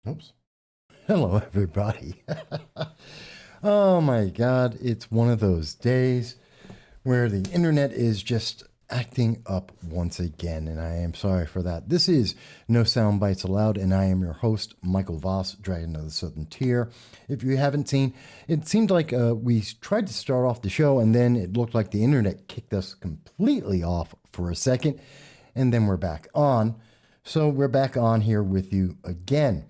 Oops. Hello, everybody. Oh my God, it's one of those days where the internet is just acting up once again, and I am sorry for that. This is No Soundbites Allowed, and I am your host, Michael Voss, Dragon of the Southern Tier. If you haven't seen, it seemed like we tried to start off the show, and then it looked like the internet kicked us completely off for a second, and then we're back on. So we're back on here with you again.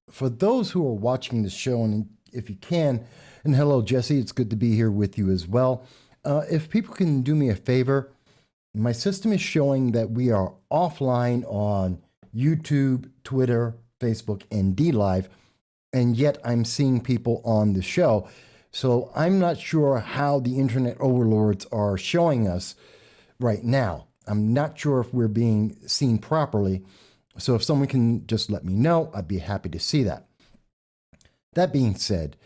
For those who are watching the show, and if you can, and hello, Jesse, it's good to be here with you as well. If people can do me a favor, my system is showing that we are offline on YouTube, Twitter, Facebook, and DLive, and yet I'm seeing people on the show. So I'm not sure how the internet overlords are showing us right now. I'm not sure if we're being seen properly. So if someone can just let me know, I'd be happy to see that. That being said,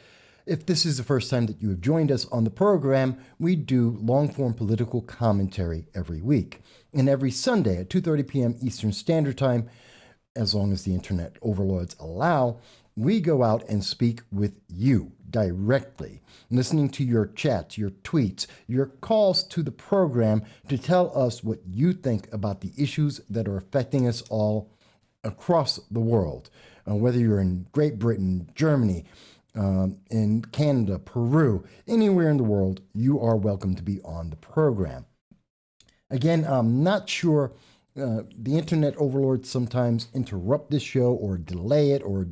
if this is the first time that you have joined us on the program, we do long-form political commentary every week. And every Sunday at 2:30 p.m. Eastern Standard Time, as long as the internet overlords allow, we go out and speak with you directly, listening to your chats, your tweets, your calls to the program to tell us what you think about the issues that are affecting us all across the world, whether you're in Great Britain, Germany, in Canada, Peru, anywhere in the world, you are welcome to be on the program. Again, I'm not sure, the internet overlords sometimes interrupt this show or delay it or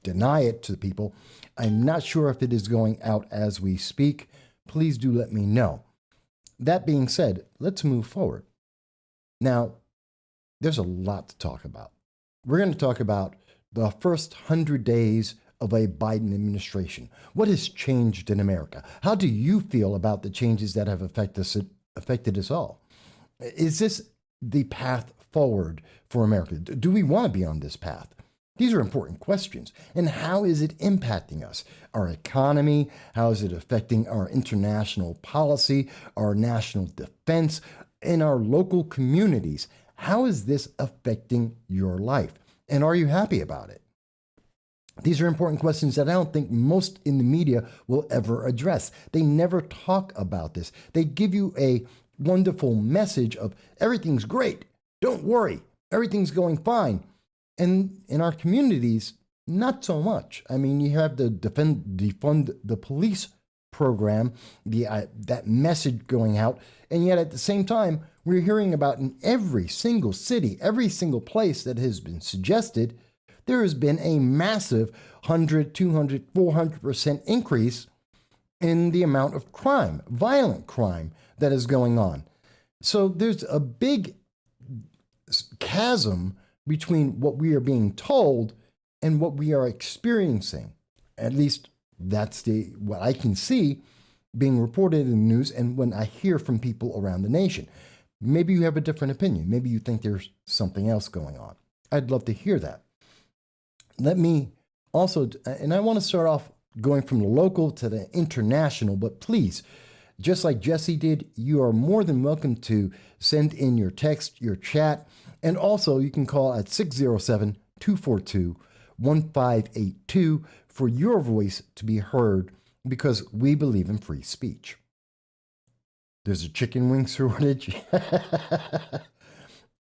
deny it to people. I'm not sure if it is going out as we speak. Please do let me know. That being said, let's move forward. Now, there's a lot to talk about. We're going to talk about the first 100 days of a Biden administration. What has changed in America? How do you feel about the changes that have affected us all? Is this the path forward for America? Do we want to be on this path? These are important questions. And how is it impacting us? Our economy? How is it affecting our international policy, our national defense, and our local communities? How is this affecting your life? And are you happy about it? These are important questions that I don't think most in the media will ever address. They never talk about this. They give you a wonderful message of everything's great, don't worry, everything's going fine. And in our communities, not so much. I mean, you have the defund the police program, that message going out, and yet at the same time, we're hearing about in every single city, every single place that has been suggested, there has been a massive 100, 200, 400% increase in the amount of crime, violent crime that is going on. So there's a big chasm between what we are being told and what we are experiencing. At least that's what I can see being reported in the news and when I hear from people around the nation. Maybe you have a different opinion. Maybe you think there's something else going on. I'd love to hear that. Let me also, and I want to start off going from the local to the international, but please, just like Jesse did, you are more than welcome to send in your text, your chat, and also you can call at 607-242-1582 for your voice to be heard because we believe in free speech. There's a chicken wing shortage.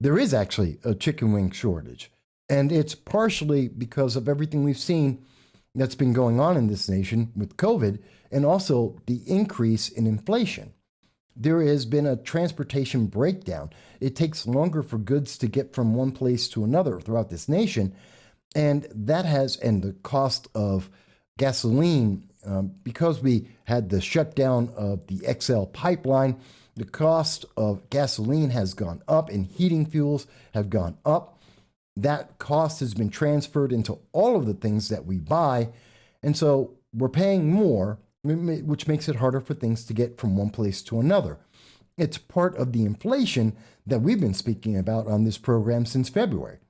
There is actually a chicken wing shortage. And it's partially because of everything we've seen that's been going on in this nation with COVID and also the increase in inflation. There has been a transportation breakdown. It takes longer for goods to get from one place to another throughout this nation. And the cost of gasoline, because we had the shutdown of the XL pipeline, the cost of gasoline has gone up and heating fuels have gone up. That cost has been transferred into all of the things that we buy. And so we're paying more, which makes it harder for things to get from one place to another. It's part of the inflation that we've been speaking about on this program since February.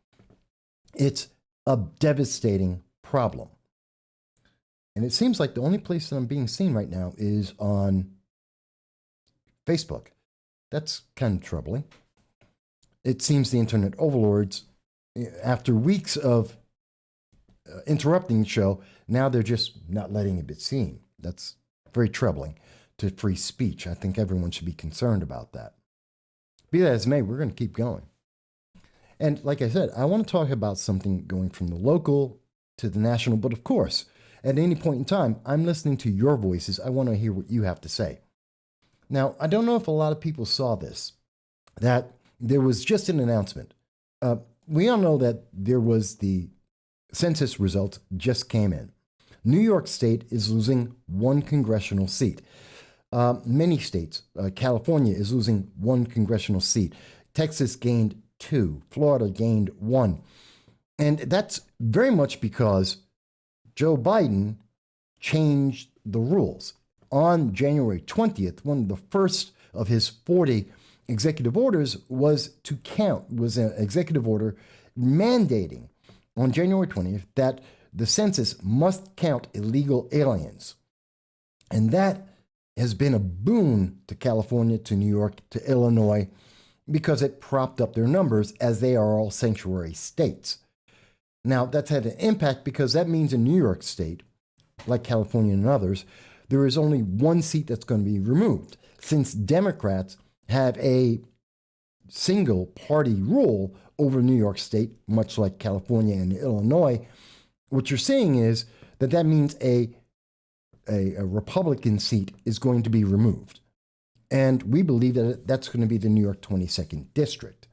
It's a devastating problem. And it seems like the only place that I'm being seen right now is on Facebook. That's kind of troubling. It seems the internet overlords, after weeks of interrupting the show. Now they're just not letting it be seen. That's very troubling to free speech. I think everyone should be concerned about that. Be that as it may, we're going to keep going. And like I said, I want to talk about something going from the local to the national, but of course, at any point in time, I'm listening to your voices. I want to hear what you have to say. Now, I don't know if a lot of people saw this, that there was just an announcement. We all know that there was the census results just came in. New York State is losing 1 congressional seat. Many states, California is losing 1 congressional seat. Texas gained 2. Florida gained 1. And that's very much because Joe Biden changed the rules. On January 20th, one of the first of his 40 executive orders was an executive order mandating on January 20th that the census must count illegal aliens. And that has been a boon to California, to New York, to Illinois, because it propped up their numbers as they are all sanctuary states. Now, that's had an impact because that means in New York State, like California and others, there is only 1 seat that's going to be removed. Since Democrats have a single party rule over New York State, much like California and Illinois, what you're seeing is that means a Republican seat is going to be removed. And we believe that that's going to be the New York 22nd District.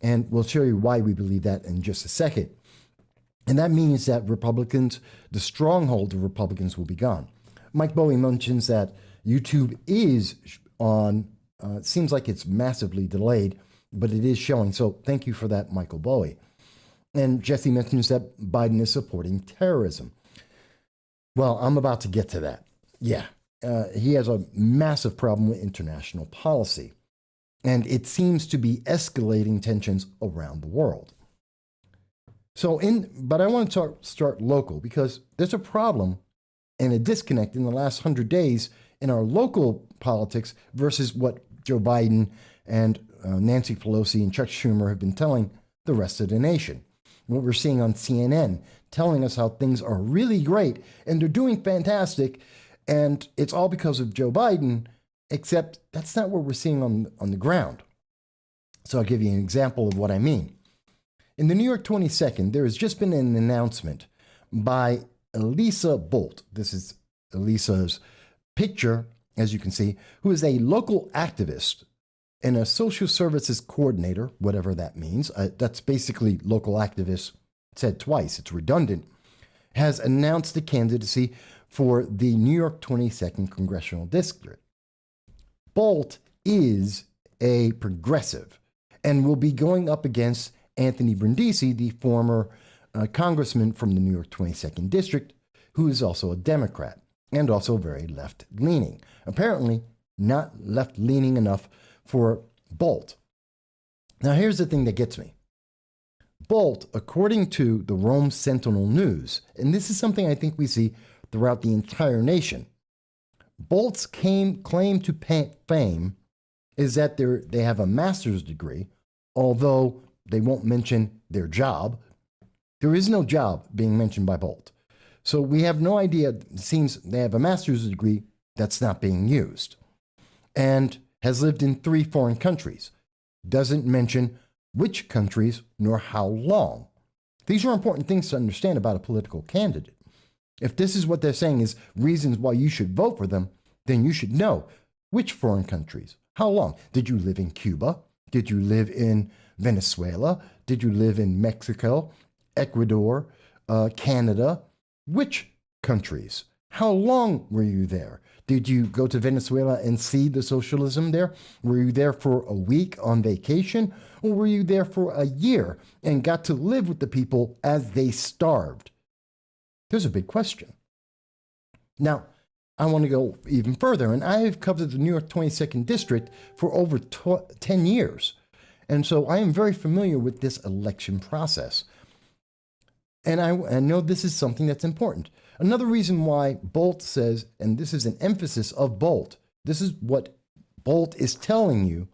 And we'll show you why we believe that in just a second. And that means that Republicans, the stronghold of Republicans, will be gone. Mike Bowie mentions that YouTube is on, it seems like it's massively delayed, but it is showing. So thank you for that, Michael Bowie. And Jesse mentions that Biden is supporting terrorism. Well, I'm about to get to that. Yeah, he has a massive problem with international policy, and it seems to be escalating tensions around the world. But I want to start local because there's a problem and a disconnect in the last 100 days in our local politics versus what Joe Biden and Nancy Pelosi and Chuck Schumer have been telling the rest of the nation. What we're seeing on CNN, telling us how things are really great and they're doing fantastic, and it's all because of Joe Biden, except that's not what we're seeing on the ground. So I'll give you an example of what I mean. In the New York 22nd, there has just been an announcement by Elisa Bolt. This is Elisa's picture, as you can see, who is a local activist and a social services coordinator, whatever that means. That's basically local activist said twice. It's redundant. Has announced the candidacy for the New York 22nd Congressional District. Bolt is a progressive and will be going up against Anthony Brindisi, the former congressman from the New York 22nd District, who is also a Democrat and also very left-leaning. Apparently not left-leaning enough for Bolt. Now, here's the thing that gets me. Bolt, according to the Rome Sentinel News, and this is something I think we see throughout the entire nation, Bolt's claim to fame is that they have a master's degree, although they won't mention their job. There is no job being mentioned by Bolt. So we have no idea. It seems they have a master's degree that's not being used. And has lived in 3 foreign countries. Doesn't mention which countries nor how long. These are important things to understand about a political candidate. If this is what they're saying is reasons why you should vote for them, then you should know which foreign countries, how long. Did you live in Cuba? Did you live in Venezuela? Did you live in Mexico, Ecuador, Canada? Which countries? How long were you there? Did you go to Venezuela and see the socialism there? Were you there for a week on vacation? Or were you there for a year and got to live with the people as they starved? There's a big question. Now, I want to go even further, and I have covered the New York 22nd District for over 10 years. And so I am very familiar with this election process. And I know this is something that's important. Another reason why Bolt says, and this is an emphasis of Bolt, this is what Bolt is telling you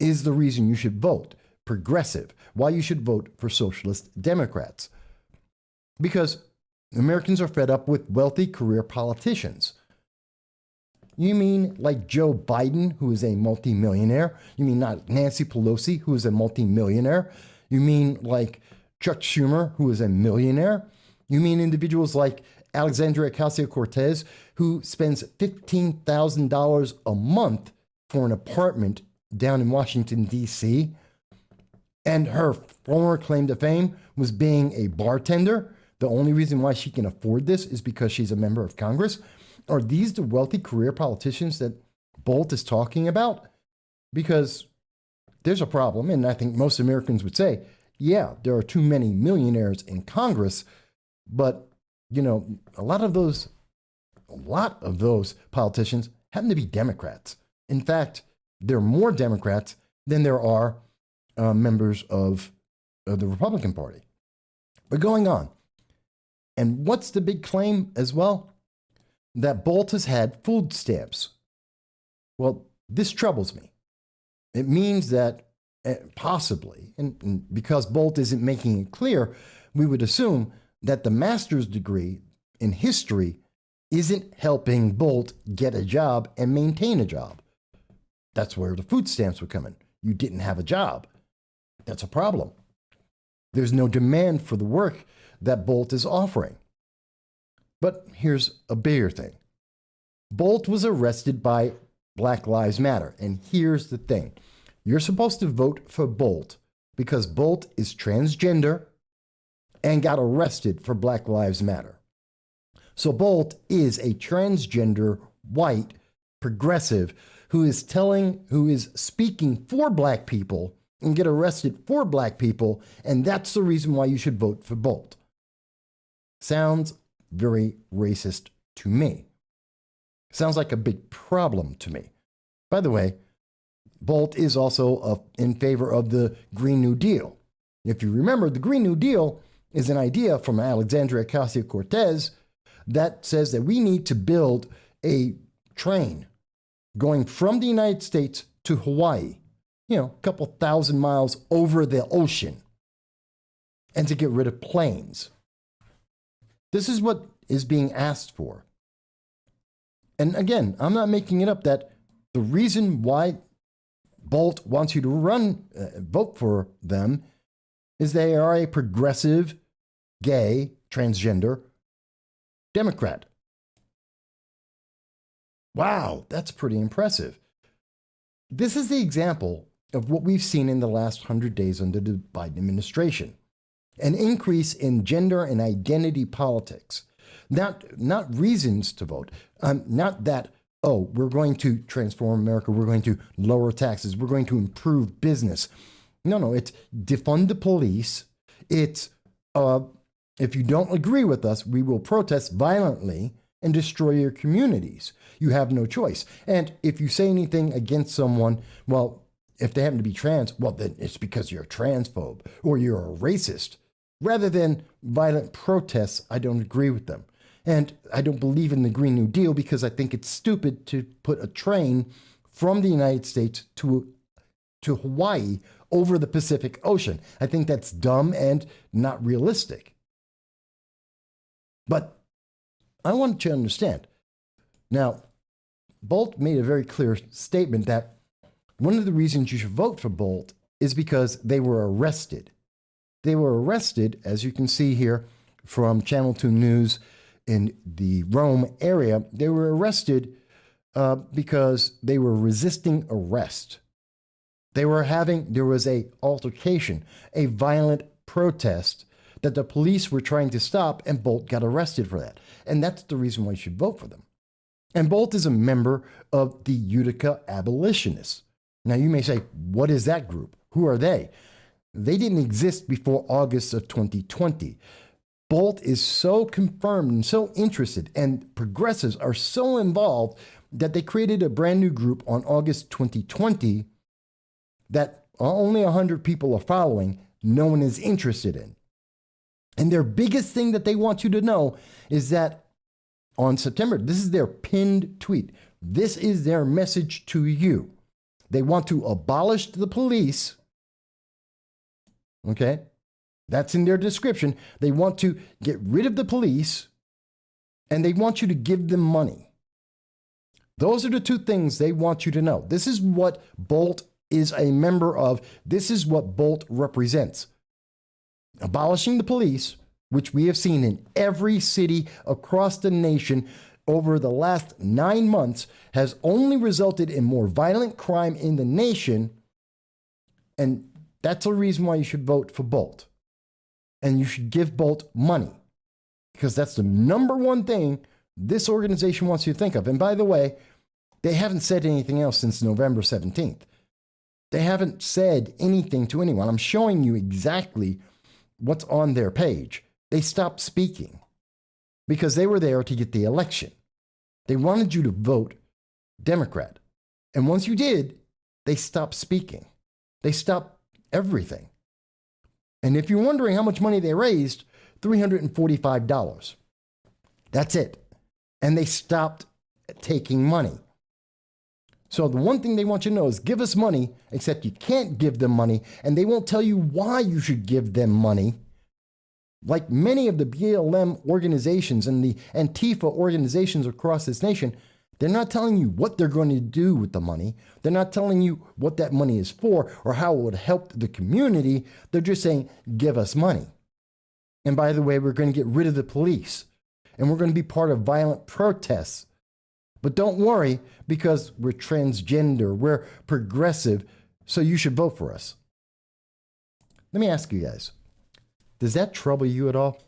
is the reason you should vote progressive, why you should vote for socialist Democrats. Because Americans are fed up with wealthy career politicians. You mean like Joe Biden, who is a multimillionaire? You mean not Nancy Pelosi, who is a multimillionaire? You mean like Chuck Schumer, who is a millionaire? You mean individuals like Alexandria Ocasio-Cortez, who spends $15,000 a month for an apartment down in Washington, D.C., and her former claim to fame was being a bartender? The only reason why she can afford this is because she's a member of Congress. Are these the wealthy career politicians that Bolt is talking about? Because there's a problem, and I think most Americans would say, yeah, there are too many millionaires in Congress, but you know, a lot of those politicians happen to be Democrats. In fact, there are more Democrats than there are members of the Republican Party. But going on, and what's the big claim as well? That Bolt has had food stamps. Well, this troubles me. It means that possibly, and because Bolt isn't making it clear, we would assume that the master's degree in history isn't helping Bolt get a job and maintain a job. That's where the food stamps would come in. You didn't have a job. That's a problem. There's no demand for the work that Bolt is offering. But here's a bigger thing. Bolt was arrested by Black Lives Matter. And here's the thing. You're supposed to vote for Bolt because Bolt is transgender and got arrested for Black Lives Matter. So Bolt is a transgender, white, progressive who is speaking for black people and get arrested for black people, and that's the reason why you should vote for Bolt. Sounds very racist to me. Sounds like a big problem to me. By the way, Bolt is also in favor of the Green New Deal. If you remember, the Green New Deal is an idea from Alexandria Ocasio-Cortez that says that we need to build a train going from the United States to Hawaii, a couple thousand miles over the ocean, and to get rid of planes. This is what is being asked for. And again, I'm not making it up that the reason why Bolt wants you to vote for them is they are a progressive, gay, transgender Democrat. Wow, that's pretty impressive. This is the example of what we've seen in the last 100 days under the Biden administration. An increase in gender and identity politics. Not reasons to vote. Not that, we're going to transform America, we're going to lower taxes, we're going to improve business. No, it's defund the police. It's, if you don't agree with us, we will protest violently and destroy your communities. You have no choice. And if you say anything against someone, well, if they happen to be trans, well, then it's because you're a transphobe or you're a racist. Rather than violent protests, I don't agree with them. And I don't believe in the Green New Deal because I think it's stupid to put a train from the United States to Hawaii over the Pacific Ocean. I think that's dumb and not realistic. But I want you to understand. Now, Bolt made a very clear statement that one of the reasons you should vote for Bolt is because they were arrested. They were arrested, as you can see here from Channel 2 News in the Rome area. They were arrested because they were resisting arrest. There was a altercation, a violent protest that the police were trying to stop, and Bolt got arrested for that. And that's the reason why you should vote for them. And Bolt is a member of the Utica abolitionists. Now you may say, what is that group? Who are they? They didn't exist before August of 2020. Bolt is so confirmed and so interested, and progressives are so involved that they created a brand new group on August 2020 that only 100 people are following, no one is interested in. And their biggest thing that they want you to know is that on September, this is their pinned tweet. This is their message to you. They want to abolish the police, okay? That's in their description. They want to get rid of the police and they want you to give them money. Those are the two things they want you to know. This is what Bolt is a member of. This is what Bolt represents. Abolishing the police, which we have seen in every city across the nation over the last 9 months, has only resulted in more violent crime in the nation. And that's a reason why you should vote for Bolt. And you should give Bolt money, because that's the number one thing this organization wants you to think of. And by the way, they haven't said anything else since November 17th. They haven't said anything to anyone. I'm showing you exactly what's on their page. They stopped speaking because they were there to get the election. They wanted you to vote Democrat. And once you did, they stopped speaking. They stopped everything. And if you're wondering how much money they raised, $345. That's it. And they stopped taking money. So the one thing they want you to know is give us money, except you can't give them money, and they won't tell you why you should give them money. Like many of the BLM organizations and the Antifa organizations across this nation, they're not telling you what they're going to do with the money. They're not telling you what that money is for or how it would help the community. They're just saying, give us money. And by the way, we're going to get rid of the police and we're going to be part of violent protests. But don't worry, because we're transgender, we're progressive, so you should vote for us. Let me ask you guys, does that trouble you at all?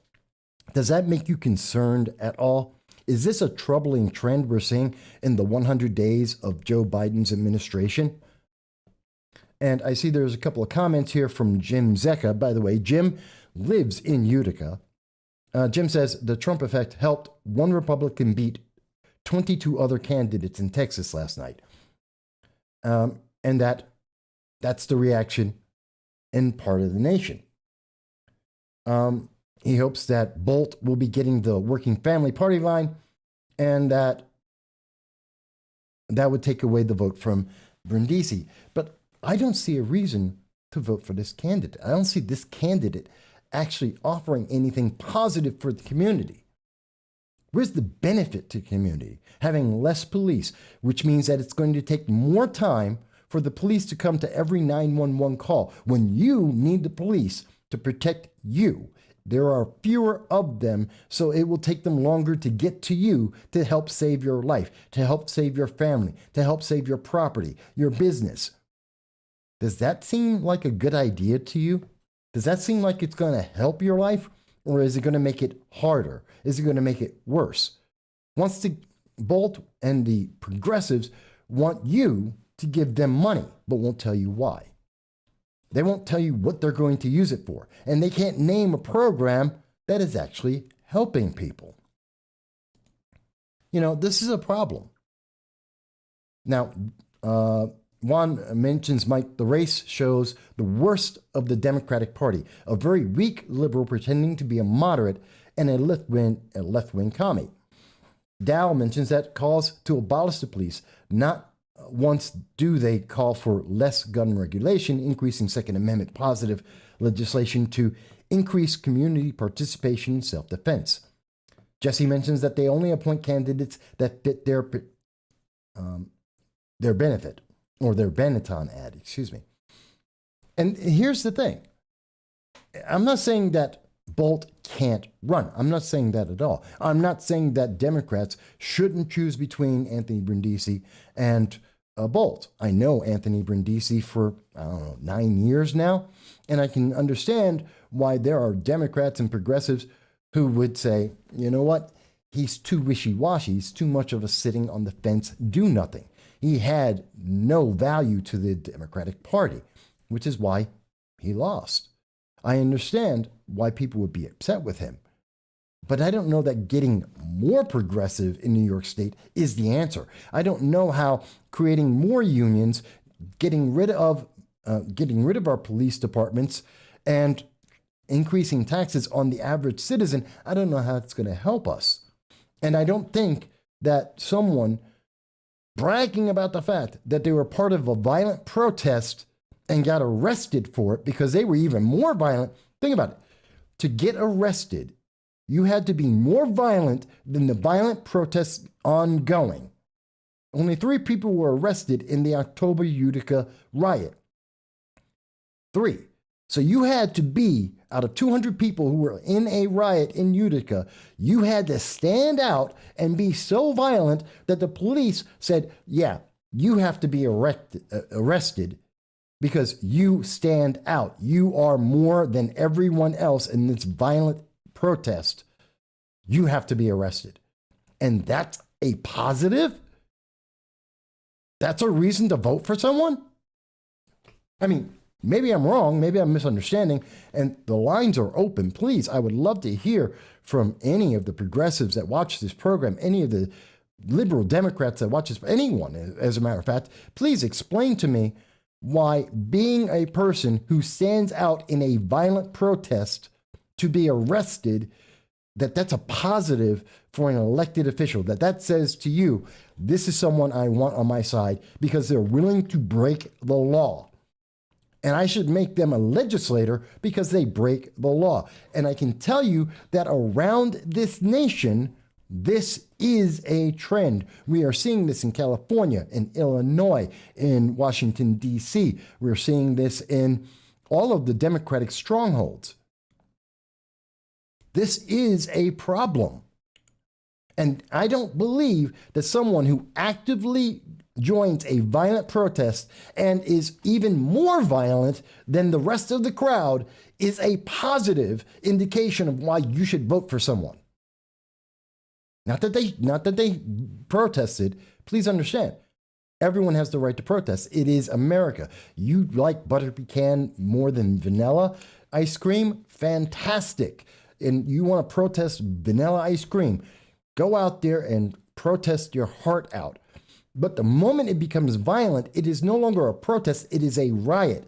Does that make you concerned at all? Is this a troubling trend we're seeing in the 100 days of Joe Biden's administration? And I see there's a couple of comments here from Jim Zecca. By the way, Jim lives in Utica. Jim says the Trump effect helped one Republican beat 22 other candidates in Texas last night. And that's the reaction in part of the nation. He hopes that Bolt will be getting the working family party line and that would take away the vote from Brindisi. But I don't see a reason to vote for this candidate. I don't see this candidate actually offering anything positive for the community. Where's the benefit to the community? Having less police, which means that it's going to take more time for the police to come to every 911 call. When you need the police to protect you, there are fewer of them, so it will take them longer to get to you to help save your life, to help save your family, to help save your property, your business. Does that seem like a good idea to you? Does that seem like it's going to help your life? Or is it going to make it harder? Is it going to make it worse? Once the Bolt and the progressives want you to give them money, but won't tell you why. They won't tell you what they're going to use it for. And they can't name a program that is actually helping people. You know, this is a problem. Now, Juan mentions Mike, the race shows the worst of the Democratic Party, a very weak liberal pretending to be a moderate and a left-wing commie. Dow mentions that calls to abolish the police. Not once do they call for less gun regulation, increasing Second Amendment positive legislation to increase community participation in self-defense. Jesse mentions that they only appoint candidates that fit their benefit. Or their Benetton ad, excuse me. And here's the thing. I'm not saying that Bolt can't run. I'm not saying that at all. I'm not saying that Democrats shouldn't choose between Anthony Brindisi and Bolt. I know Anthony Brindisi for, 9 years now, and I can understand why there are Democrats and progressives who would say, you know what, he's too wishy-washy, he's too much of a sitting on the fence, do nothing. He had no value to the Democratic Party, which is why he lost. I understand why people would be upset with him, but I don't know that getting more progressive in New York State is the answer. I don't know how creating more unions, getting rid of our police departments, and increasing taxes on the average citizen, I don't know how it's going to help us. And I don't think that someone bragging about the fact that they were part of a violent protest and got arrested for it because they were even more violent. Think about it. to get arrested, you had to be more violent than the violent protests ongoing. Only 3 people were arrested in the October Utica riot. 3. So you had to be, out of 200 people who were in a riot in Utica, you had to stand out and be so violent that the police said, yeah, you have to be arrested because you stand out. You are more than everyone else in this violent protest. You have to be arrested. And that's a positive? That's a reason to vote for someone? I mean, maybe I'm wrong, maybe I'm misunderstanding, and the lines are open. Please, I would love to hear from any of the progressives that watch this program, any of the liberal Democrats that watch this, anyone, as a matter of fact. Please explain to me why being a person who stands out in a violent protest to be arrested, that's a positive for an elected official, that says to you, this is someone I want on my side because they're willing to break the law. And I should make them a legislator because they break the law. And I can tell you that around this nation, this is a trend. We are seeing this in California, in Illinois, in Washington, D.C. We're seeing this in all of the Democratic strongholds. This is a problem. And I don't believe that someone who actively joins a violent protest and is even more violent than the rest of the crowd is a positive indication of why you should vote for someone. Not that they protested. Please understand, everyone has the right to protest. It is America. You like butter pecan more than vanilla ice cream? Fantastic. And you want to protest vanilla ice cream? Go out there and protest your heart out. But the moment it becomes violent, it is no longer a protest, it is a riot.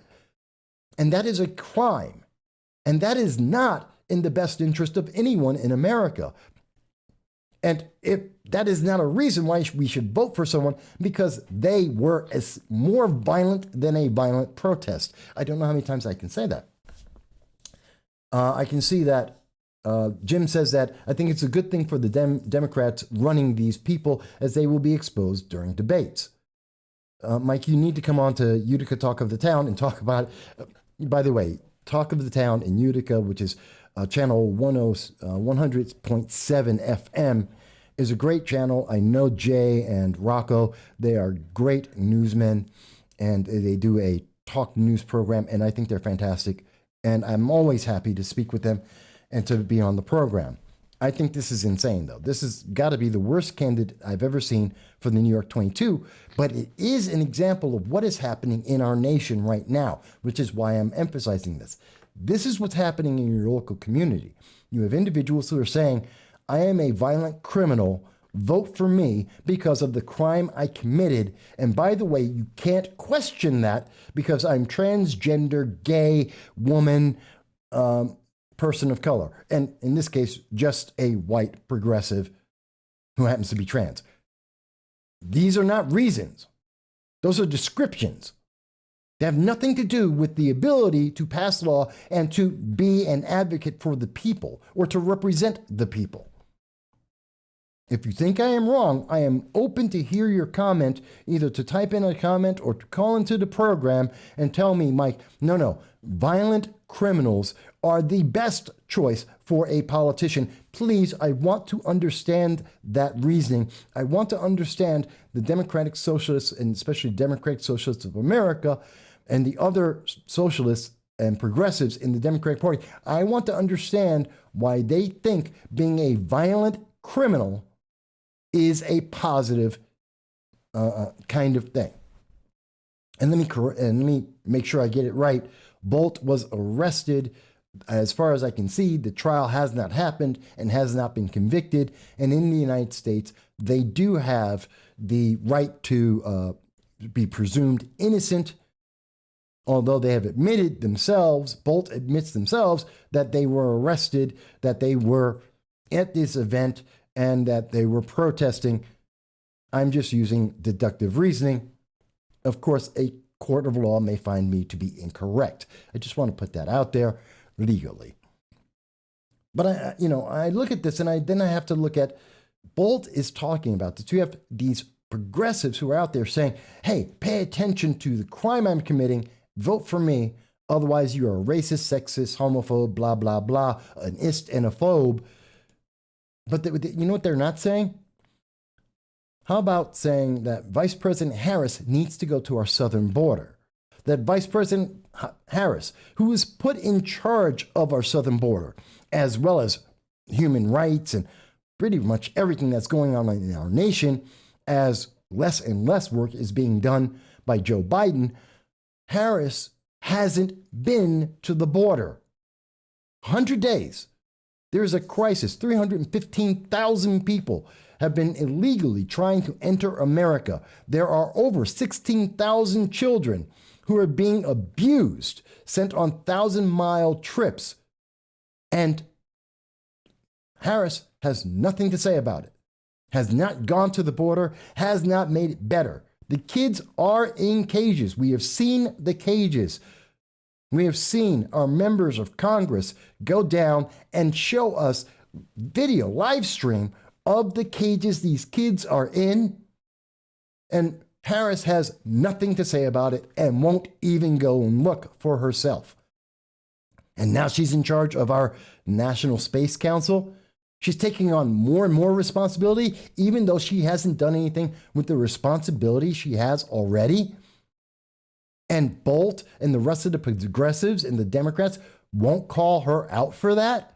And that is a crime. And that is not in the best interest of anyone in America. And if that is not a reason why we should vote for someone, because they were more violent than a violent protest. I don't know how many times I can say that. I can see that Jim says that I think it's a good thing for the Democrats running these people as they will be exposed during debates. Mike, you need to come on to Utica Talk of the Town and talk about it. By the way, Talk of the Town in Utica, which is channel 100.7 FM, is a great channel. I know Jay and Rocco. They are great newsmen, and they do a talk news program, and I think they're fantastic. And I'm always happy to speak with them and to be on the program. I think this is insane, though. This has got to be the worst candidate I've ever seen for the New York 22, but it is an example of what is happening in our nation right now, which is why I'm emphasizing this. This is what's happening in your local community. You have individuals who are saying, I am a violent criminal, vote for me because of the crime I committed. And by the way, you can't question that because I'm transgender, gay, woman, person of color, and in this case, just a white progressive who happens to be trans. These are not reasons. Those are descriptions. They have nothing to do with the ability to pass law and to be an advocate for the people or to represent the people. If you think I am wrong, I am open to hear your comment, either to type in a comment or to call into the program and tell me, Mike, no, violent criminals are the best choice for a politician. Please, I want to understand that reasoning. I want to understand the Democratic Socialists, and especially Democratic Socialists of America, and the other socialists and progressives in the Democratic Party. I want to understand why they think being a violent criminal is a positive kind of thing. And let me make sure I get it right. Bolt was arrested. As far as I can see, the trial has not happened and has not been convicted. And in the United States, they do have the right to be presumed innocent, although they have admitted themselves, Bolt admits themselves, that they were arrested, that they were at this event, and that they were protesting. I'm just using deductive reasoning. Of course, a court of law may find me to be incorrect. I just want to put that out there legally. But I look at this and then I have to look at Bolt is talking about this. You have these progressives who are out there saying, hey, pay attention to the crime I'm committing, vote for me. Otherwise, you are a racist, sexist, homophobe, blah, blah, blah, an ist and a phobe. But you know what they're not saying? How about saying that Vice President Harris needs to go to our southern border? That Vice President Harris, who is put in charge of our southern border, as well as human rights and pretty much everything that's going on in our nation, as less and less work is being done by Joe Biden, Harris hasn't been to the border. 100 days. There's a crisis. 315,000 people have been illegally trying to enter America. There are over 16,000 children who are being abused, sent on 1,000-mile trips. And Harris has nothing to say about it, has not gone to the border, has not made it better. The kids are in cages. We have seen the cages. We have seen our members of Congress go down and show us video, live stream of the cages these kids are in. And Harris has nothing to say about it and won't even go and look for herself. And now she's in charge of our National Space Council. She's taking on more and more responsibility, even though she hasn't done anything with the responsibility she has already. And Bolt and the rest of the progressives and the Democrats won't call her out for that?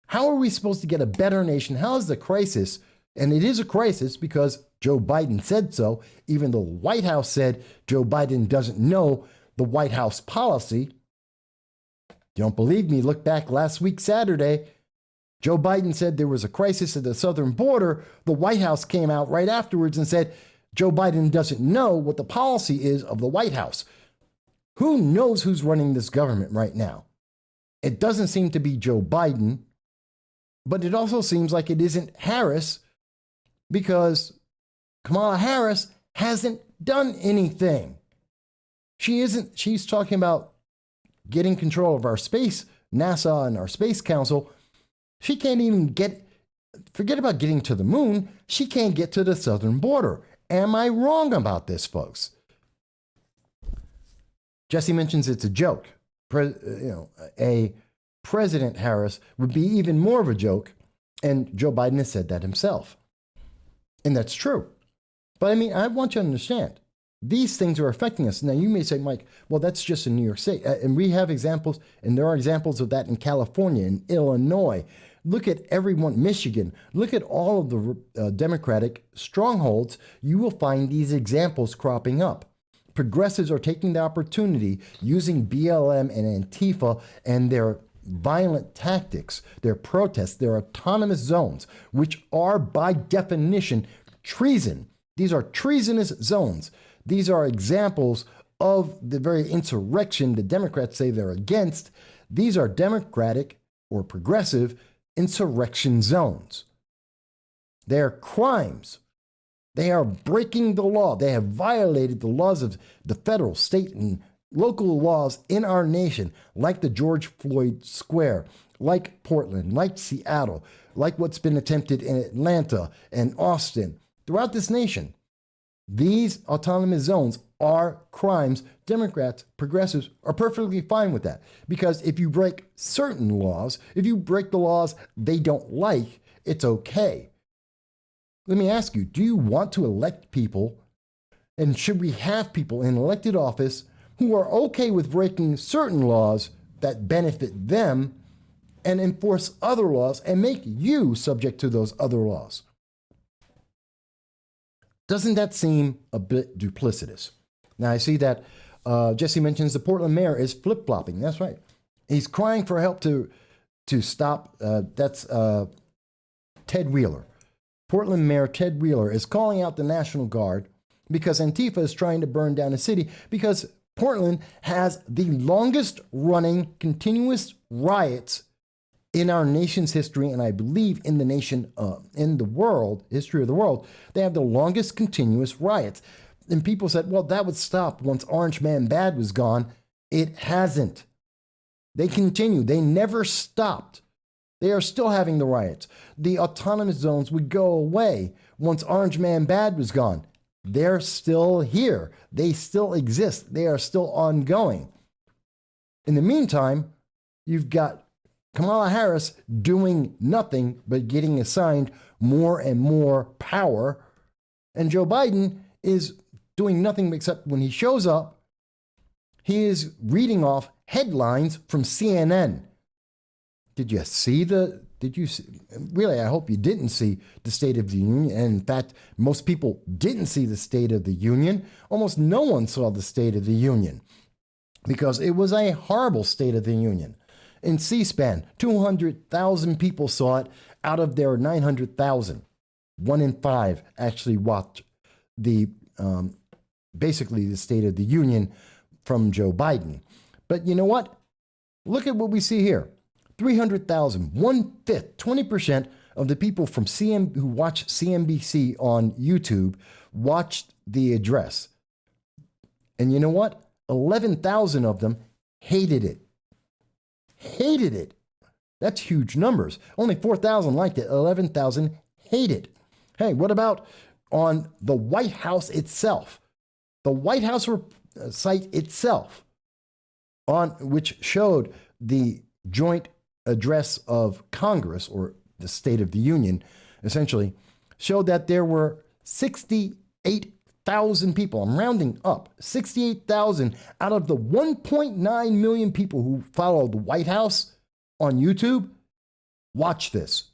How are we supposed to get a better nation? How is the crisis, and it is a crisis because Joe Biden said so, even though the White House said Joe Biden doesn't know the White House policy. You don't believe me? Look back last week, Saturday. Joe Biden said there was a crisis at the southern border. The White House came out right afterwards and said Joe Biden doesn't know what the policy is of the White House. Who knows who's running this government right now? It doesn't seem to be Joe Biden, but it also seems like it isn't Harris because Kamala Harris hasn't done anything. She's talking about getting control of our space, NASA and our Space Council. She can't even forget about getting to the moon. She can't get to the southern border. Am I wrong about this, folks? Jesse mentions it's a joke. A President Harris would be even more of a joke, and Joe Biden has said that himself. And that's true. But I mean, I want you to understand, these things are affecting us. Now, you may say, Mike, well, that's just in New York State. And we have examples, and there are examples of that in California, in Illinois. Look at everyone, Michigan. Look at all of the Democratic strongholds. You will find these examples cropping up. Progressives are taking the opportunity, using BLM and Antifa and their violent tactics, their protests, their autonomous zones, which are by definition treason. These are treasonous zones. These are examples of the very insurrection the Democrats say they're against. These are Democratic or progressive insurrection zones. They are crimes. They are breaking the law. They have violated the laws of the federal, state, and local laws in our nation, like the George Floyd Square, like Portland, like Seattle, like what's been attempted in Atlanta and Austin, throughout this nation. These autonomous zones are crimes. Democrats, progressives are perfectly fine with that. Because if you break certain laws, if you break the laws they don't like, it's okay. Let me ask you, do you want to elect people, and should we have people in elected office who are okay with breaking certain laws that benefit them and enforce other laws and make you subject to those other laws? Doesn't that seem a bit duplicitous? Now, I see that Jesse mentions the Portland mayor is flip-flopping. That's right. He's crying for help to stop. That's Ted Wheeler. Portland Mayor Ted Wheeler is calling out the National Guard because Antifa is trying to burn down a city because Portland has the longest running continuous riots in our nation's history, and I believe in the nation, in the world, history of the world. They have the longest continuous riots. And people said, well, that would stop once Orange Man Bad was gone. It hasn't. They continue. They never stopped. They are still having the riots. The autonomous zones would go away once Orange Man Bad was gone. They're still here. They still exist. They are still ongoing. In the meantime, you've got Kamala Harris doing nothing but getting assigned more and more power. And Joe Biden is doing nothing except when he shows up, he is reading off headlines from CNN. Did you see really, I hope you didn't see the State of the Union. And in fact, most people didn't see the State of the Union. Almost no one saw the State of the Union because it was a horrible State of the Union. In C-SPAN, 200,000 people saw it out of their 900,000. 1 in 5 actually watched basically the State of the Union from Joe Biden. But you know what? Look at what we see here. 300,000, 1/5, 20% of the people from who watch CNBC on YouTube watched the address. And you know what? 11,000 of them hated it. Hated it. That's huge numbers. Only 4,000 liked it. 11,000 hated. Hey, what about on the White House itself? The White House site itself, on which showed the joint address of Congress, or the State of the Union, essentially, showed that there were 68,000 people. I'm rounding up. 68,000 out of the 1.9 million people who follow the White House on YouTube watch this.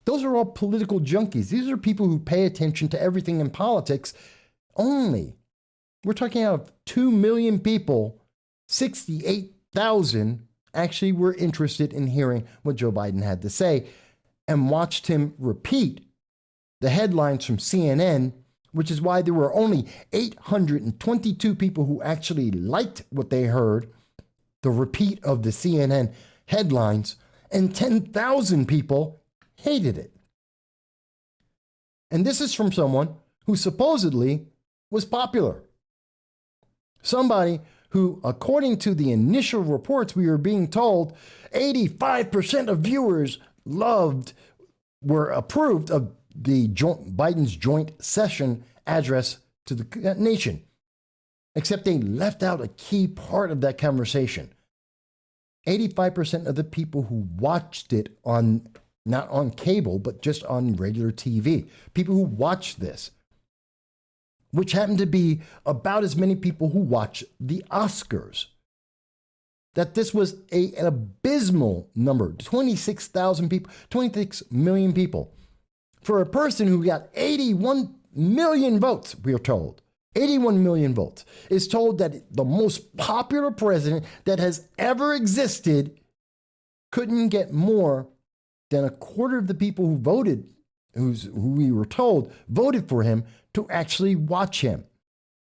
Those are all political junkies. These are people who pay attention to everything in politics only. We're talking about 2 million people, 68,000 actually were interested in hearing what Joe Biden had to say and watched him repeat the headlines from CNN, which is why there were only 822 people who actually liked what they heard, the repeat of the CNN headlines, and 10,000 people hated it. And this is from someone who supposedly was popular. Somebody who, according to the initial reports we were being told, 85% of viewers were approved of Biden's joint session address to the nation. Except they left out a key part of that conversation. 85% of the people who watched it not on cable, but just on regular TV, people who watched this, which happened to be about as many people who watch the Oscars, that this was an abysmal number, 26,000 people, 26 million people. For a person who got 81 million votes, we are told, 81 million votes, is told that the most popular president that has ever existed couldn't get more than a quarter of the people who voted, who we were told voted for him, to actually watch him.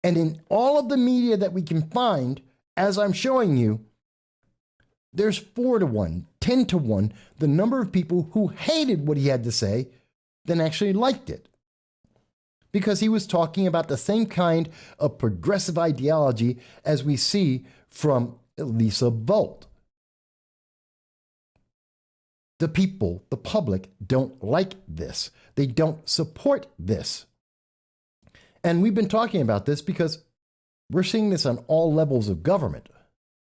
And in all of the media that we can find, as I'm showing you, there's 4-1, 10-1, the number of people who hated what he had to say than actually liked it. Because he was talking about the same kind of progressive ideology as we see from Lisa Volt. The people, the public, don't like this. They don't support this. And we've been talking about this because we're seeing this on all levels of government.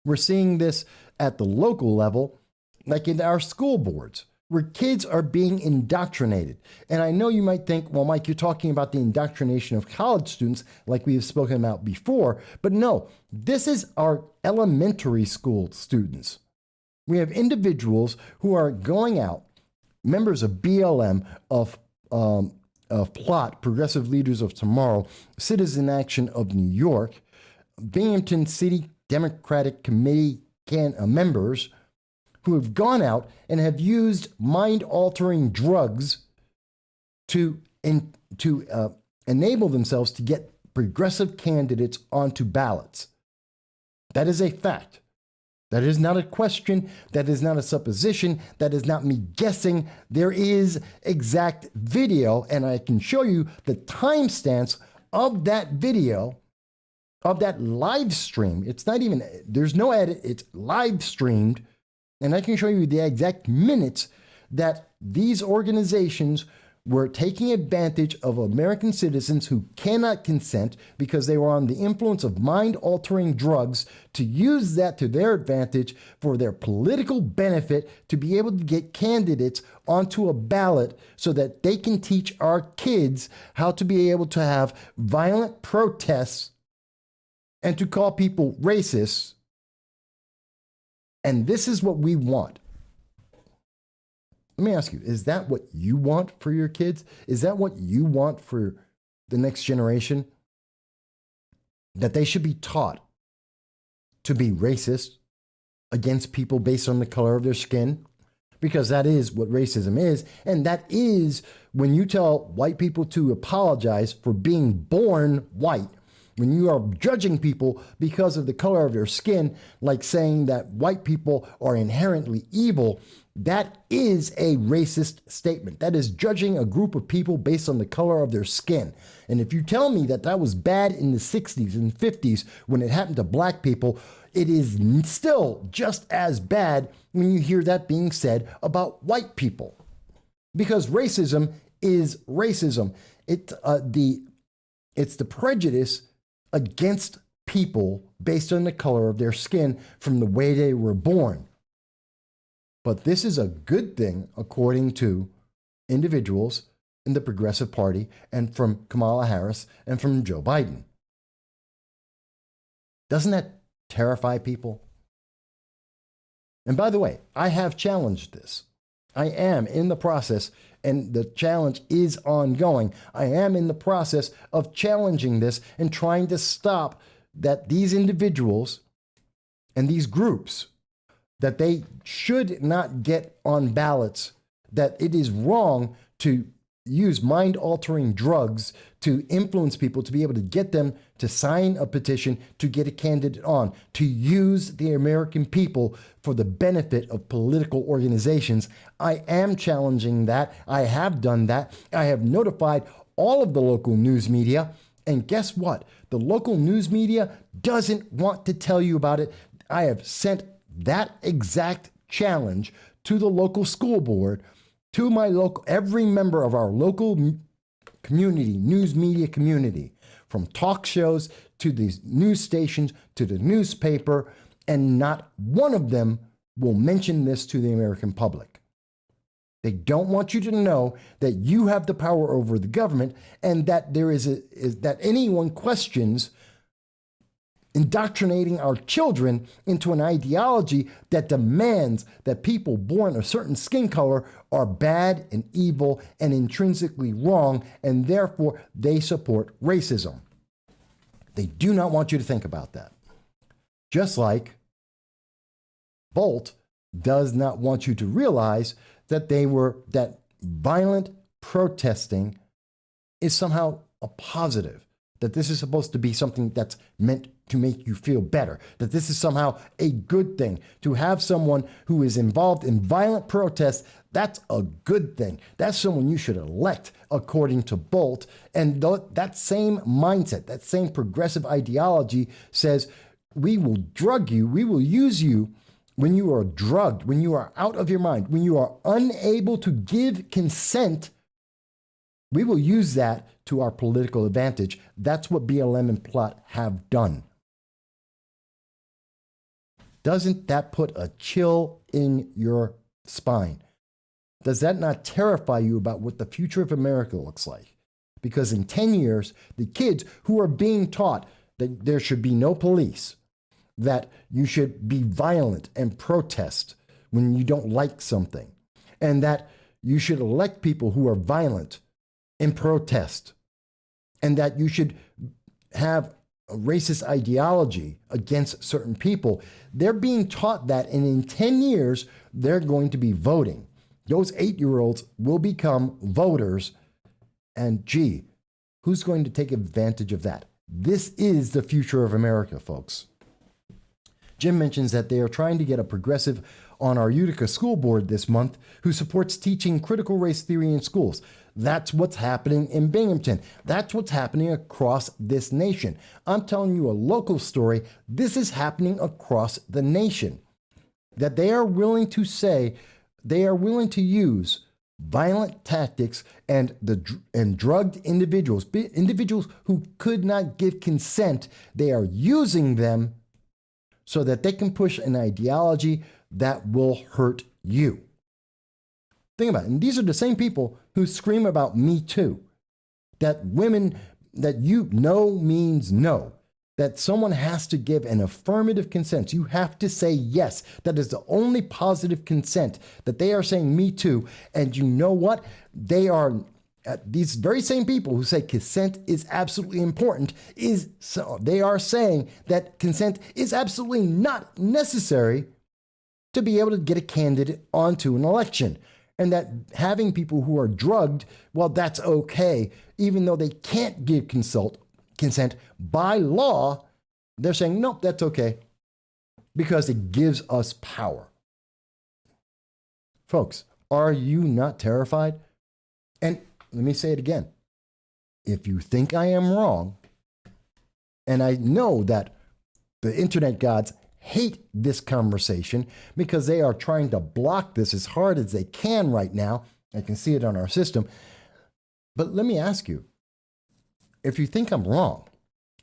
We're seeing this at the local level, like in our school boards, where kids are being indoctrinated. And I know you might think, well, Mike, you're talking about the indoctrination of college students like we have spoken about before. But no, this is our elementary school students. We have individuals who are going out, members of BLM, of PLOT, Progressive Leaders of Tomorrow, Citizen Action of New York, Binghamton City Democratic Committee members who have gone out and have used mind-altering drugs to enable themselves to get progressive candidates onto ballots. That is a fact. That is not a question. That is not a supposition. That is not me guessing. There is exact video, and I can show you the timestamps of that video of that live stream. It's not even, there's no edit, it's live streamed. And I can show you the exact minutes that these organizations were taking advantage of American citizens who cannot consent because they were on the influence of mind-altering drugs to use that to their advantage for their political benefit to be able to get candidates onto a ballot so that they can teach our kids how to be able to have violent protests and to call people racists. And this is what we want. Let me ask you, is that what you want for your kids? Is that what you want for the next generation? That they should be taught to be racist against people based on the color of their skin? Because that is what racism is. And that is when you tell white people to apologize for being born white. When you are judging people because of the color of their skin, like saying that white people are inherently evil, that is a racist statement. That is judging a group of people based on the color of their skin. And if you tell me that that was bad in the 60s and 50s when it happened to black people, it is still just as bad when you hear that being said about white people. Because racism is racism. It's the prejudice against people based on the color of their skin from the way they were born. But this is a good thing, according to individuals in the Progressive Party and from Kamala Harris and from Joe Biden. Doesn't that terrify people? And by the way, I have challenged this. I am in the process, and the challenge is ongoing. I am in the process of challenging this and trying to stop that these individuals and these groups, that they should not get on ballots, that it is wrong to use mind-altering drugs to influence people to be able to get them to sign a petition to get a candidate on, to use the American people for the benefit of political organizations. I am challenging that. I have done that. I have notified all of the local news media. And guess what? The local news media doesn't want to tell you about it. I have sent that exact challenge to the local school board, to my local, every member of our local community, news media community, from talk shows to these news stations to the newspaper, and not one of them will mention this to the American public. They don't want you to know that you have the power over the government and that there is that anyone questions indoctrinating our children into an ideology that demands that people born a certain skin color are bad and evil and intrinsically wrong, and therefore they support racism. They do not want you to think about that. Just like Bolt does not want you to realize that that violent protesting is somehow a positive, that this is supposed to be something that's meant to make you feel better, that this is somehow a good thing. To have someone who is involved in violent protests, that's a good thing. That's someone you should elect, according to Bolt. And that same mindset, that same progressive ideology says, we will drug you, we will use you when you are drugged, when you are out of your mind, when you are unable to give consent. We will use that to our political advantage. That's what BLM and Plot have done. Doesn't that put a chill in your spine? Does that not terrify you about what the future of America looks like? Because in 10 years, the kids who are being taught that there should be no police, that you should be violent and protest when you don't like something, and that you should elect people who are violent and protest, and that you should have a racist ideology against certain people. They're being taught that, and in 10 years, they're going to be voting. Those 8-year-olds will become voters, and gee, who's going to take advantage of that? This is the future of America, folks. Jim mentions that they are trying to get a progressive on our Utica school board this month who supports teaching critical race theory in schools. That's what's happening in Binghamton. That's what's happening across this nation. I'm telling you a local story. This is happening across the nation. That they are willing to say, they are willing to use violent tactics and drugged individuals who could not give consent. They are using them so that they can push an ideology that will hurt you. Think about it. And these are the same people who scream about Me Too. That women, that you know means no. That someone has to give an affirmative consent. You have to say yes. That is the only positive consent. That they are saying Me Too. And you know what? They are, these very same people who say consent is absolutely important, they are saying that consent is absolutely not necessary to be able to get a candidate onto an election. And that having people who are drugged, well, that's okay. Even though they can't give consent by law, they're saying, nope, that's okay. Because it gives us power. Folks, are you not terrified? And let me say it again. If you think I am wrong, and I know that the internet gods hate this conversation because they are trying to block this as hard as they can right now. I can see it on our system. But let me ask you, if you think I'm wrong,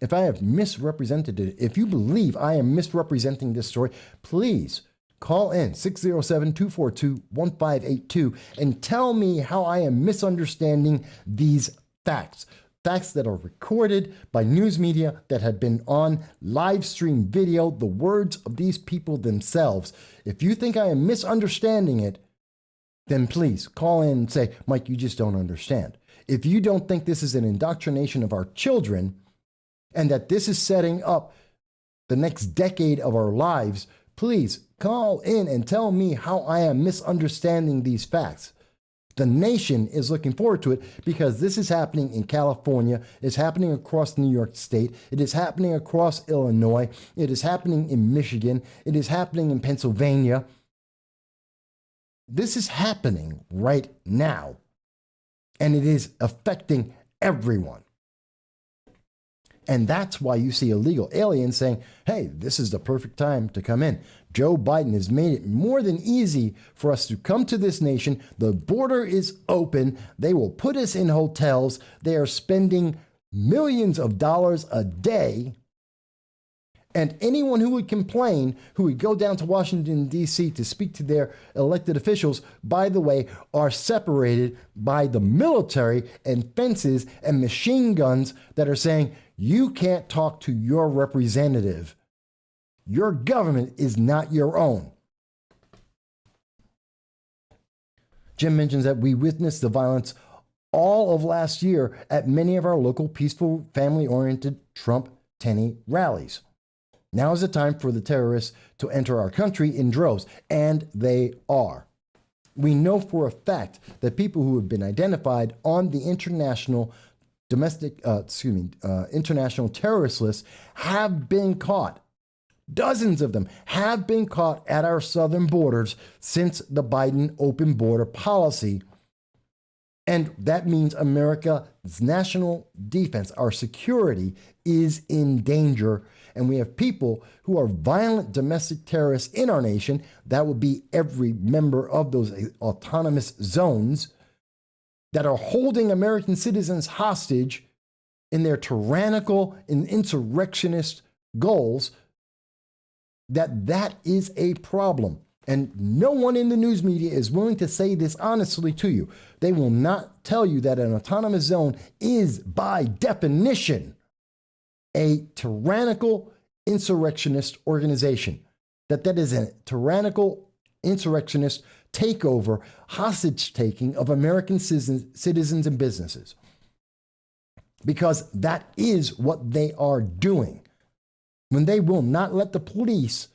if I have misrepresented it, if you believe I am misrepresenting this story, please call in 607-242-1582 and tell me how I am misunderstanding these facts. Facts that are recorded by news media that have been on live stream video, the words of these people themselves. If you think I am misunderstanding it, then please call in and say, Mike, you just don't understand. If you don't think this is an indoctrination of our children and that this is setting up the next decade of our lives, please call in and tell me how I am misunderstanding these facts. The nation is looking forward to it because this is happening in California. It's happening across New York State. It is happening across Illinois. It is happening in Michigan. It is happening in Pennsylvania. This is happening right now, and it is affecting everyone. And that's why you see illegal aliens saying, hey, this is the perfect time to come in. Joe Biden has made it more than easy for us to come to this nation. The border is open. They will put us in hotels. They are spending millions of dollars a day. And anyone who would complain, who would go down to Washington, D.C. to speak to their elected officials, by the way, are separated by the military and fences and machine guns that are saying, you can't talk to your representative. Your government is not your own. Jim mentions that we witnessed the violence all of last year at many of our local peaceful, family-oriented Trump Tenney rallies. Now is the time for the terrorists to enter our country in droves, and they are. We know for a fact that people who have been identified on the international terrorist list have been caught. Dozens of them have been caught at our southern borders since the Biden open border policy. And that means America's national defense, our security, is in danger. And we have people who are violent domestic terrorists in our nation. That would be every member of those autonomous zones that are holding American citizens hostage in their tyrannical and insurrectionist goals. That is a problem. And no one in the news media is willing to say this honestly to you. They will not tell you that an autonomous zone is, by definition, a tyrannical insurrectionist organization. That is a tyrannical insurrectionist takeover, hostage taking of American citizens and businesses. Because that is what they are doing. When they will not let the police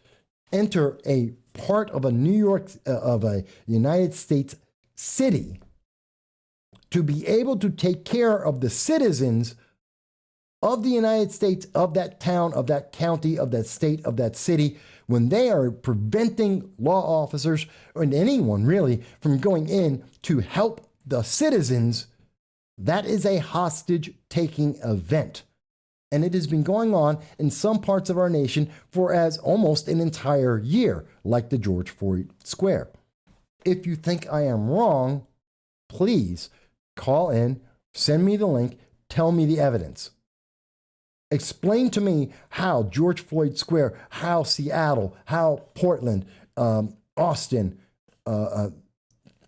enter a part of a United States city to be able to take care of the citizens of the United States, of that town, of that county, of that state, of that city, when they are preventing law officers and anyone really from going in to help the citizens, That is a hostage taking event. And it has been going on in some parts of our nation for as almost an entire year, like the George Floyd Square. If you think I am wrong, please call in, send me the link, tell me the evidence. Explain to me how George Floyd Square, how Seattle, how Portland, Austin,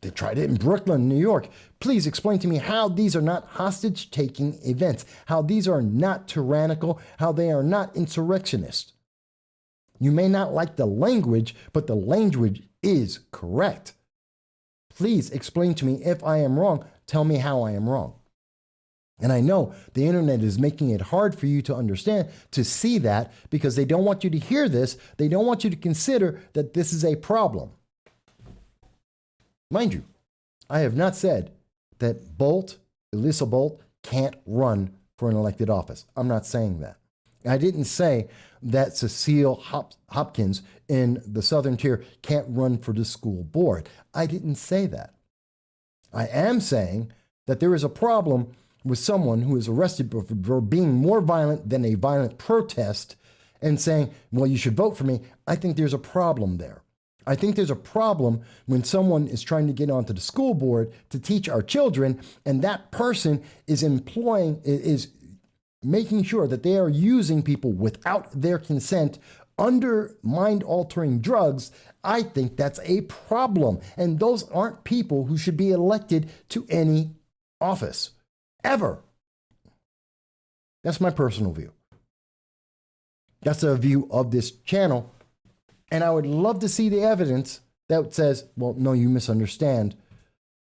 they tried it in Brooklyn, New York. Please explain to me how these are not hostage-taking events, how these are not tyrannical, how they are not insurrectionist. You may not like the language, but the language is correct. Please explain to me if I am wrong. Tell me how I am wrong. And I know the internet is making it hard for you to understand, to see that, because they don't want you to hear this. They don't want you to consider that this is a problem. Mind you, I have not said that Elissa Bolt, can't run for an elected office. I'm not saying that. I didn't say that Cecile Hopkins in the Southern Tier can't run for the school board. I didn't say that. I am saying that there is a problem with someone who is arrested for being more violent than a violent protest and saying, well, you should vote for me. I think there's a problem there. I think there's a problem when someone is trying to get onto the school board to teach our children, and that person is making sure that they are using people without their consent under mind-altering drugs. I think that's a problem, and those aren't people who should be elected to any office, ever. That's my personal view. That's a view of this channel. And I would love to see the evidence that says, well, no, you misunderstand.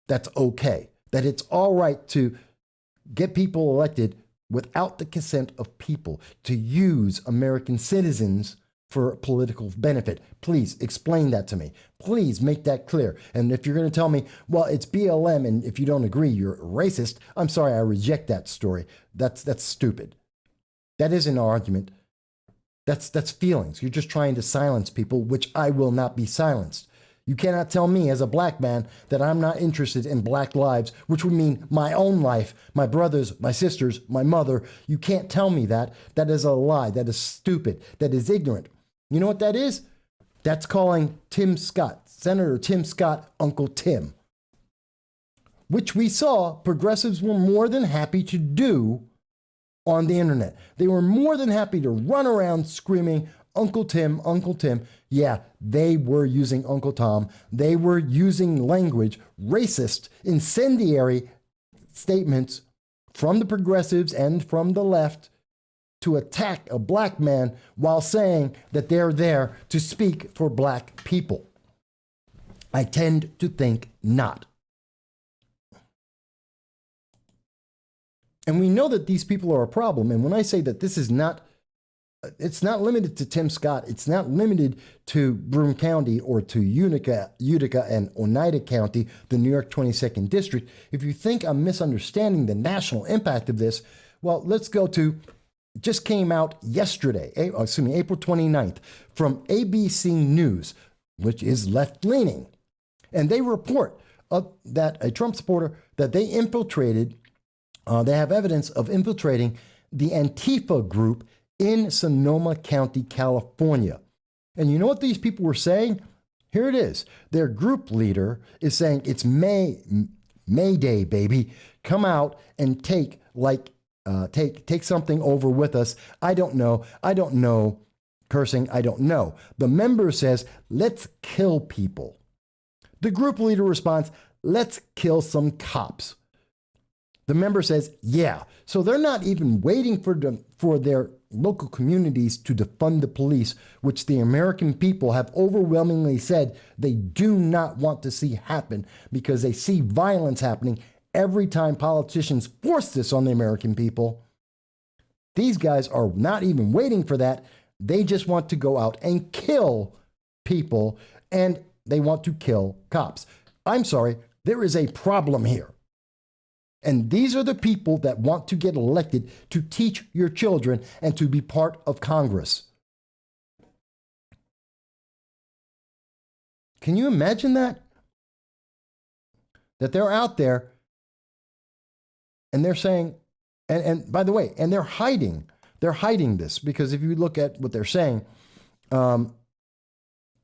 That's okay. That it's all right to get people elected without the consent of people, to use American citizens for political benefit. Please explain that to me. Please make that clear. And if you're going to tell me, well, it's BLM, and if you don't agree, you're racist, I'm sorry, I reject that story. That's stupid. That isn't an argument. That's feelings. You're just trying to silence people, which I will not be silenced. You cannot tell me as a black man that I'm not interested in black lives, which would mean my own life, my brothers, my sisters, my mother. You can't tell me that. That is a lie. That is stupid. That is ignorant. You know what that is? That's calling Tim Scott, Senator Tim Scott, Uncle Tim, which we saw progressives were more than happy to do on the internet. They were more than happy to run around screaming, Uncle Tim, Uncle Tim. Yeah, they were using Uncle Tom. They were using language, racist, incendiary statements from the progressives and from the left to attack a black man while saying that they're there to speak for black people. I tend to think not. And we know that these people are a problem. And when I say that this is not, it's not limited to Tim Scott. It's not limited to Broome County or to Utica and Oneida County, the New York 22nd District. If you think I'm misunderstanding the national impact of this, well, let's go to, just came out yesterday, April 29th, from ABC News, which is left-leaning. And they report that a Trump supporter, that they infiltrated, they have evidence of infiltrating the Antifa group in Sonoma County, California. And you know what these people were saying? Here it is. Their group leader is saying, it's May Day, baby. Come out and take something over with us. I don't know. Cursing, I don't know. The member says, let's kill people. The group leader responds, let's kill some cops. The member says, yeah. So they're not even waiting for their local communities to defund the police, which the American people have overwhelmingly said they do not want to see happen because they see violence happening every time politicians force this on the American people. These guys are not even waiting for that. They just want to go out and kill people, and they want to kill cops. I'm sorry, there is a problem here. And these are the people that want to get elected to teach your children and to be part of Congress. Can you imagine that? That they're out there And they're saying, and by the way, and they're hiding this, because if you look at what they're saying,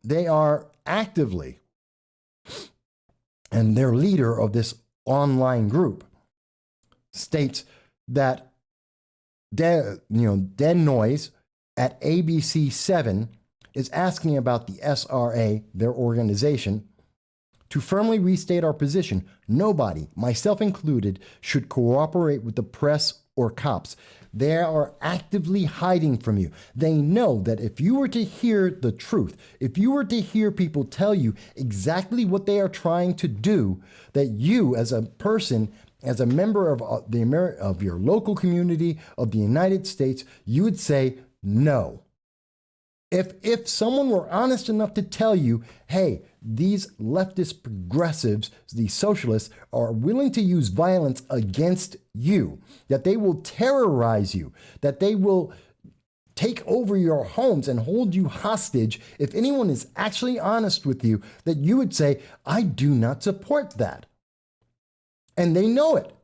they are actively, and their leader of this online group states that Dead Noise at ABC7 is asking about the SRA, their organization, to firmly restate our position. Nobody, myself included, should cooperate with the press or cops. They are actively hiding from you. They know that if you were to hear the truth, if you were to hear people tell you exactly what they are trying to do, that you as a person, as a member of your local community, of the United States, you would say no. If someone were honest enough to tell you, hey, these leftist progressives, these socialists, are willing to use violence against you, that they will terrorize you, that they will take over your homes and hold you hostage, if anyone is actually honest with you, that you would say, I do not support that. And they know it.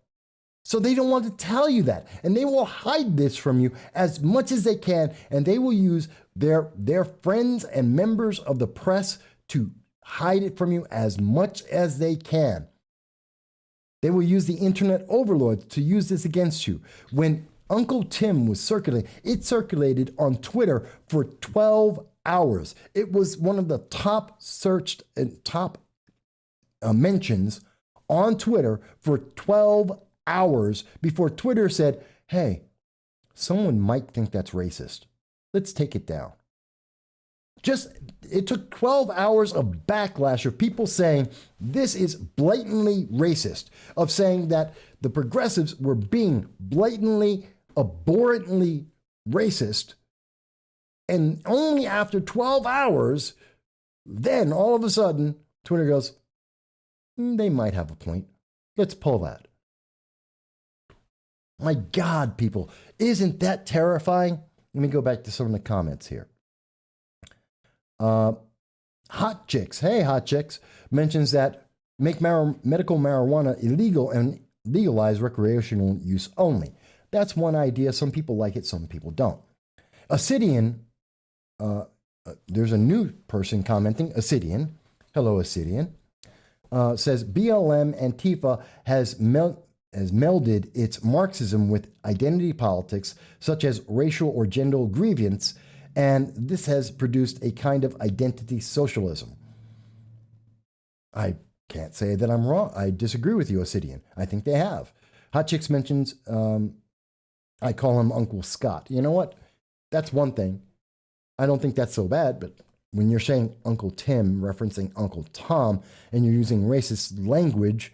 So they don't want to tell you that. And they will hide this from you as much as they can. And they will use their friends and members of the press to hide it from you as much as they can. They will use the internet overlords to use this against you. When Uncle Tim was circulating, it circulated on Twitter for 12 hours. It was one of the top searched and top mentions on Twitter for 12 hours before Twitter said, hey, someone might think that's racist. Let's take it down. It took 12 hours of backlash of people saying this is blatantly racist, of saying that the progressives were being blatantly, abhorrently racist. And only after 12 hours, then all of a sudden, Twitter goes, they might have a point. Let's pull that. My God, people, isn't that terrifying? Let me go back to some of the comments here. Hot Chicks, hey Hot Chicks, mentions that make medical marijuana illegal and legalize recreational use only. That's one idea. Some people like it, some people don't. Ascidian, there's a new person commenting, Ascidian, hello Ascidian, says BLM Antifa has melded its Marxism with identity politics, such as racial or gender grievance, and this has produced a kind of identity socialism. I can't say that I'm wrong. I disagree with you, Ascidian. I think they have. Hot Chicks mentions, I call him Uncle Scott. You know what? That's one thing. I don't think that's so bad, but when you're saying Uncle Tim, referencing Uncle Tom, and you're using racist language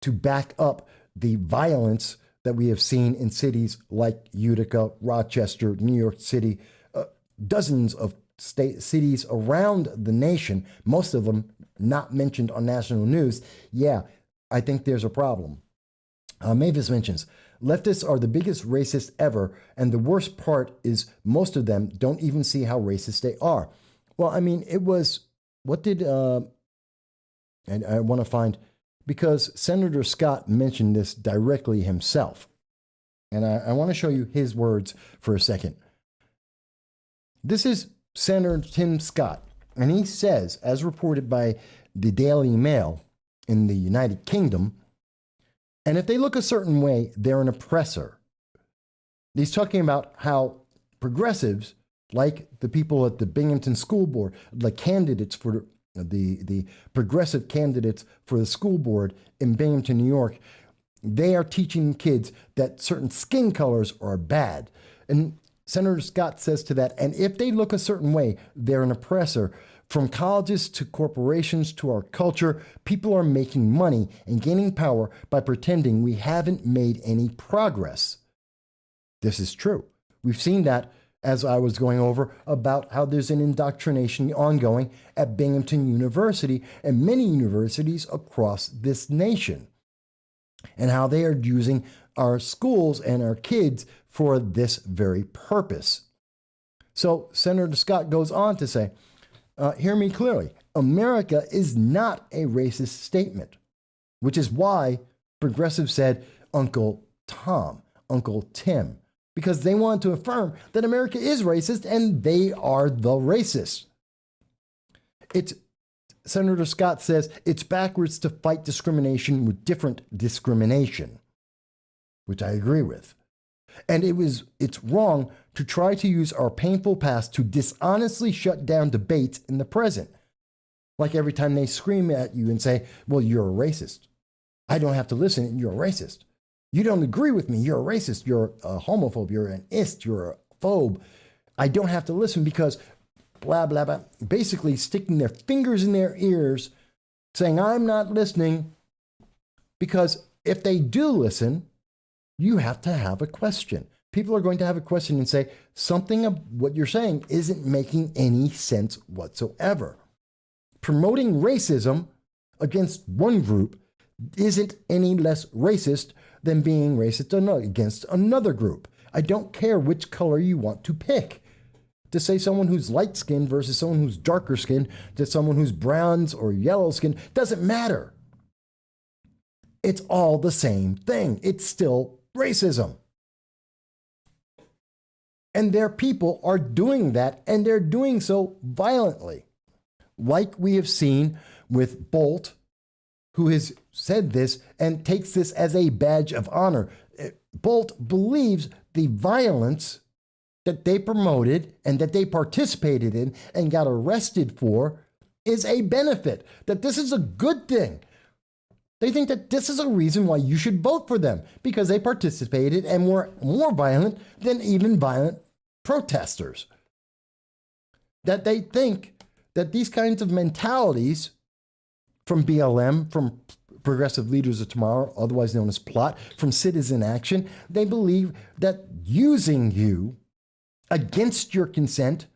to back up the violence that we have seen in cities like Utica, Rochester, New York City, dozens of cities around the nation, most of them not mentioned on national news, yeah, I think there's a problem. Mavis mentions, leftists are the biggest racists ever, and the worst part is most of them don't even see how racist they are. Well, I mean, it was, what did, and I want to find, because Senator Scott mentioned this directly himself. And I want to show you his words for a second. This is Senator Tim Scott, and he says, as reported by the Daily Mail in the United Kingdom, and if they look a certain way, they're an oppressor. He's talking about how progressives, like the people at the Binghamton School Board, the candidates for the progressive candidates for the school board in Binghamton, New York, they are teaching kids that certain skin colors are bad. And Senator Scott says to that, and if they look a certain way, they're an oppressor. From colleges to corporations to our culture, people are making money and gaining power by pretending we haven't made any progress. This is true. We've seen that, as I was going over, about how there's an indoctrination ongoing at Binghamton University and many universities across this nation, and how they are using our schools and our kids for this very purpose. So Senator Scott goes on to say, hear me clearly, America is not a racist statement, which is why progressives said Uncle Tom, Uncle Tim, because they want to affirm that America is racist and they are the racists. Senator Scott says it's backwards to fight discrimination with different discrimination, which I agree with. And it's wrong to try to use our painful past to dishonestly shut down debates in the present. Like every time they scream at you and say, well, you're a racist. I don't have to listen, you're a racist. You don't agree with me, you're a racist. You're a homophobe, you're an ist, you're a phobe. I don't have to listen because blah, blah, blah. Basically sticking their fingers in their ears, saying, I'm not listening. Because if they do listen, you have to have a question. People are going to have a question and say, something of what you're saying isn't making any sense whatsoever. Promoting racism against one group isn't any less racist than being racist against another group. I don't care which color you want to pick. To say someone who's light-skinned versus someone who's darker skinned, to someone who's browns or yellow skinned, doesn't matter. It's all the same thing. It's still racism. And their people are doing that, and they're doing so violently. Like we have seen with Bolt, who has said this and takes this as a badge of honor. Bolt believes the violence that they promoted and that they participated in and got arrested for is a benefit, that this is a good thing. They think that this is a reason why you should vote for them because they participated and were more violent than even violent protesters. That they think that these kinds of mentalities from BLM, from Progressive Leaders of Tomorrow, otherwise known as PLOT, from Citizen Action, they believe that using you against your consent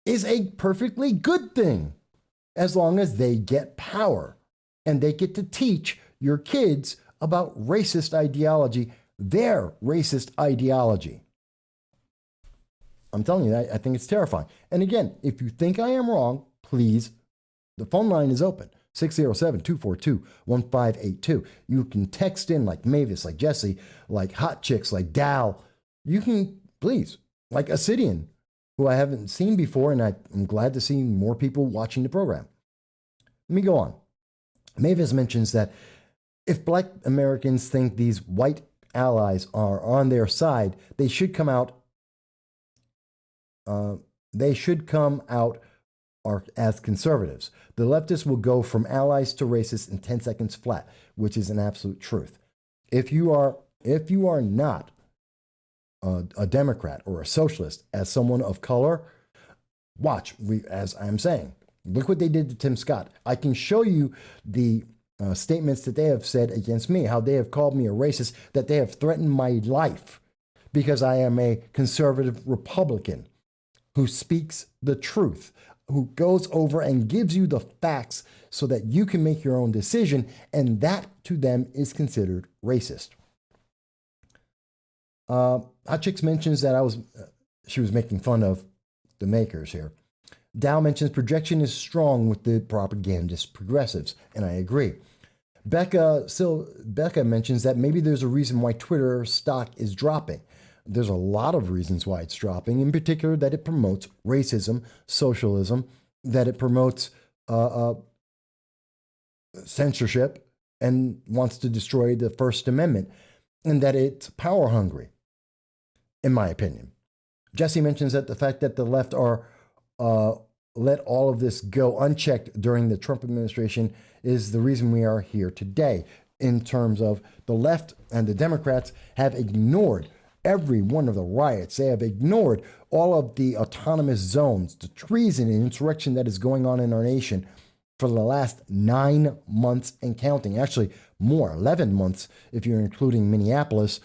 is a perfectly good thing as long as they get power and they get to teach your kids about racist ideology, their racist ideology. I'm telling you, I think it's terrifying. And again, if you think I am wrong, please, the phone line is open, 607-242-1582. You can text in like Mavis, like Jesse, like Hot Chicks, like Dal. You can, please, like Ascidian, who I haven't seen before, and I'm glad to see more people watching the program. Let me go on. Mavis mentions that if Black Americans think these white allies are on their side, they should come out as conservatives. The leftists will go from allies to racists in 10 seconds flat, which is an absolute truth. If you are not a Democrat or a socialist, as someone of color, watch. As I'm saying, look what they did to Tim Scott. I can show you the statements that they have said against me, how they have called me a racist, that they have threatened my life because I am a conservative Republican who speaks the truth, who goes over and gives you the facts so that you can make your own decision, and that to them is considered racist. Hot Chicks mentions that she was making fun of the makers here. Dow mentions projection is strong with the propagandist progressives, and I agree. Becca mentions that maybe there's a reason why Twitter stock is dropping. There's a lot of reasons why it's dropping, in particular that it promotes racism, socialism, that it promotes censorship and wants to destroy the First Amendment, and that it's power hungry, in my opinion. Jesse mentions that the fact that the left are let all of this go unchecked during the Trump administration is the reason we are here today, in terms of the left and the Democrats have ignored every one of the riots. They have ignored all of the autonomous zones, the treason and insurrection that is going on in our nation for the last 9 months and counting. Actually, more, 11 months if you're including Minneapolis.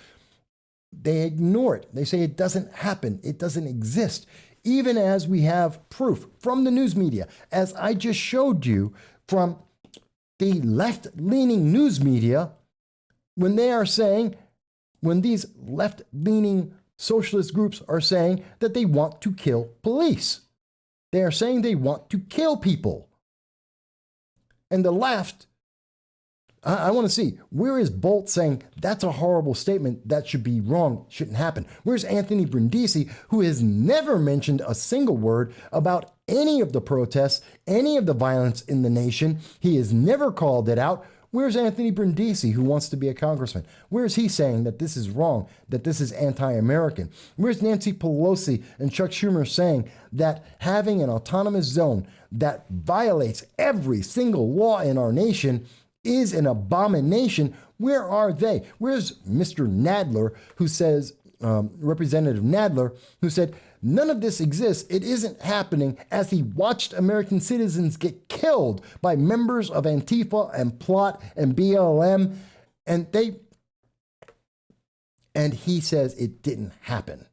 They ignore it. They say it doesn't happen. It doesn't exist. Even as we have proof from the news media, as I just showed you from the left-leaning news media, when they are saying, when these left-leaning socialist groups are saying that they want to kill police. They are saying they want to kill people. And the left I want to see, where is Bolt saying that's a horrible statement, that should be wrong, shouldn't happen? Where's Anthony Brindisi, who has never mentioned a single word about any of the protests, any of the violence in the nation? He has never called it out. Where's Anthony Brindisi, who wants to be a congressman? Where's he saying that this is wrong, that this is anti-American? Where's Nancy Pelosi and Chuck Schumer saying that having an autonomous zone that violates every single law in our nation is an abomination? Where are they? Where's Mr. Nadler, who says, Representative Nadler, who said, none of this exists, it isn't happening, as he watched American citizens get killed by members of Antifa and Plot and BLM, and he says it didn't happen.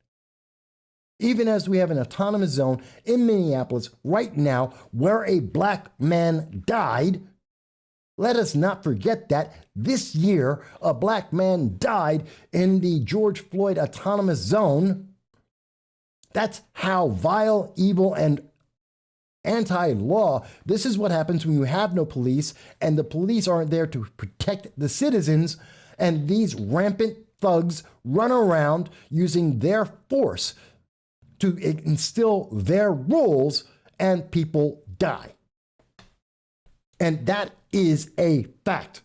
Even as we have an autonomous zone in Minneapolis right now where a black man died. Let us not forget that this year a black man died in the George Floyd autonomous zone. That's how vile, evil, and anti-law. This is what happens when you have no police and the police aren't there to protect the citizens, and these rampant thugs run around using their force to instill their rules, and people die. And that is a fact.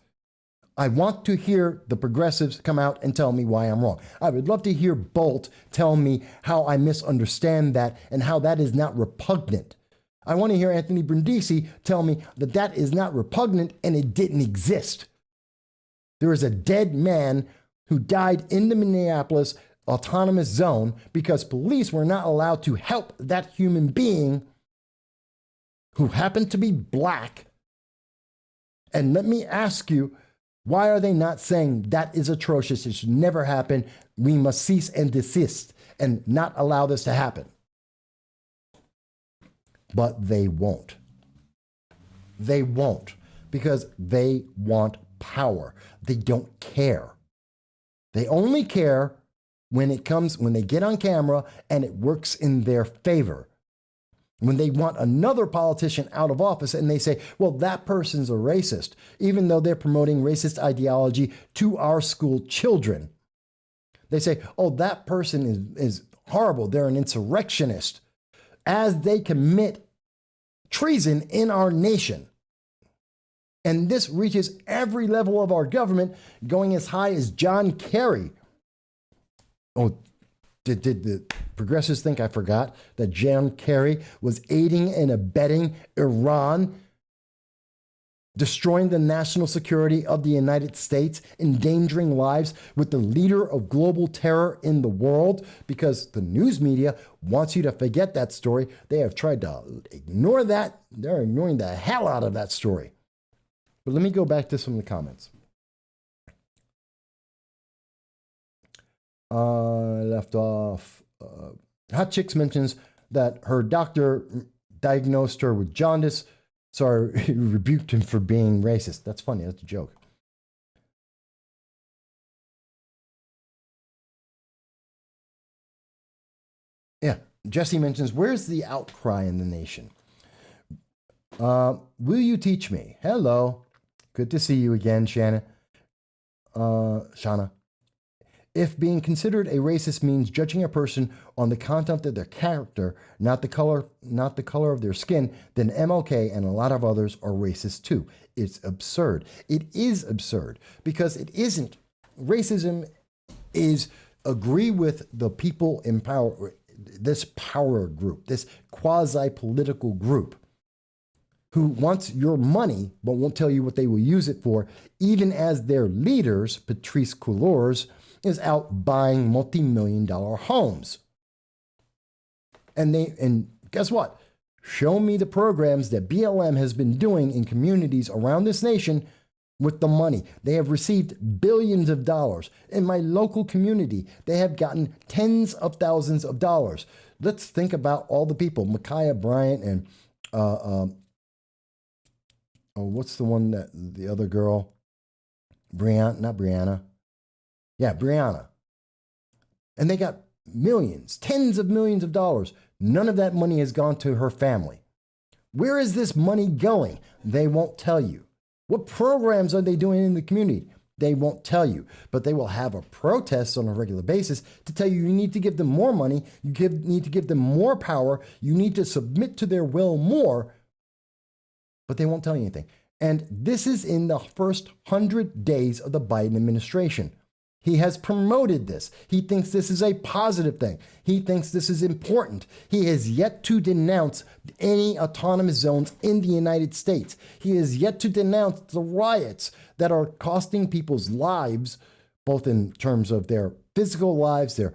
I want to hear the progressives come out and tell me why I'm wrong. I would love to hear Bolt tell me how I misunderstand that and how that is not repugnant. I want to hear Anthony Brindisi tell me that that is not repugnant and it didn't exist. There is a dead man who died in the Minneapolis autonomous zone because police were not allowed to help that human being who happened to be black. And let me ask you, why are they not saying that is atrocious? It should never happen. We must cease and desist and not allow this to happen. But they won't. They won't, because they want power. They don't care. They only care when they get on camera and it works in their favor. When they want another politician out of office and they say, well, that person's a racist, even though they're promoting racist ideology to our school children. They say, oh, that person is horrible. They're an insurrectionist, as they commit treason in our nation. And this reaches every level of our government, going as high as John Kerry. Oh, did the progressives think I forgot that John Kerry was aiding and abetting Iran, destroying the national security of the United States, endangering lives with the leader of global terror in the world? Because the news media wants you to forget that story. They have tried to ignore that. They're ignoring the hell out of that story. But let me go back to some of the comments. I left off. Hot Chicks mentions that her doctor diagnosed her with jaundice. Sorry, rebuked him for being racist. That's funny. That's a joke. Yeah. Jesse mentions, where's the outcry in the nation? Will you teach me? Hello. Good to see you again, Shauna. If being considered a racist means judging a person on the content of their character, not the color of their skin, then MLK and a lot of others are racist too. It's absurd. It is absurd because it isn't. Racism is agree with the people in power, this power group, this quasi-political group who wants your money but won't tell you what they will use it for, even as their leaders, Patrice Cullors, is out buying multi-million-dollar homes. And guess what? Show me the programs that BLM has been doing in communities around this nation with the money. They have received billions of dollars. In my local community, they have gotten tens of thousands of dollars. Let's think about all the people, Micaiah Bryant and, what's the one that, the other girl? Brianna. Yeah, Brianna. And they got millions, tens of millions of dollars. None of that money has gone to her family. Where is this money going? They won't tell you. What programs are they doing in the community? They won't tell you, but they will have a protest on a regular basis to tell you need to give them more money, need to give them more power, you need to submit to their will more, but they won't tell you anything. And this is in the first 100 days of the Biden administration. He has promoted this. He thinks this is a positive thing. He thinks this is important. He has yet to denounce any autonomous zones in the United States. He has yet to denounce the riots that are costing people's lives, both in terms of their physical lives, their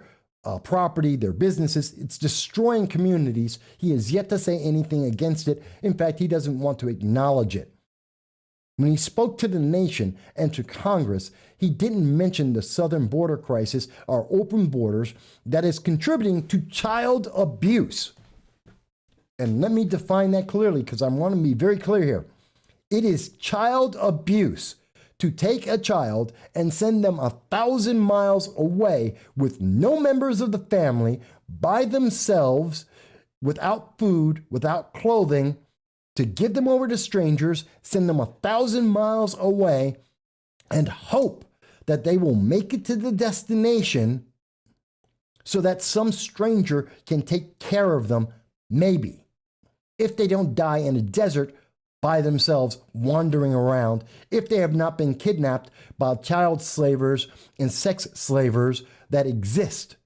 property, their businesses. It's destroying communities. He has yet to say anything against it. In fact, he doesn't want to acknowledge it. When he spoke to the nation and to Congress, he didn't mention the southern border crisis, our open borders, that is contributing to child abuse. And let me define that clearly, because I want to be very clear here. It is child abuse to take a child and send them 1,000 miles away with no members of the family, by themselves, without food, without clothing, to give them over to strangers, send them 1,000 miles away, and hope that they will make it to the destination so that some stranger can take care of them, maybe. If they don't die in a desert by themselves wandering around, if they have not been kidnapped by child slavers and sex slavers that exist,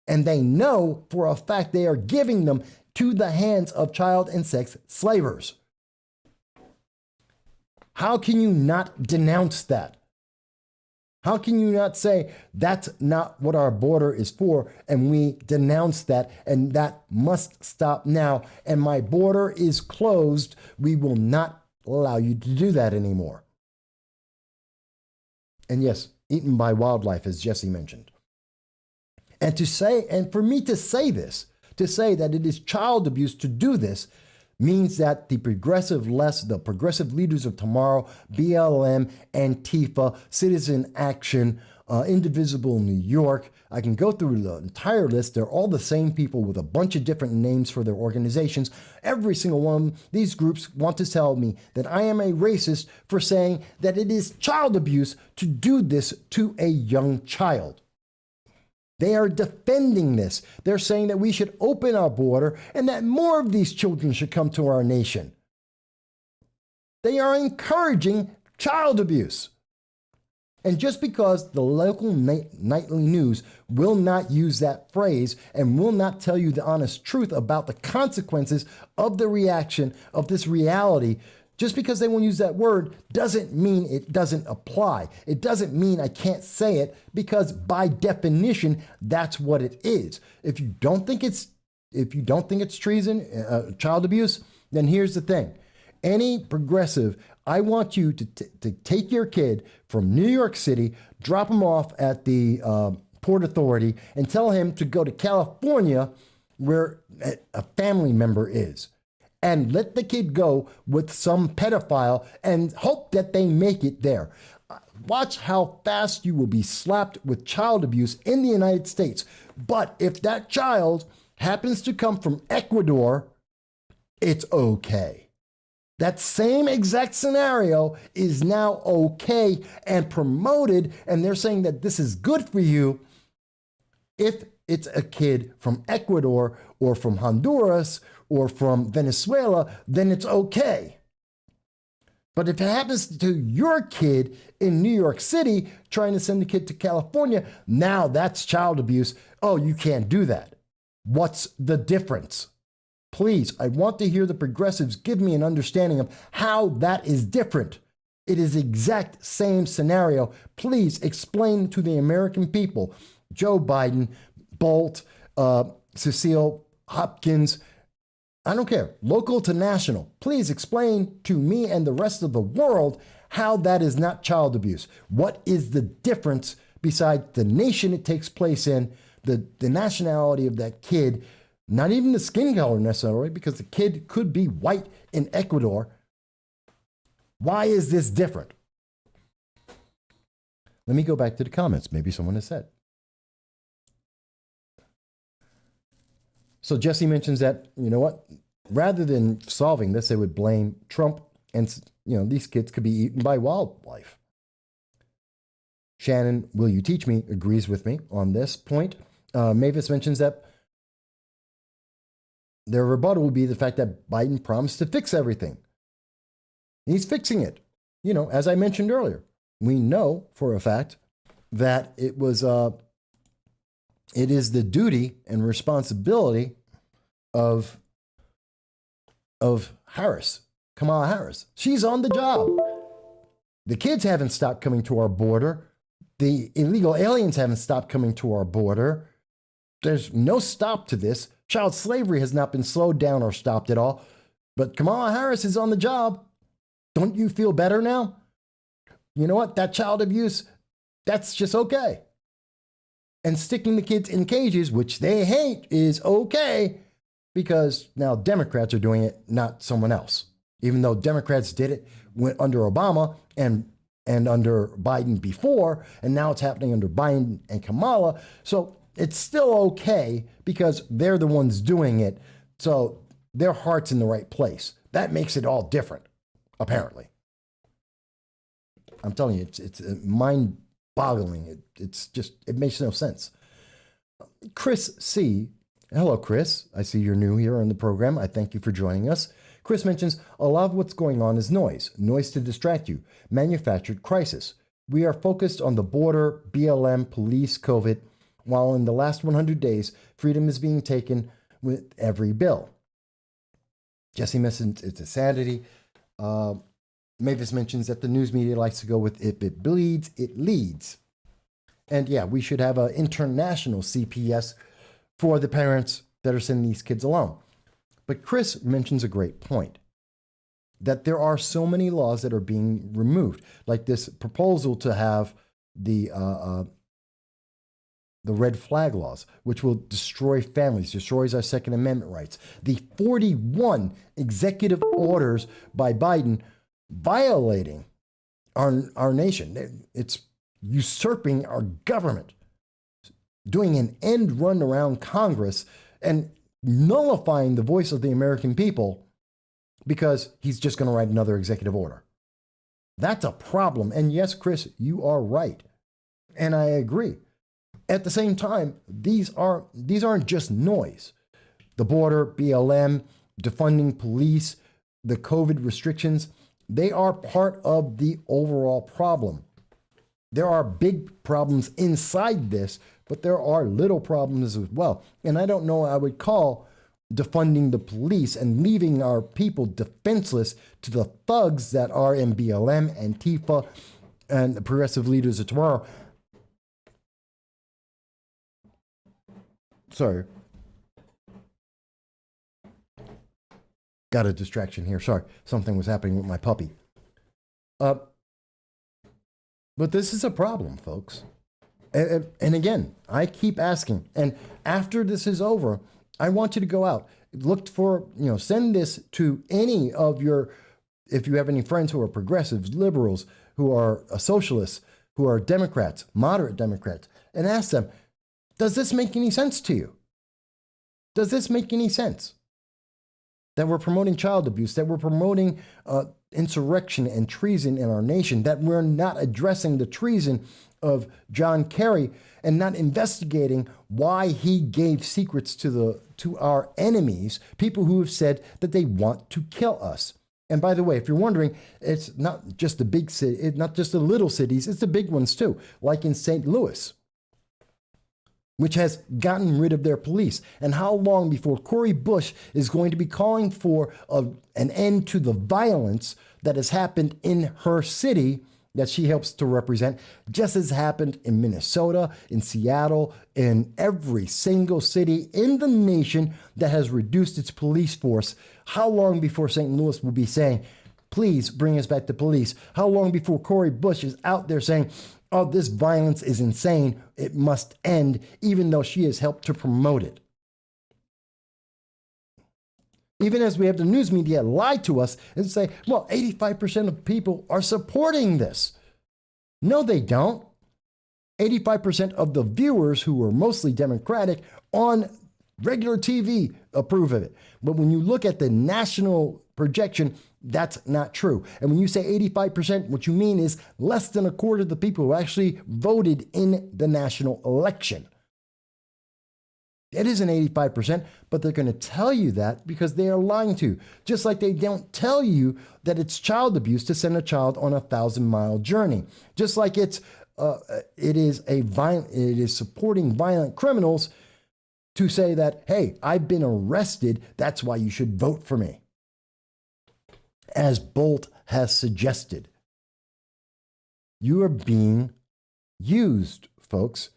and they know for a fact they are giving them to the hands of child and sex slavers. How can you not denounce that? How can you not say that's not what our border is for, and we denounce that, and that must stop now, and my border is closed, we will not allow you to do that anymore. And yes, eaten by wildlife, as Jesse mentioned. And to say, and for me to say this, to say that it is child abuse to do this, means that the progressive leaders of tomorrow, BLM, Antifa, Citizen Action, Indivisible New York, I can go through the entire list. They're all the same people with a bunch of different names for their organizations. Every single one of these groups want to tell me that I am a racist for saying that it is child abuse to do this to a young child. They are defending this. They're saying that we should open our border and that more of these children should come to our nation. They are encouraging child abuse. And just because the local nightly news will not use that phrase and will not tell you the honest truth about the consequences of the reaction of this reality, just because they won't use that word doesn't mean it doesn't apply. It doesn't mean I can't say it, because by definition, that's what it is. If you don't think it's treason, child abuse, then here's the thing. Any progressive, I want you to take your kid from New York City, drop him off at the Port Authority, and tell him to go to California where a family member is. And let the kid go with some pedophile and hope that they make it there. Watch how fast you will be slapped with child abuse in the United States. But if that child happens to come from Ecuador, it's okay. That same exact scenario is now okay and promoted, and they're saying that this is good for you if it's a kid from Ecuador or from Honduras or from Venezuela, then it's okay. But if it happens to your kid in New York City trying to send the kid to California, now that's child abuse. Oh, you can't do that. What's the difference? Please, I want to hear the progressives give me an understanding of how that is different. It is the exact same scenario. Please explain to the American people, Joe Biden, Bolt, Cecile Hopkins, I don't care, local to national, please explain to me and the rest of the world how that is not child abuse. What is the difference besides the nation it takes place in, the nationality of that kid, not even the skin color necessarily, because the kid could be white in Ecuador. Why is this different? Let me go back to the comments. Maybe someone has said. So Jesse mentions that, you know what, rather than solving this, they would blame Trump and these kids could be eaten by wildlife. Shannon, will you teach me, agrees with me on this point. Mavis mentions that their rebuttal would be the fact that Biden promised to fix everything. He's fixing it. As I mentioned earlier, we know for a fact that it is the duty and responsibility of Harris, Kamala Harris. She's on the job. The kids haven't stopped coming to our border. The illegal aliens haven't stopped coming to our border. There's no stop to this. Child slavery has not been slowed down or stopped at all. But Kamala Harris is on the job. Don't you feel better now? You know what? That child abuse, that's just okay. And sticking the kids in cages, which they hate, is okay because now Democrats are doing it, not someone else. Even though Democrats did it under Obama and under Biden before, and now it's happening under Biden and Kamala. So it's still okay because they're the ones doing it. So their heart's in the right place. That makes it all different, apparently. I'm telling you, it's mind-boggling. It makes no sense. Chris C. Hello, Chris. I see you're new here on the program. I thank you for joining us. Chris mentions, a lot of what's going on is noise to distract you, manufactured crisis. We are focused on the border, BLM, police, COVID, while in the last 100 days, freedom is being taken with every bill. Jesse mentions it's insanity. Mavis mentions that the news media likes to go with if it bleeds, it leads. And yeah, we should have an international CPS for the parents that are sending these kids alone. But Chris mentions a great point, that there are so many laws that are being removed, like this proposal to have the red flag laws, which will destroy families, destroys our Second Amendment rights. The 41 executive orders by Biden violating our nation. It's usurping our government, doing an end run around Congress and nullifying the voice of the American people because he's just going to write another executive order. That's a problem. And yes, Chris, you are right. And I agree. At the same time, these aren't just noise. The border, BLM, defunding police, the COVID restrictions, they are part of the overall problem. There are big problems inside this, but there are little problems as well. And I don't know, I would call defunding the police and leaving our people defenseless to the thugs that are in BLM, Antifa, and the progressive leaders of tomorrow. Sorry. Got a distraction here. Sorry. Something was happening with my puppy. But this is a problem, folks. And again, I keep asking. And after this is over, I want you to go out. Look for, send this to any of your, if you have any friends who are progressives, liberals, who are socialists, who are Democrats, moderate Democrats, and ask them, does this make any sense to you? Does this make any sense? That we're promoting child abuse, that we're promoting insurrection and treason in our nation, that we're not addressing the treason of John Kerry and not investigating why he gave secrets to our enemies, people who have said that they want to kill us. And by the way, if you're wondering, it's not just the big city, not just the little cities, it's the big ones too, like in St. Louis, which has gotten rid of their police. And how long before Cori Bush is going to be calling for an end to the violence that has happened in her city that she helps to represent, just as happened in Minnesota, in Seattle, in every single city in the nation that has reduced its police force? How long before St. Louis will be saying, please bring us back to police? How long before Cori Bush is out there saying, oh, this violence is insane, it must end, even though she has helped to promote it? Even as we have the news media lie to us and say, well, 85% of people are supporting this. No, they don't. 85% of the viewers, who are mostly Democratic on regular TV, approve of it. But when you look at the national projection, That's not true. And when you say 85%, what you mean is less than a quarter of the people who actually voted in the national election. It isn't 85%, but they're going to tell you that because they are lying to you. Just like they don't tell you that it's child abuse to send a child on a 1,000-mile journey. Just like it is supporting violent criminals to say that, hey, I've been arrested, that's why you should vote for me. As Bolt has suggested. You are being used, folks.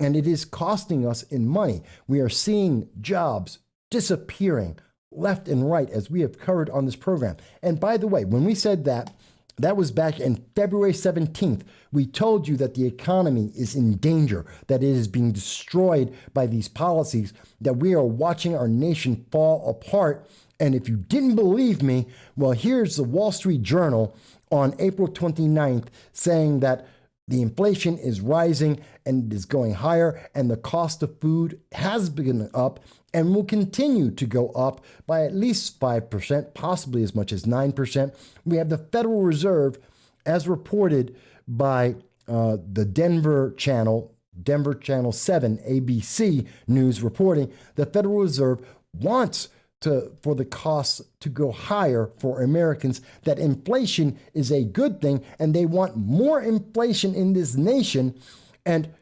And it is costing us in money. We are seeing jobs disappearing left and right, as we have covered on this program. And by the way, when we said that, that was back in February 17th. We told you that the economy is in danger, that it is being destroyed by these policies, that we are watching our nation fall apart. And if you didn't believe me, well, here's the Wall Street Journal on April 29th saying that the inflation is rising and it is going higher, and the cost of food has been up and will continue to go up by at least 5%, possibly as much as 9%. We have the Federal Reserve, as reported by the Denver Channel 7, ABC News reporting, the Federal Reserve wants for the costs to go higher for Americans, that inflation is a good thing, and they want more inflation in this nation, and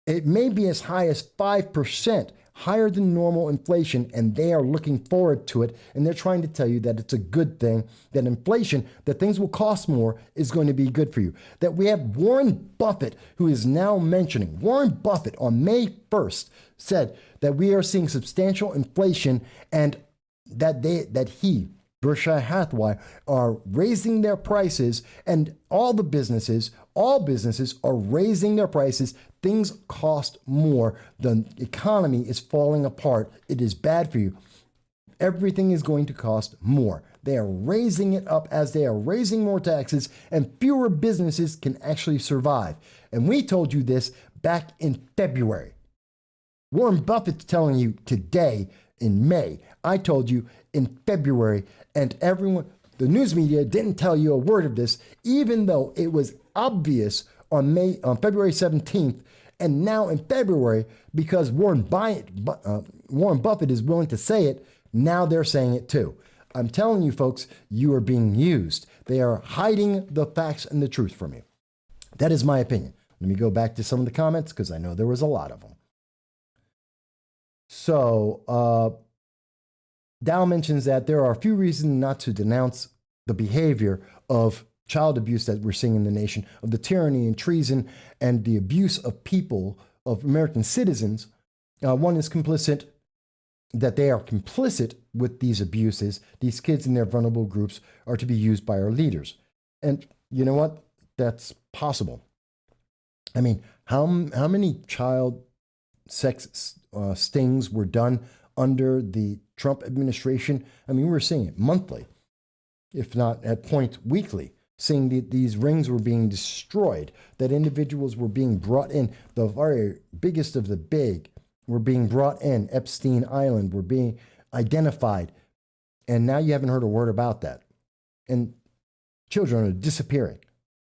it may be as high as 5% higher than normal inflation, and they are looking forward to it, and they're trying to tell you that it's a good thing, that inflation, that things will cost more, is going to be good for you. That we have Warren Buffett, who is now mentioning, Warren Buffett on May 1st said that we are seeing substantial inflation, and that he, Berkshire Hathaway, are raising their prices, and all businesses are raising their prices. Things cost more. The economy is falling apart. It is bad for you. Everything is going to cost more. They are raising it up as they are raising more taxes, and fewer businesses can actually survive. And we told you this back in February. Warren Buffett's telling you today in May. I told you in February, and everyone, the news media didn't tell you a word of this, even though it was obvious on February 17th, and now in February, because Warren Buffett is willing to say it, now they're saying it too. I'm telling you, folks, you are being used. They are hiding the facts and the truth from you. That is my opinion. Let me go back to some of the comments, because I know there was a lot of them. So, Dow mentions that there are a few reasons not to denounce the behavior of child abuse that we're seeing in the nation, of the tyranny and treason and the abuse of people, of American citizens. One is complicit, that they are complicit with these abuses. These kids in their vulnerable groups are to be used by our leaders. And you know what? That's possible. I mean, how many child sex stings were done under the Trump administration? I mean, we're seeing it monthly, if not at point weekly, seeing that these rings were being destroyed, that individuals were being brought in, the very biggest of the big were being brought in, Epstein Island were being identified, and now you haven't heard a word about that. And children are disappearing.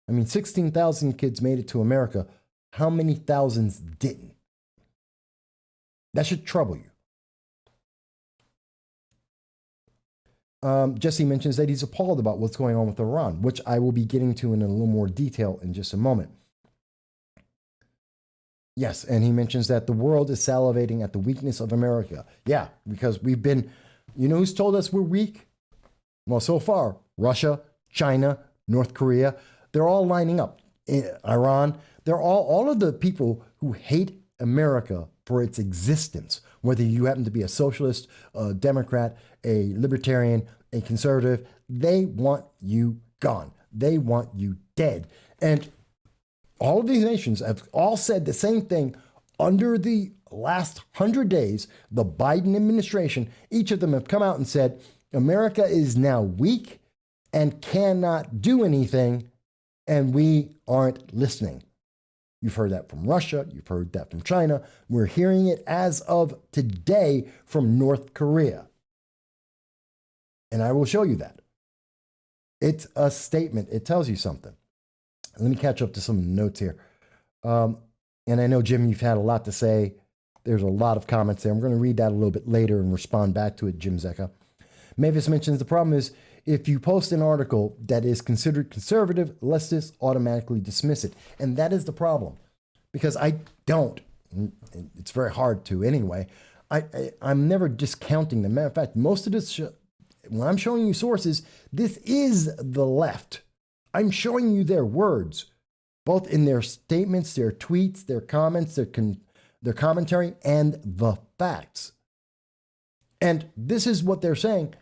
I mean, 16,000 kids made it to America. How many thousands didn't? That should trouble you. Jesse mentions that he's appalled about what's going on with Iran, which I will be getting to in a little more detail in just a moment. Yes, and he mentions that the world is salivating at the weakness of America. Yeah, because we've been, you know who's told us we're weak? Well, so far, Russia, China, North Korea, they're all lining up. Iran, they're all of the people who hate America for its existence, whether you happen to be a socialist, a Democrat, a libertarian, a conservative, they want you gone. They want you dead. And all of these nations have all said the same thing under the last 100 days. The Biden administration, each of them have come out and said, America is now weak and cannot do anything, and we aren't listening. You've heard that from Russia. You've heard that from China. We're hearing it as of today from North Korea. And I will show you that. It's a statement. It tells you something. Let me catch up to some notes here. And I know, Jim, you've had a lot to say. There's a lot of comments there. I'm going to read that a little bit later and respond back to it, Jim Zecca. Mavis mentions the problem is if you post an article that is considered conservative, leftists automatically dismiss it. And that is the problem. Because I don't. It's very hard to anyway. I'm never discounting them. Matter of fact, most of this, when I'm showing you sources, this is the left. I'm showing you their words, both in their statements, their tweets, their comments, their commentary, and the facts. And this is what they're saying.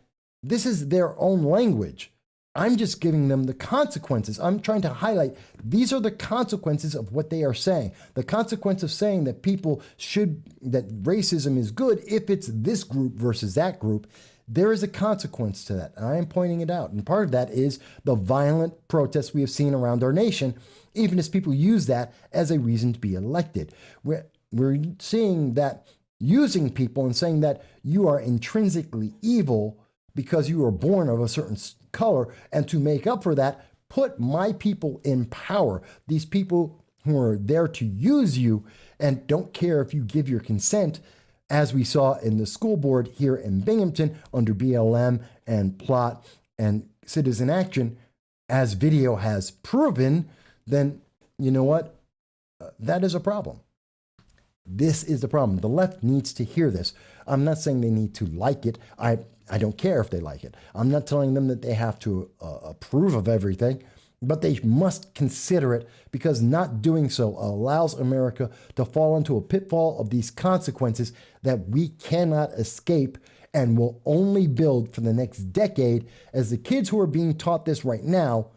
This is their own language. I'm just giving them the consequences. I'm trying to highlight these are the consequences of what they are saying. The consequence of saying that that racism is good if it's this group versus that group. There is a consequence to that. And I am pointing it out. And part of that is the violent protests we have seen around our nation, even as people use that as a reason to be elected. We're seeing that using people and saying that you are intrinsically evil because you were born of a certain color, and to make up for that, put my people in power. These people who are there to use you and don't care if you give your consent, as we saw in the school board here in Binghamton under BLM and plot and citizen action, as video has proven, then you know what? That is a problem. This is the problem. The left needs to hear this. I'm not saying they need to like it. I don't care if they like it. I'm not telling them that they have to approve of everything, but they must consider it, because not doing so allows America to fall into a pitfall of these consequences that we cannot escape and will only build for the next decade, as the kids who are being taught this right now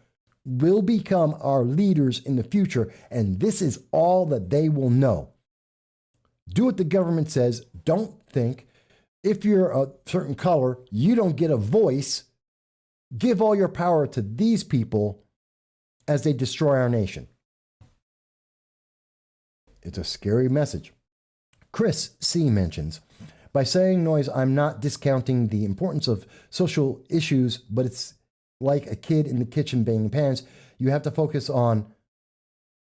will become our leaders in the future, and this is all that they will know. Do what the government says. Don't think if you're a certain color, you don't get a voice. Give all your power to these people as they destroy our nation. It's a scary message. Chris C. mentions, by saying noise, I'm not discounting the importance of social issues, but it's like a kid in the kitchen banging pans. You have to focus on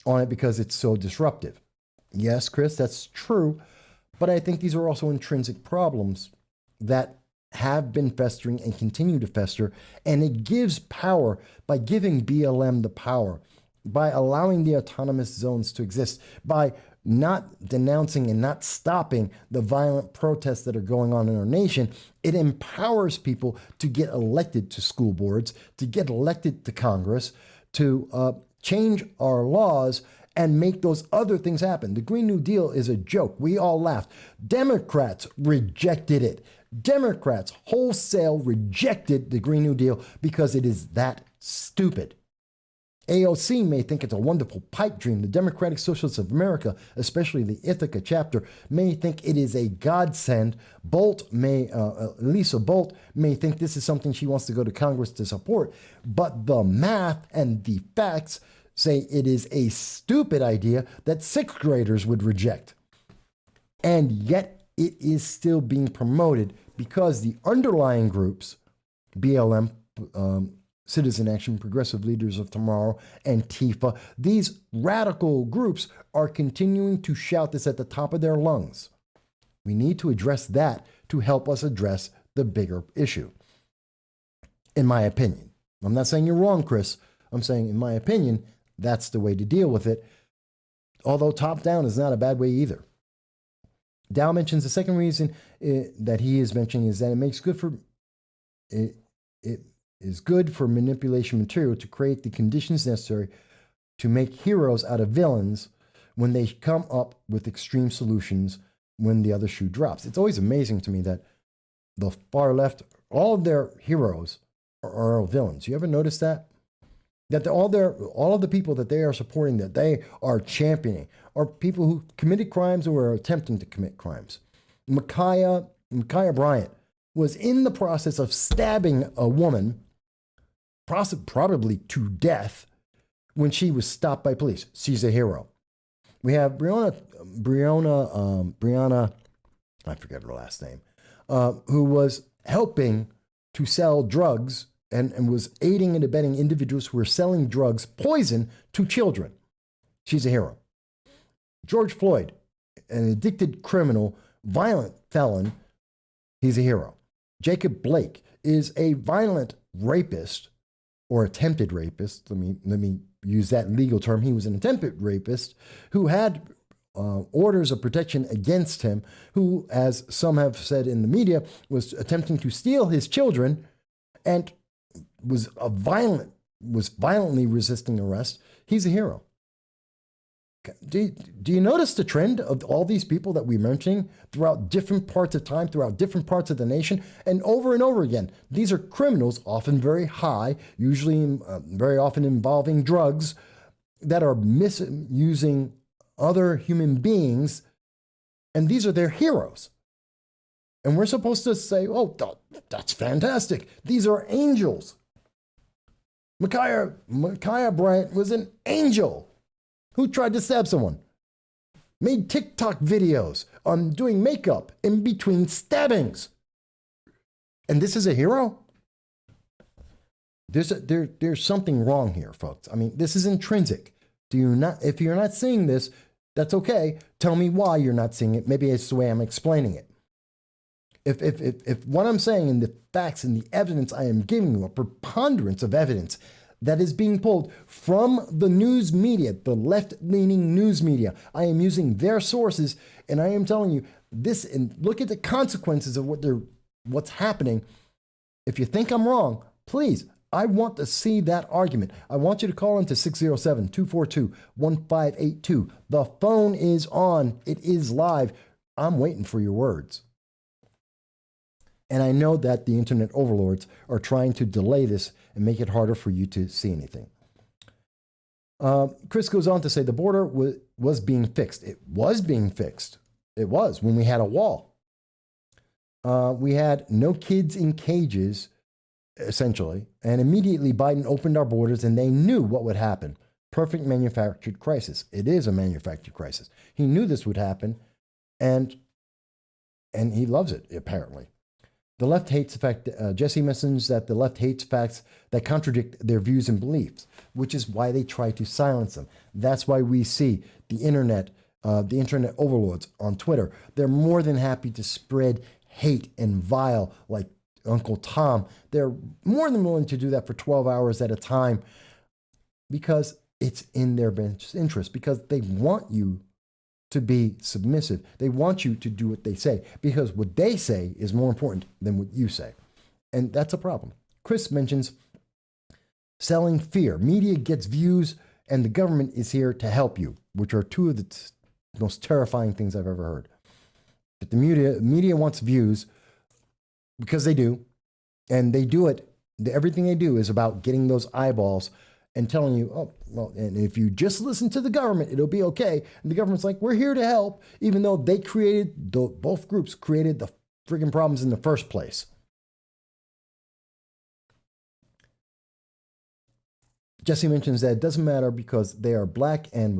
it because it's so disruptive. Yes, Chris, that's true. But I think these are also intrinsic problems that have been festering and continue to fester. And it gives power by giving BLM the power, by allowing the autonomous zones to exist, by not denouncing and not stopping the violent protests that are going on in our nation. It empowers people to get elected to school boards, to get elected to Congress, to change our laws and make those other things happen. The Green New Deal is a joke. We all laughed. Democrats rejected it. Democrats wholesale rejected the Green New Deal because it is that stupid. AOC may think it's a wonderful pipe dream. The Democratic Socialists of America, especially the Ithaca chapter, may think it is a godsend. Lisa Bolt may think this is something she wants to go to Congress to support. But the math and the facts say it is a stupid idea that sixth graders would reject. And yet it is still being promoted because the underlying groups, BLM, Citizen Action, Progressive Leaders of Tomorrow, Antifa, these radical groups are continuing to shout this at the top of their lungs. We need to address that to help us address the bigger issue, in my opinion. I'm not saying you're wrong, Chris. I'm saying, in my opinion, that's the way to deal with it. Although top-down is not a bad way either. Dow mentions the second reason that he is mentioning is that it is good for manipulation material to create the conditions necessary to make heroes out of villains when they come up with extreme solutions when the other shoe drops. It's always amazing to me that the far left, all of their heroes are villains. You ever notice that? That all of the people that they are supporting, that they are championing, are people who committed crimes or are attempting to commit crimes. Micaiah Bryant was in the process of stabbing a woman, probably to death, when she was stopped by police. She's a hero. We have Brianna, I forget her last name, who was helping to sell drugs and was aiding and abetting individuals who were selling drugs, poison, to children. She's a hero. George Floyd, an addicted criminal, violent felon, he's a hero. Jacob Blake is a violent rapist or attempted rapist. Let me use that legal term. He was an attempted rapist who had orders of protection against him, who, as some have said in the media, was attempting to steal his children and was violently resisting arrest. He's a hero. Do you notice the trend of all these people that we're mentioning throughout different parts of time, throughout different parts of the nation, and over again? These are criminals, often very high, usually very often involving drugs, that are misusing other human beings, and these are their heroes. And we're supposed to say, oh, that's fantastic. These are angels. Micaiah Bryant was an angel who tried to stab someone, made TikTok videos on doing makeup in between stabbings. And this is a hero? There's something wrong here, folks. I mean, this is intrinsic. If you're not seeing this, that's okay. Tell me why you're not seeing it. Maybe it's the way I'm explaining it. If what I'm saying and the facts and the evidence I am giving you, a preponderance of evidence that is being pulled from the news media, the left-leaning news media. I am using their sources, and I am telling you this, and look at the consequences of what's happening. If you think I'm wrong, please, I want to see that argument. I want you to call into 607-242-1582. The phone is on. It is live. I'm waiting for your words. And I know that the internet overlords are trying to delay this and make it harder for you to see anything. Chris goes on to say the border was being fixed. It was being fixed. It was when we had a wall. We had no kids in cages, essentially. And immediately Biden opened our borders and they knew what would happen. Perfect manufactured crisis. It is a manufactured crisis. He knew this would happen, and he loves it, apparently. The left hates the fact, Jesse mentions that the left hates facts that contradict their views and beliefs, which is why they try to silence them. That's why we see the internet overlords on Twitter. They're more than happy to spread hate and vile like Uncle Tom. They're more than willing to do that for 12 hours at a time because it's in their best interest, because they want you to be submissive. They want you to do what they say, because what they say is more important than what you say. And that's a problem. Chris mentions selling fear. Media gets views and the government is here to help you, which are two of the most terrifying things I've ever heard. But the media wants views because they do, and they do it. Everything they do is about getting those eyeballs and telling you, oh, well, and if you just listen to the government, it'll be okay. And the government's like, we're here to help, even though they both groups created the friggin' problems in the first place. Jesse mentions that it doesn't matter because they are black and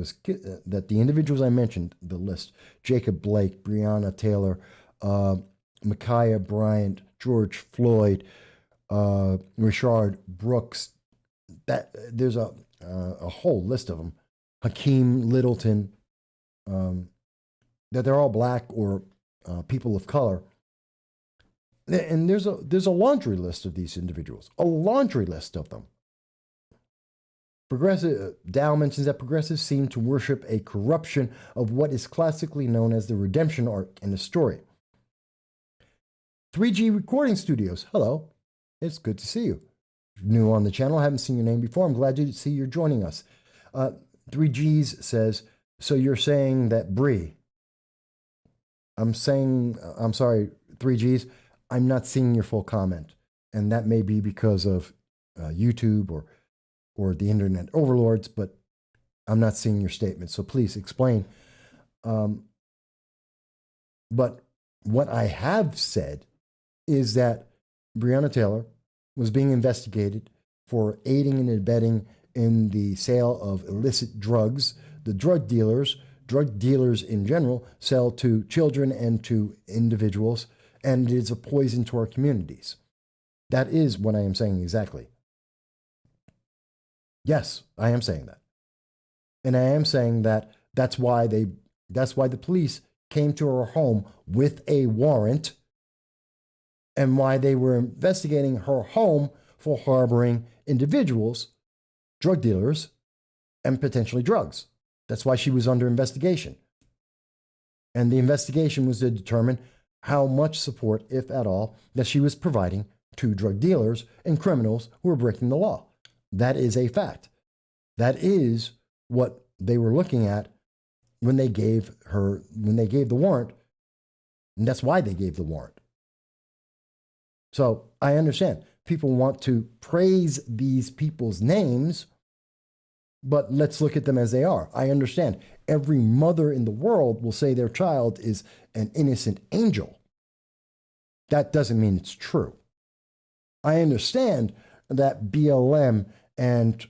that the individuals I mentioned, the list, Jacob Blake, Breonna Taylor, Micaiah Bryant, George Floyd, Rayshard Brooks, that there's a whole list of them, Hakeem Littleton, that they're all black or people of color. And there's a laundry list of these individuals, a laundry list of them. Dow mentions that progressives seem to worship a corruption of what is classically known as the redemption arc in the story. 3G Recording Studios, hello, it's good to see you. New on the channel, I haven't seen your name before. I'm glad to see you're joining us. 3Gs says, so you're saying that Bree, I'm sorry, 3Gs, I'm not seeing your full comment. And that may be because of YouTube or the internet overlords, but I'm not seeing your statement. So please explain. But what I have said is that Breonna Taylor was being investigated for aiding and abetting in the sale of illicit drugs. The drug dealers in general, sell to children and to individuals, and it is a poison to our communities. That is what I am saying exactly. Yes, I am saying that. And I am saying that that's why the police came to her home with a warrant and why they were investigating her home for harboring individuals, drug dealers, and potentially drugs. That's why she was under investigation. And the investigation was to determine how much support, if at all, that she was providing to drug dealers and criminals who were breaking the law. That is a fact. That is what they were looking at when they gave the warrant. And that's why they gave the warrant. So I understand people want to praise these people's names, but let's look at them as they are. I understand every mother in the world will say their child is an innocent angel. That doesn't mean it's true. I understand that BLM and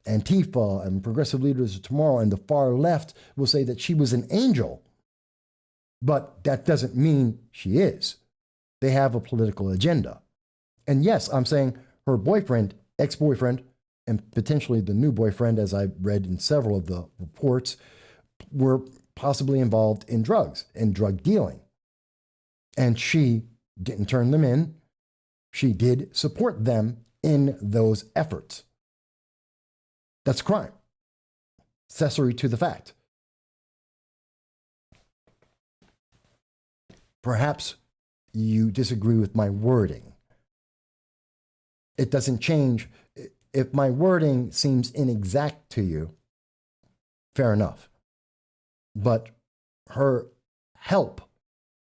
Antifa and Progressive Leaders of Tomorrow and the far left will say that she was an angel, but that doesn't mean she is. They have a political agenda. And yes, I'm saying her boyfriend, ex-boyfriend, and potentially the new boyfriend, as I read in several of the reports, were possibly involved in drugs and drug dealing. And she didn't turn them in. She did support them in those efforts. That's a crime. Accessory to the fact. Perhaps you disagree with my wording. It doesn't change. If my wording seems inexact to you, fair enough. But her help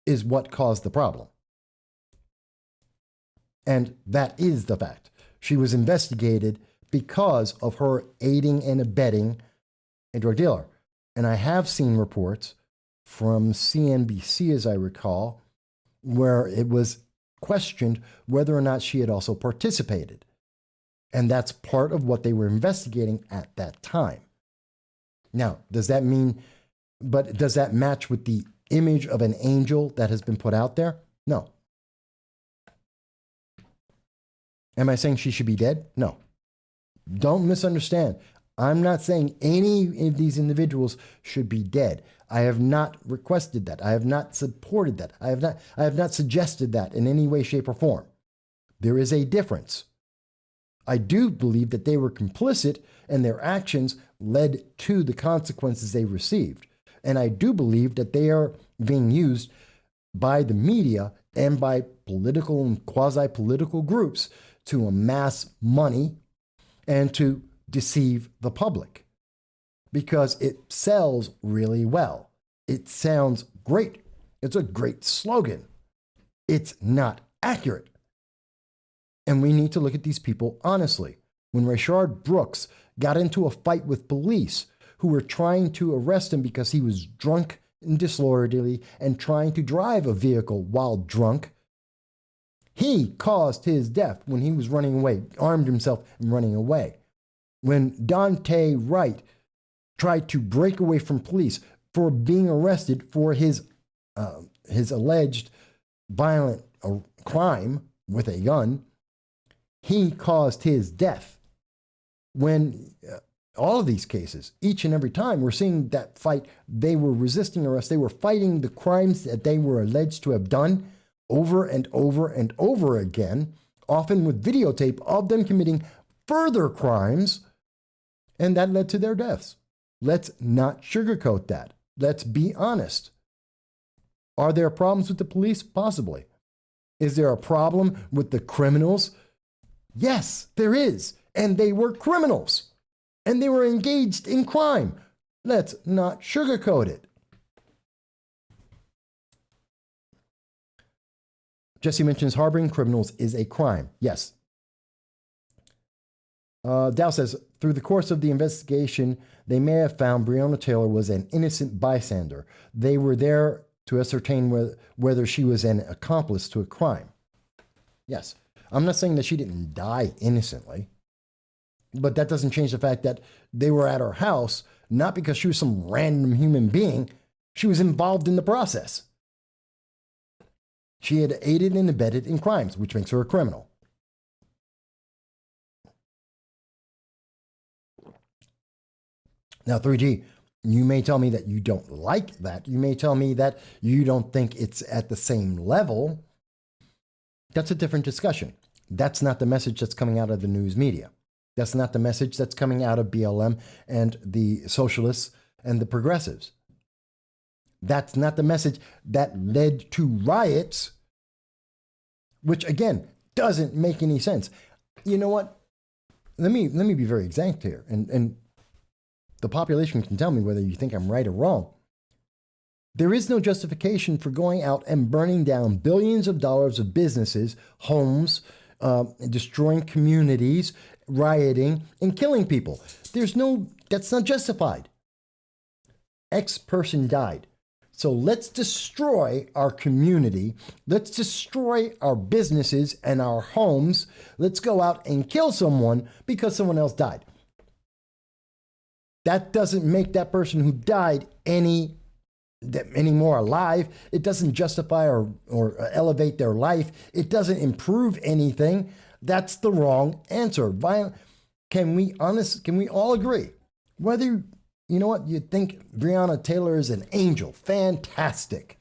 is what caused the problem. And that is the fact. She was investigated because of her aiding and abetting a drug dealer. And I have seen reports from CNBC, as I recall, where it was questioned whether or not she had also participated. And that's part of what they were investigating at that time. Now, does that match with the image of an angel that has been put out there? No. Am I saying she should be dead? No. Don't misunderstand. I'm not saying any of these individuals should be dead. I have not requested that. I have not supported that. I have not suggested that in any way, shape, or form. There is a difference. I do believe that they were complicit and their actions led to the consequences they received. And I do believe that they are being used by the media and by political and quasi-political groups to amass money and to deceive the public because it sells really well. It sounds great. It's a great slogan. It's not accurate. And we need to look at these people honestly. When Rayshard Brooks got into a fight with police who were trying to arrest him because he was drunk and disorderly and trying to drive a vehicle while drunk, he caused his death when he was running away, armed himself and running away. When Dante Wright tried to break away from police for being arrested for his alleged violent crime with a gun, he caused his death. When all of these cases, each and every time, we're seeing that fight, they were resisting arrest. They were fighting the crimes that they were alleged to have done over and over and over again, often with videotape of them committing further crimes, and that led to their deaths. Let's not sugarcoat that. Let's be honest. Are there problems with the police? Possibly. Is there a problem with the criminals? Yes, there is. And they were criminals. And they were engaged in crime. Let's not sugarcoat it. Jesse mentions harboring criminals is a crime. Yes. Dow says, through the course of the investigation, they may have found Breonna Taylor was an innocent bystander. They were there to ascertain whether she was an accomplice to a crime. Yes. I'm not saying that she didn't die innocently, but that doesn't change the fact that they were at her house, not because she was some random human being. She was involved in the process. She had aided and abetted in crimes, which makes her a criminal. Now, 3G, you may tell me that you don't like that. You may tell me that you don't think it's at the same level. That's a different discussion. That's not the message that's coming out of the news media. That's not the message that's coming out of BLM and the socialists and the progressives. That's not the message that led to riots, which again doesn't make any sense. You know what? Let me be very exact here, and the population can tell me whether you think I'm right or wrong. There is no justification for going out and burning down billions of dollars of businesses, homes, destroying communities, rioting, and killing people. That's not justified. X person died. So let's destroy our community. Let's destroy our businesses and our homes. Let's go out and kill someone because someone else died. That doesn't make that person who died any more alive. It doesn't justify or elevate their life. It doesn't improve anything. That's the wrong answer. Can we all agree? Whether, you know what, you think Breonna Taylor is an angel, fantastic.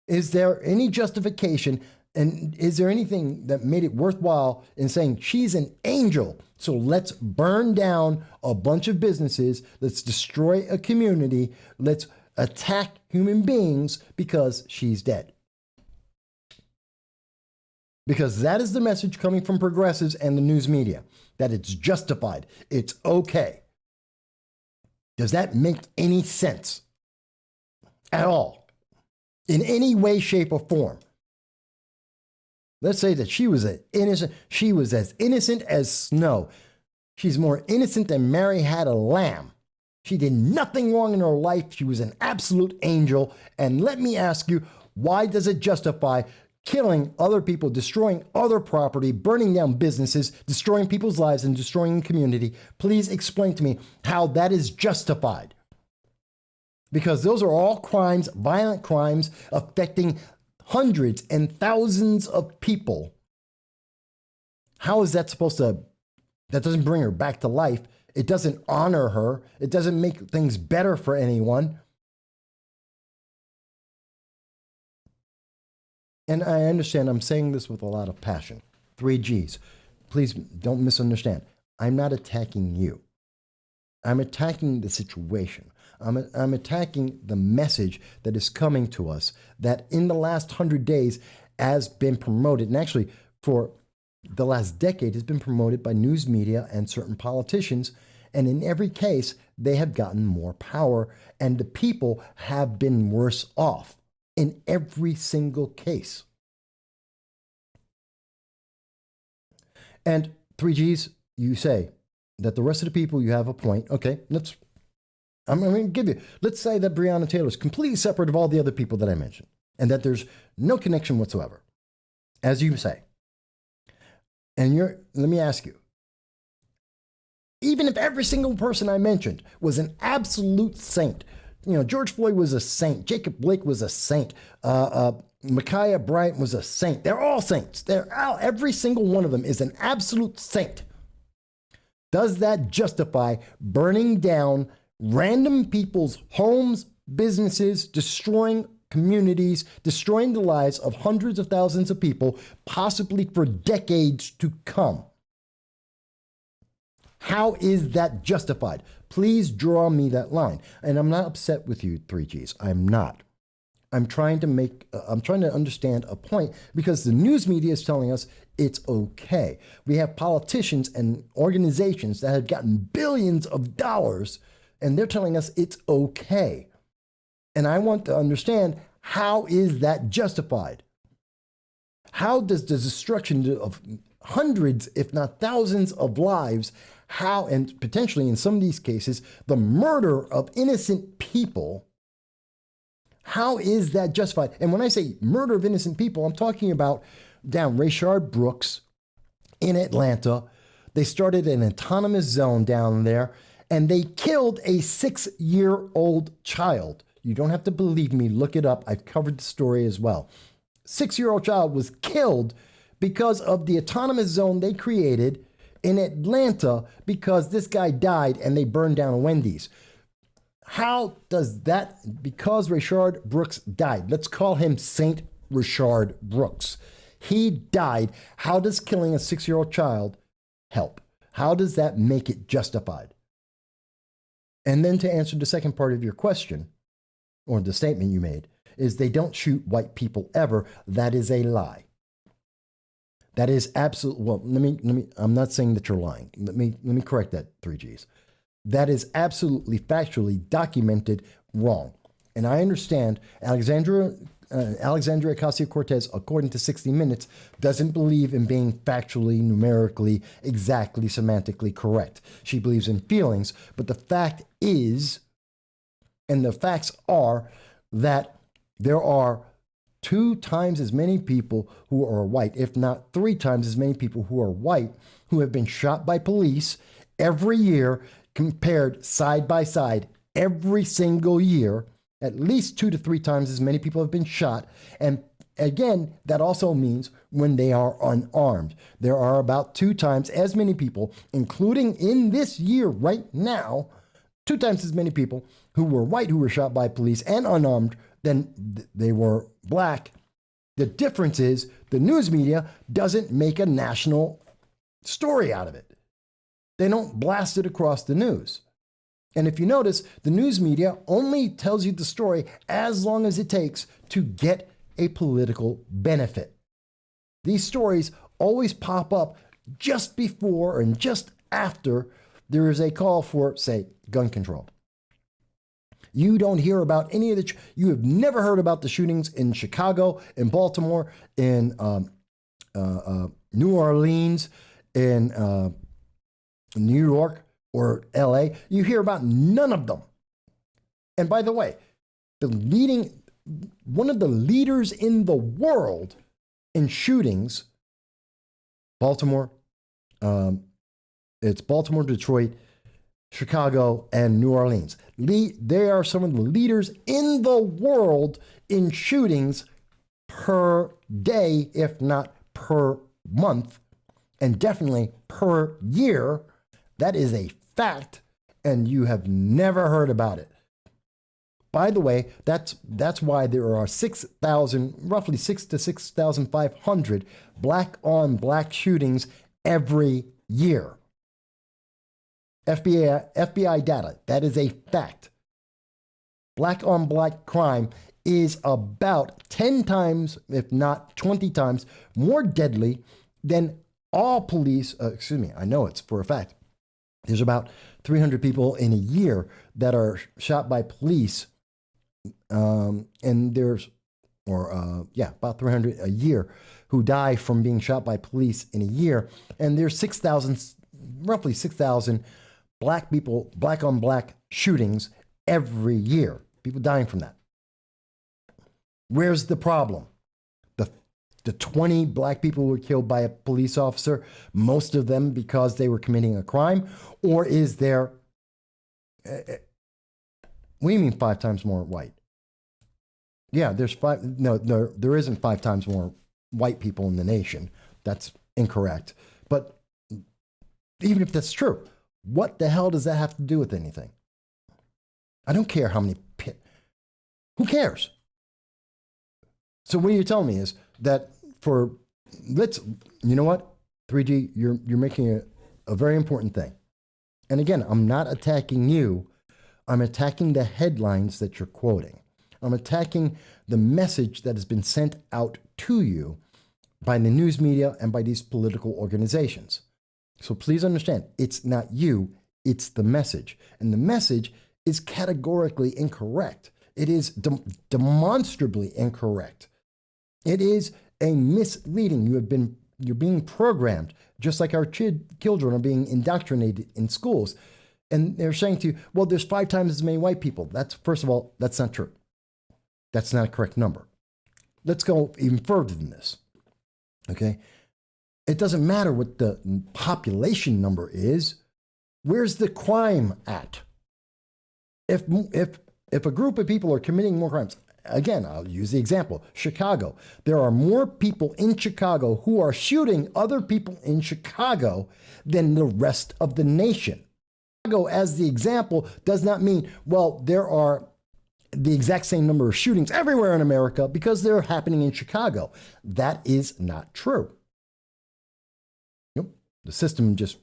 Is there any justification and is there anything that made it worthwhile in saying she's an angel? So let's burn down a bunch of businesses. Let's destroy a community. Let's attack human beings because she's dead. Because that is the message coming from progressives and the news media, that it's justified. It's okay. Does that make any sense at all? In any way, shape, or form? Let's say that she was as innocent as snow. She's more innocent than Mary had a lamb. She did nothing wrong in her life. She was an absolute angel. And let me ask you, why does it justify killing other people, destroying other property, burning down businesses, destroying people's lives, and destroying the community? Please explain to me how that is justified. Because those are all crimes, violent crimes affecting hundreds and thousands of people. How is that that doesn't bring her back to life. It doesn't honor her. It doesn't make things better for anyone. And I understand I'm saying this with a lot of passion. 3Gs. Please don't misunderstand. I'm not attacking you. I'm attacking the situation. I'm attacking the message that is coming to us that in the last 100 days has been promoted, and actually for the last decade has been promoted by news media and certain politicians. And in every case, they have gotten more power and the people have been worse off in every single case. And 3Gs, you say that the rest of the people, you have a point. Okay, I'm going to give you, let's say that Breonna Taylor is completely separate of all the other people that I mentioned and that there's no connection whatsoever, as you say. And let me ask you, even if every single person I mentioned was an absolute saint, George Floyd was a saint, Jacob Blake was a saint, Ma'Khia Bryant was a saint. They're all saints. Every single one of them is an absolute saint. Does that justify burning down random people's homes, businesses, destroying communities, destroying the lives of hundreds of thousands of people, possibly for decades to come? How is that justified? Please draw me that line. And I'm not upset with you, 3Gs. I'm not. I'm trying to understand a point because the news media is telling us it's okay. We have politicians and organizations that have gotten billions of dollars and they're telling us it's okay. And I want to understand, how is that justified? How does the destruction of hundreds, if not thousands of lives, and potentially in some of these cases, the murder of innocent people, how is that justified? And when I say murder of innocent people, I'm talking about down Rayshard Brooks in Atlanta. They started an autonomous zone down there and they killed a 6-year-old child. You don't have to believe me. Look it up. I've covered the story as well. 6-year-old child was killed because of the autonomous zone they created in Atlanta because this guy died and they burned down a Wendy's. How does that, because Rayshard Brooks died, let's call him Saint Rayshard Brooks. He died. How does killing a 6-year-old child help? How does that make it justified? And then to answer the second part of your question, or the statement you made, is they don't shoot white people ever. That is a lie. That is absolutely, well, let me, I'm not saying that you're lying. Let me correct that, 3Gs. That is absolutely factually documented wrong. And I understand Alexandria Ocasio-Cortez, according to 60 Minutes, doesn't believe in being factually, numerically, exactly, semantically correct. She believes in feelings, but the fact is, and the facts are, that there are 2 times as many people who are white, if not 3 times as many people who are white, who have been shot by police every year, compared side by side every single year. At least 2 to 3 times as many people have been shot. And again, that also means when they are unarmed. There are about 2 times as many people, including in this year right now, 2 times as many people who were white who were shot by police and unarmed than they were black. The difference is the news media doesn't make a national story out of it. They don't blast it across the news. And if you notice, the news media only tells you the story as long as it takes to get a political benefit. These stories always pop up just before and just after there is a call for, say, gun control. You don't hear about any of the, you have never heard about the shootings in Chicago, in Baltimore, in New Orleans, in New York, or LA. You hear about none of them. And by the way, one of the leaders in the world in shootings, Baltimore, it's Baltimore, Detroit, Chicago, and New Orleans. They are some of the leaders in the world in shootings per day, if not per month, and definitely per year. That is a fact, and you have never heard about it. By the way, that's why there are 6,000, roughly 6 to 6,500 black-on-black shootings every year. FBI data, that is a fact. Black-on-black crime is about 10 times, if not 20 times, more deadly than all police, I know it's for a fact. There's about 300 people in a year that are shot by police, and there's, about 300 a year who die from being shot by police in a year, and there's roughly 6,000 black people, black-on-black shootings every year. People dying from that. Where's the problem? The 20 black people were killed by a police officer, most of them because they were committing a crime? Or is there, what do you mean 5 times more white? Yeah, there isn't 5 times more white people in the nation. That's incorrect. But even if that's true, what the hell does that have to do with anything? I don't care how many, who cares? So what you're telling me is that you know what, 3G, you're making a very important thing. And again, I'm not attacking you. I'm attacking the headlines that you're quoting. I'm attacking the message that has been sent out to you by the news media and by these political organizations. So please understand, it's not you, it's the message. And the message is categorically incorrect. It is demonstrably incorrect. It is a misleading. You're being programmed, just like our children are being indoctrinated in schools. And they're saying to you, well, there's 5 times as many white people. First of all, that's not true. That's not a correct number. Let's go even further than this. Okay? It doesn't matter what the population number is. Where's the crime at? If a group of people are committing more crimes, again, I'll use the example, Chicago. There are more people in Chicago who are shooting other people in Chicago than the rest of the nation. Chicago, as the example, does not mean, well, there are the exact same number of shootings everywhere in America because they're happening in Chicago. That is not true. Nope. The system just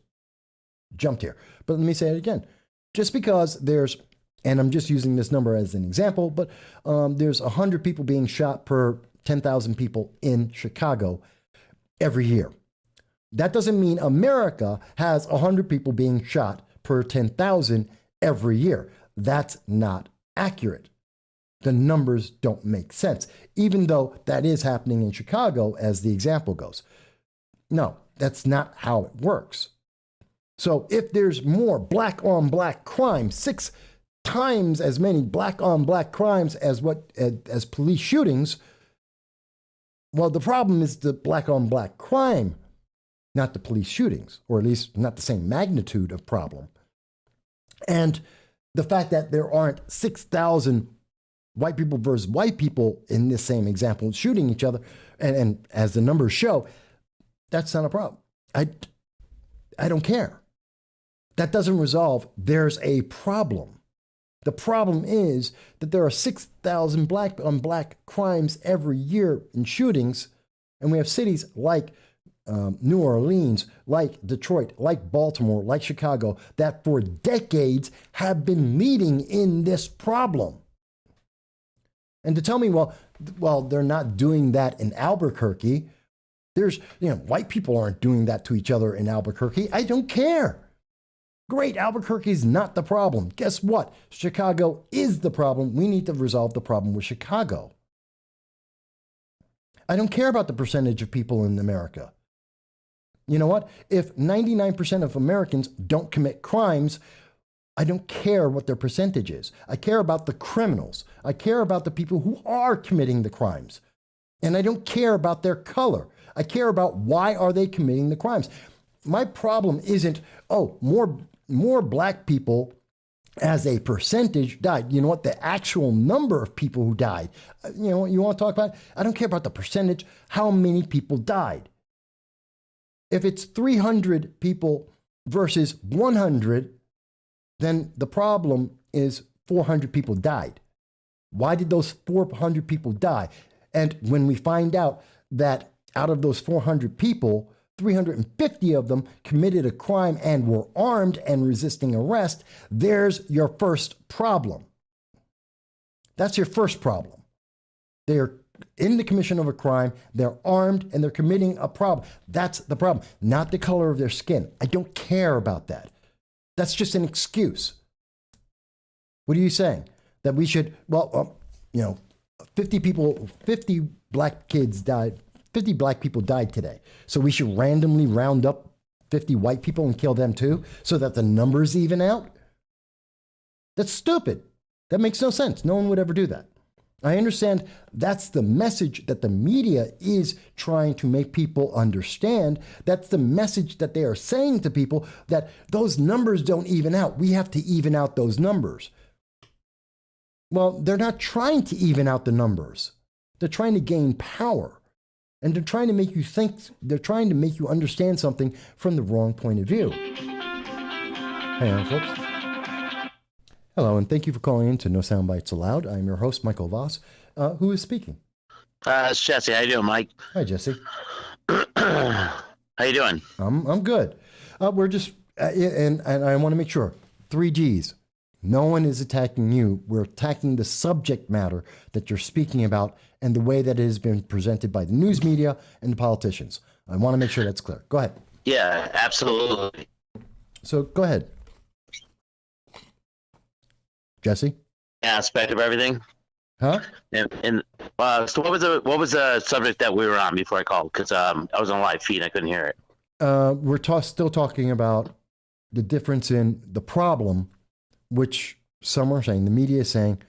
jumped here. But let me say it again. Just because there's, and I'm just using this number as an example, but there's 100 people being shot per 10,000 people in Chicago every year. That doesn't mean America has 100 people being shot per 10,000 every year. That's not accurate. The numbers don't make sense, even though that is happening in Chicago, as the example goes. No, that's not how it works. So if there's more black on black crime, 6 times as many black on black crimes as police shootings, well, the problem is the black on black crime, not the police shootings, or at least not the same magnitude of problem. And the fact that there aren't 6,000 white people versus white people in this same example shooting each other, and as the numbers show, that's not a problem. I don't care. That doesn't resolve there's a problem. The problem is that there are 6,000 black on black crimes every year in shootings, and we have cities like New Orleans, like Detroit, like Baltimore, like Chicago, that for decades have been leading in this problem. And to tell me, well, they're not doing that in Albuquerque. There's, white people aren't doing that to each other in Albuquerque. I don't care. Great, Albuquerque is not the problem. Guess what? Chicago is the problem. We need to resolve the problem with Chicago. I don't care about the percentage of people in America. You know what? If 99% of Americans don't commit crimes, I don't care what their percentage is. I care about the criminals. I care about the people who are committing the crimes. And I don't care about their color. I care about why are they committing the crimes. My problem isn't, more black people as a percentage died. You know what? The actual number of people who died. You know what you want to talk about? I don't care about the percentage, how many people died. If it's 300 people versus 100, then the problem is 400 people died. Why did those 400 people die? And when we find out that out of those 400 people, 350 of them committed a crime and were armed and resisting arrest, there's your first problem. That's your first problem. They're in the commission of a crime, they're armed, and they're committing a problem. That's the problem, not the color of their skin. I don't care about that. That's just an excuse. What are you saying? That we should, 50 black kids died, 50 black people died today. So we should randomly round up 50 white people and kill them too so that the numbers even out? That's stupid. That makes no sense. No one would ever do that. I understand that's the message that the media is trying to make people understand. That's the message that they are saying to people, that those numbers don't even out. We have to even out those numbers. Well, they're not trying to even out the numbers. They're trying to gain power. And they're trying to make you think, they're trying to make you understand something from the wrong point of view. Hey on, folks. Hello, and thank you for calling in to No Soundbites Allowed. I'm your host, Michael Voss. Who is speaking? It's Jesse. How you doing, Mike? Hi, Jesse. How you doing? I'm good. We're just, and I want to make sure, 3 Gs. No one is attacking you. We're attacking the subject matter that you're speaking about and the way that it has been presented by the news media and the politicians. I want to make sure that's clear. Go ahead. Yeah, absolutely. So go ahead. Jesse? Aspect of everything. Huh? So what was the subject that we were on before I called? Because I was on a live feed and I couldn't hear it. We're still talking about the difference in the problem, which some are saying, the media is saying,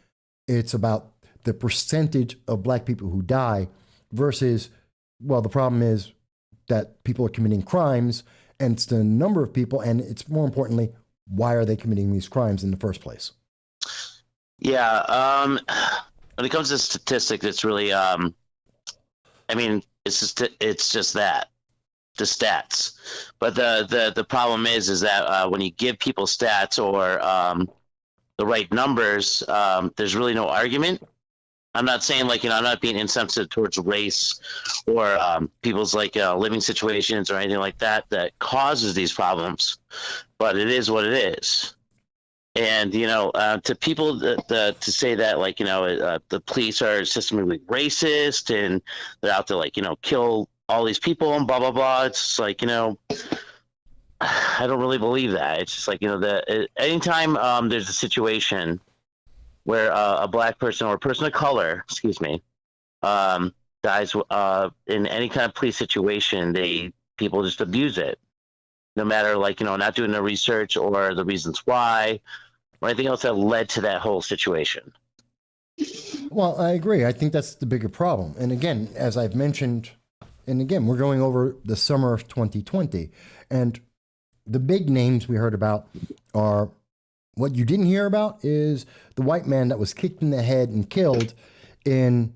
it's about the percentage of black people who die versus, well, the problem is that people are committing crimes and it's the number of people, and it's more importantly, why are they committing these crimes in the first place? Yeah. when it comes to statistics, it's really I mean, it's just that, the stats. But the problem is that when you give people stats or the right numbers, there's really no argument. I'm not saying I'm not being insensitive towards race or people's living situations or anything like that causes these problems, but it is what it is. And to people to say that the police are systematically racist and they're out to kill all these people and blah blah blah. It's I don't really believe that. It's just anytime there's a situation where a black person or a person of color, excuse me, dies in any kind of police situation, people just abuse it, no matter not doing the research or the reasons why or anything else that led to that whole situation. Well, I agree. I think that's the bigger problem. And again, as I've mentioned, and again, we're going over the summer of 2020, and the big names we heard about are, what you didn't hear about is the white man that was kicked in the head and killed in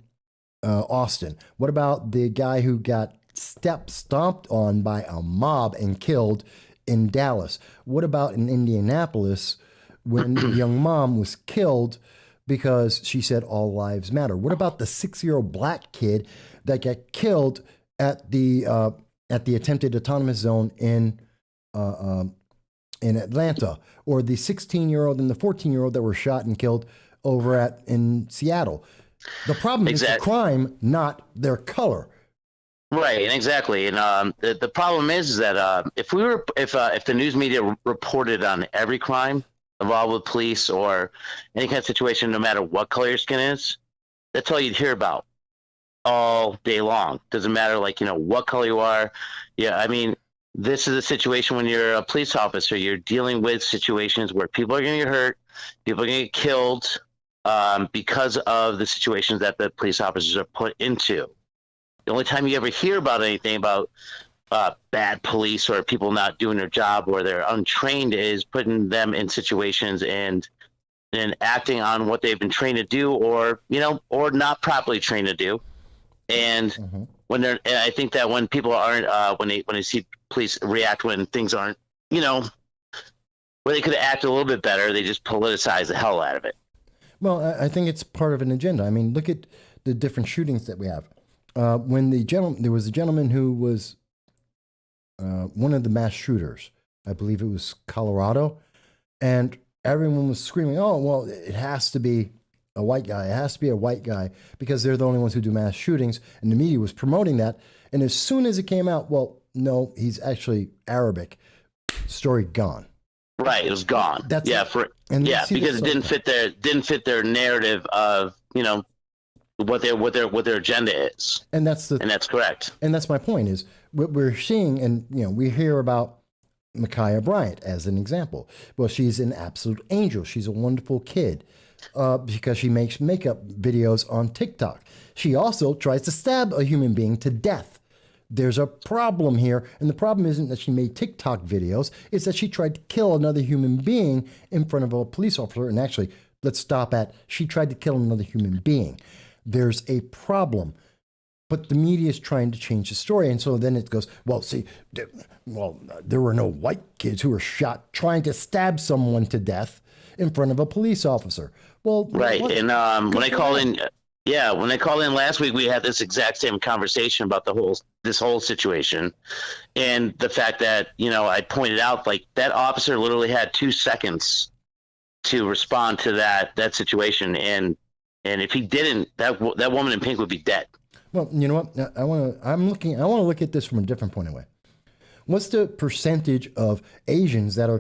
Austin. What about the guy who got stomped on by a mob and killed in Dallas? What about in Indianapolis when the young mom was killed because she said all lives matter? What about the 6-year-old black kid that got killed at the attempted autonomous zone in Atlanta, or the 16-year-old and the 14-year-old that were shot and killed over in Seattle? The problem is the crime, not their color. Right, exactly. And the problem is that if the news media reported on every crime involved with police or any kind of situation, no matter what color your skin is, that's all you'd hear about all day long. Doesn't matter what color you are. Yeah, I mean, this is a situation when you're a police officer, you're dealing with situations where people are going to get hurt, people are going to get killed because of the situations that the police officers are put into. The only time you ever hear about anything about bad police or people not doing their job or they're untrained is putting them in situations and acting on what they've been trained to do or not properly trained to do. And I think that when people aren't, when they see police react when things aren't, where they could have acted a little bit better, they just politicize the hell out of it. Well, I think it's part of an agenda. I mean, look at the different shootings that we have. When there was a gentleman who was one of the mass shooters, I believe it was Colorado, and everyone was screaming, "Oh, well, it has to be a white guy. It has to be a white guy because they're the only ones who do mass shootings," and the media was promoting that. And as soon as it came out, well, no, he's actually Arabic. Story gone. Right, it was gone. That's because it didn't fit their narrative of what their agenda is. And that's correct. And that's my point is what we're seeing, and we hear about Ma'Khia Bryant as an example. Well, she's an absolute angel. She's a wonderful kid because she makes makeup videos on TikTok. She also tries to stab a human being to death. There's a problem here, and the problem isn't that she made TikTok videos, it's that she tried to kill another human being in front of a police officer. And actually, let's stop at, she tried to kill another human being. There's a problem, but the media is trying to change the story. And so then it goes, well, see, there were no white kids who were shot trying to stab someone to death in front of a police officer. Well, right. And when I called in last week, we had this exact same conversation about this whole situation, and the fact that I pointed out that officer literally had 2 seconds to respond to that situation, and if he didn't, that woman in pink would be dead. Well, you know what? I want to look at this from a different point of view. What's the percentage of Asians that are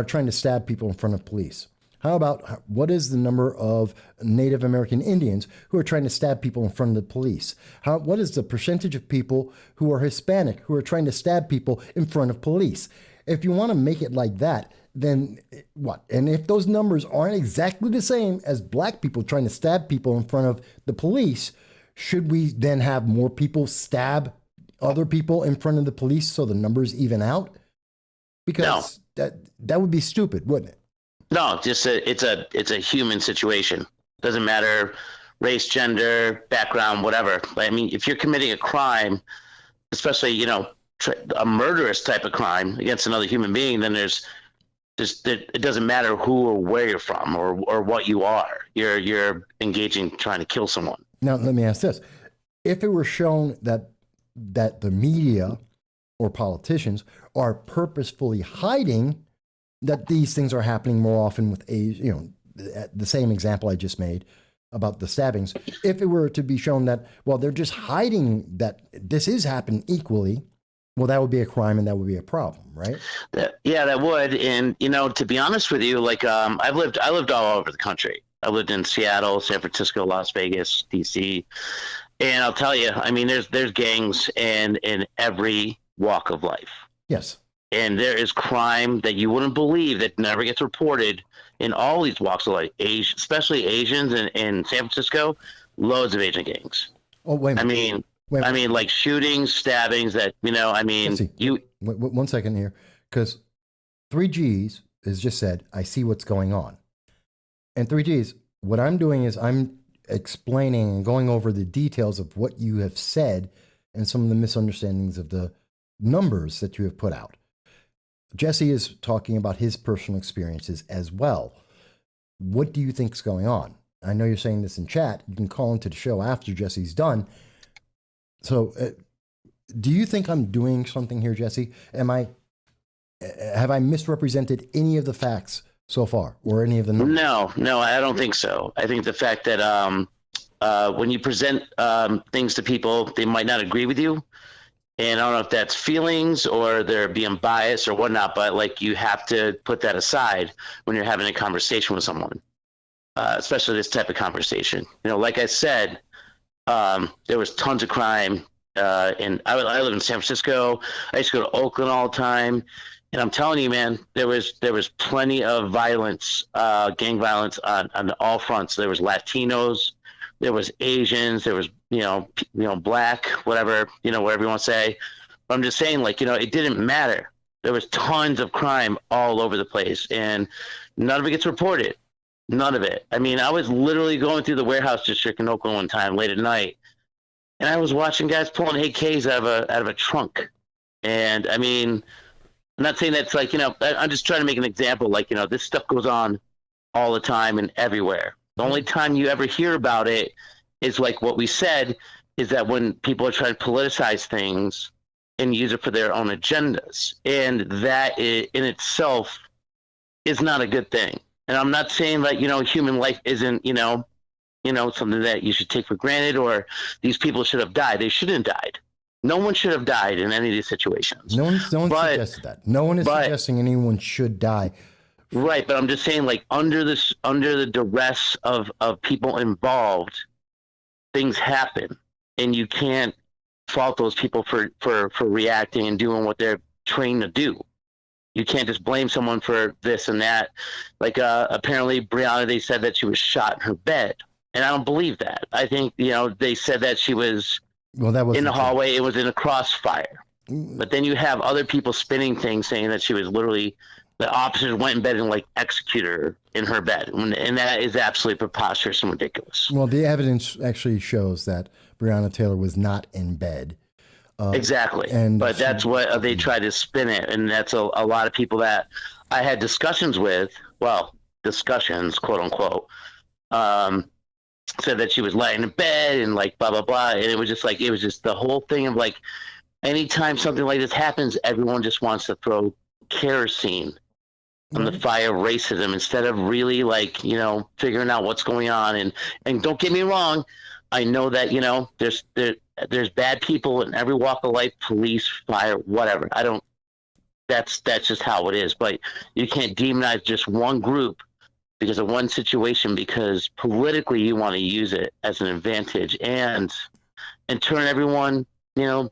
trying to stab people in front of police? How about what is the number of Native American Indians who are trying to stab people in front of the police? What is the percentage of people who are Hispanic who are trying to stab people in front of police? If you want to make it like that, then what? And if those numbers aren't exactly the same as black people trying to stab people in front of the police, should we then have more people stab other people in front of the police so the numbers even out? Because that would be stupid, wouldn't it? No, just it's a human situation. Doesn't matter race, gender, background, whatever. I mean, if you're committing a crime, especially, you know, a murderous type of crime against another human being, then there's just, it doesn't matter who or where you're from or what you are. You're engaging, trying to kill someone. Now, let me ask this. If it were shown that the media or politicians are purposefully hiding that these things are happening more often with the same example I just made about the stabbings, if it were to be shown that, well, they're just hiding that this is happening equally, well, that would be a crime and that would be a problem, right? Yeah, that would. And, you know, to be honest with you, like, I lived all over the country. I lived in Seattle, San Francisco, Las Vegas, DC. And I'll tell you, I mean, there's gangs in every walk of life. Yes. And there is crime that you wouldn't believe that never gets reported in all these walks of life, especially Asians in San Francisco, loads of Asian gangs. Oh, wait a minute. I mean, like shootings, stabbings that, you know, I mean, one second here, because 3Gs is just said, I see what's going on. And 3Gs, what I'm doing is I'm explaining and going over the details of what you have said and some of the misunderstandings of the numbers that you have put out. Jesse is talking about his personal experiences as well. What do you think is going on? I know you're saying this in chat. You can call into the show after Jesse's done. So do you think I'm doing something here, Jesse? Have I misrepresented any of the facts so far or any of the numbers? No, I don't think so. I think the fact that when you present things to people, they might not agree with you. And I don't know if that's feelings or they're being biased or whatnot, but like you have to put that aside when you're having a conversation with someone, especially this type of conversation. You know, like I said, there was tons of crime. And I live in San Francisco. I used to go to Oakland all the time. And I'm telling you, man, there was plenty of violence, gang violence on all fronts. There was Latinos, there was Asians, there was, you know, black, whatever you want to say. But I'm just saying, like, you know, it didn't matter. There was tons of crime all over the place, and none of it gets reported. None of it. I mean, I was literally going through the warehouse district in Oakland one time late at night, and I was watching guys pulling AKs out of a trunk. And I mean, I'm not saying that's like, you know, I'm just trying to make an example. Like, you know, this stuff goes on all the time and everywhere. The only time you ever hear about it is like what we said, is that when people are trying to politicize things and use it for their own agendas. And that in itself is not a good thing. And I'm not saying that, you know, human life isn't, you know, something that you should take for granted, or these people should have died. They shouldn't have died. No one should have died in any of these situations. No one suggested that. No one is suggesting anyone should die. Right, but I'm just saying, like, under the duress of people involved, things happen, and you can't fault those people for reacting and doing what they're trained to do. You can't just blame someone for this and that. Like, apparently Breonna, they said that she was shot in her bed, and I don't believe that. I think, you know, they said that she was in the hallway. It was in a crossfire. But then you have other people spinning things, saying that she was literally, the officers went in bed and like executed her in her bed. And that is absolutely preposterous and ridiculous. Well, the evidence actually shows that Breonna Taylor was not in bed. Exactly. But that's what they tried to spin it. And that's a lot of people that I had discussions with, well, discussions, quote unquote, said that she was lying in bed and like blah, blah, blah. And it was just the whole thing of like, anytime something like this happens, everyone just wants to throw kerosene on the fire of racism instead of really, like, you know, figuring out what's going on. And don't get me wrong, I know that, you know, there's bad people in every walk of life, police, fire, whatever. That's just how it is. But you can't demonize just one group because of one situation, because politically you want to use it as an advantage and turn everyone, you know,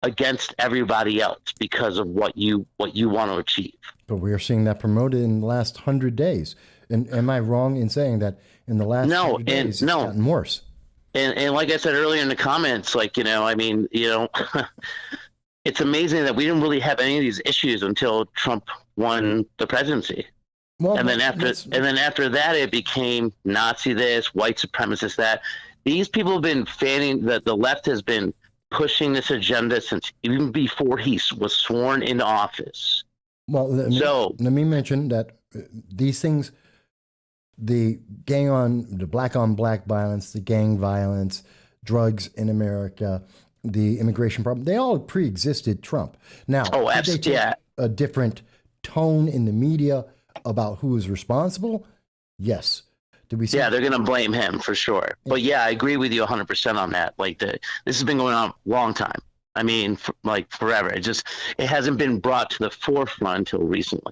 against everybody else because of what you want to achieve. But we are seeing that promoted in the last 100 days. And am I wrong in saying that in the last 100 days it's gotten worse? And like I said earlier in the comments, like, you know, I mean, you know, it's amazing that we didn't really have any of these issues until Trump won the presidency. Well, And then after that, it became Nazi this, white supremacist that. These people have been fanning the left has been pushing this agenda since even before he was sworn into office. well, let me mention that these things, the black on black violence, the gang violence, drugs in America, the immigration problem, they all pre-existed Trump. Now, did they take a different tone in the media about who is responsible? Yes. Did we see? Yeah, they're going to blame him for sure. But yeah, I agree with you 100% on that. Like this has been going on a long time. I mean, like forever. It hasn't been brought to the forefront until recently.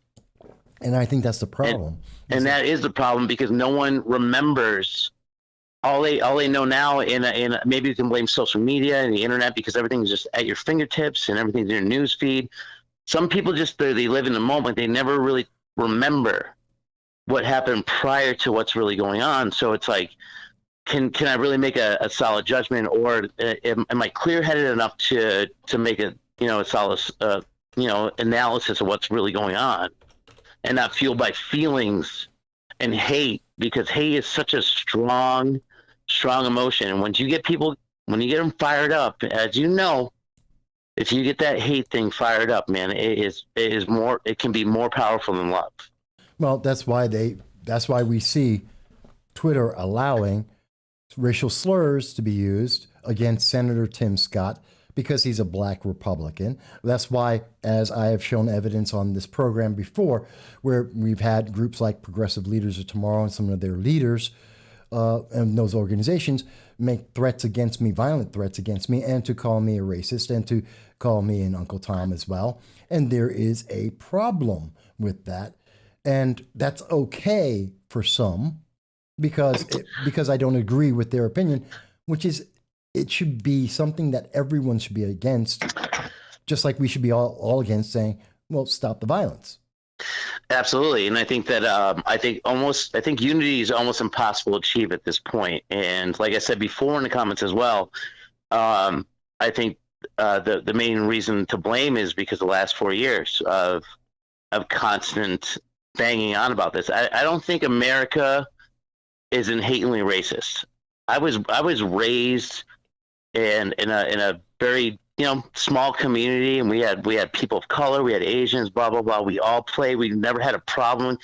And I think that's the problem. And that is the problem because no one remembers. All they know now, in maybe you can blame social media and the internet because everything's just at your fingertips and everything's in your news feed. Some people just they live in the moment. They never really remember what happened prior to what's really going on. So it's like, can I really make a solid judgment, or am I clear-headed enough to make a solid analysis of what's really going on, and not fueled by feelings and hate, because hate is such a strong emotion. And when you get them fired up, as you know, if you get that hate thing fired up, man, it can be more powerful than love. Well, that's why we see Twitter allowing racial slurs to be used against Senator Tim Scott because he's a black Republican. That's why, as I have shown evidence on this program before, where we've had groups like Progressive Leaders of Tomorrow and some of their leaders and those organizations make threats against me, violent threats against me, and to call me a racist and to call me an Uncle Tom as well. And there is a problem with that. And that's okay for some because I don't agree with their opinion, which is it should be something that everyone should be against, just like we should be all against saying, well, stop the violence. Absolutely. And I think that I think unity is almost impossible to achieve at this point. And like I said before in the comments as well, I think the main reason to blame is because the last 4 years of constant banging on about this. I don't think America is inherently racist. I was raised in a very small community, and we had people of color, we had Asians, blah blah blah. We all played. We never had a problem,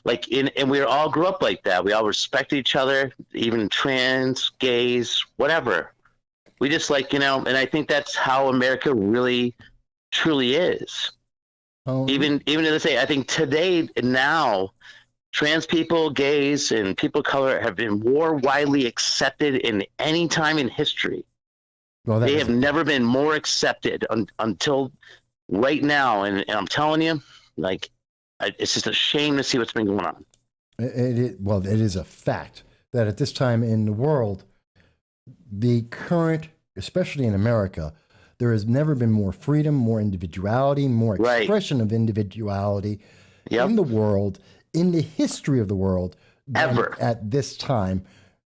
and we all grew up like that. We all respected each other, even trans, gays, whatever. We just and I think that's how America really, truly is. Even to this day, I think today now, trans people, gays, and people of color have been more widely accepted in any time in history. Well, they have never been more accepted until right now, and I'm telling you, it's just a shame to see what's been going on. It is a fact that at this time in the world, the current, especially in America, there has never been more freedom, more individuality, more expression of individuality in the world, in the history of the world, ever at this time.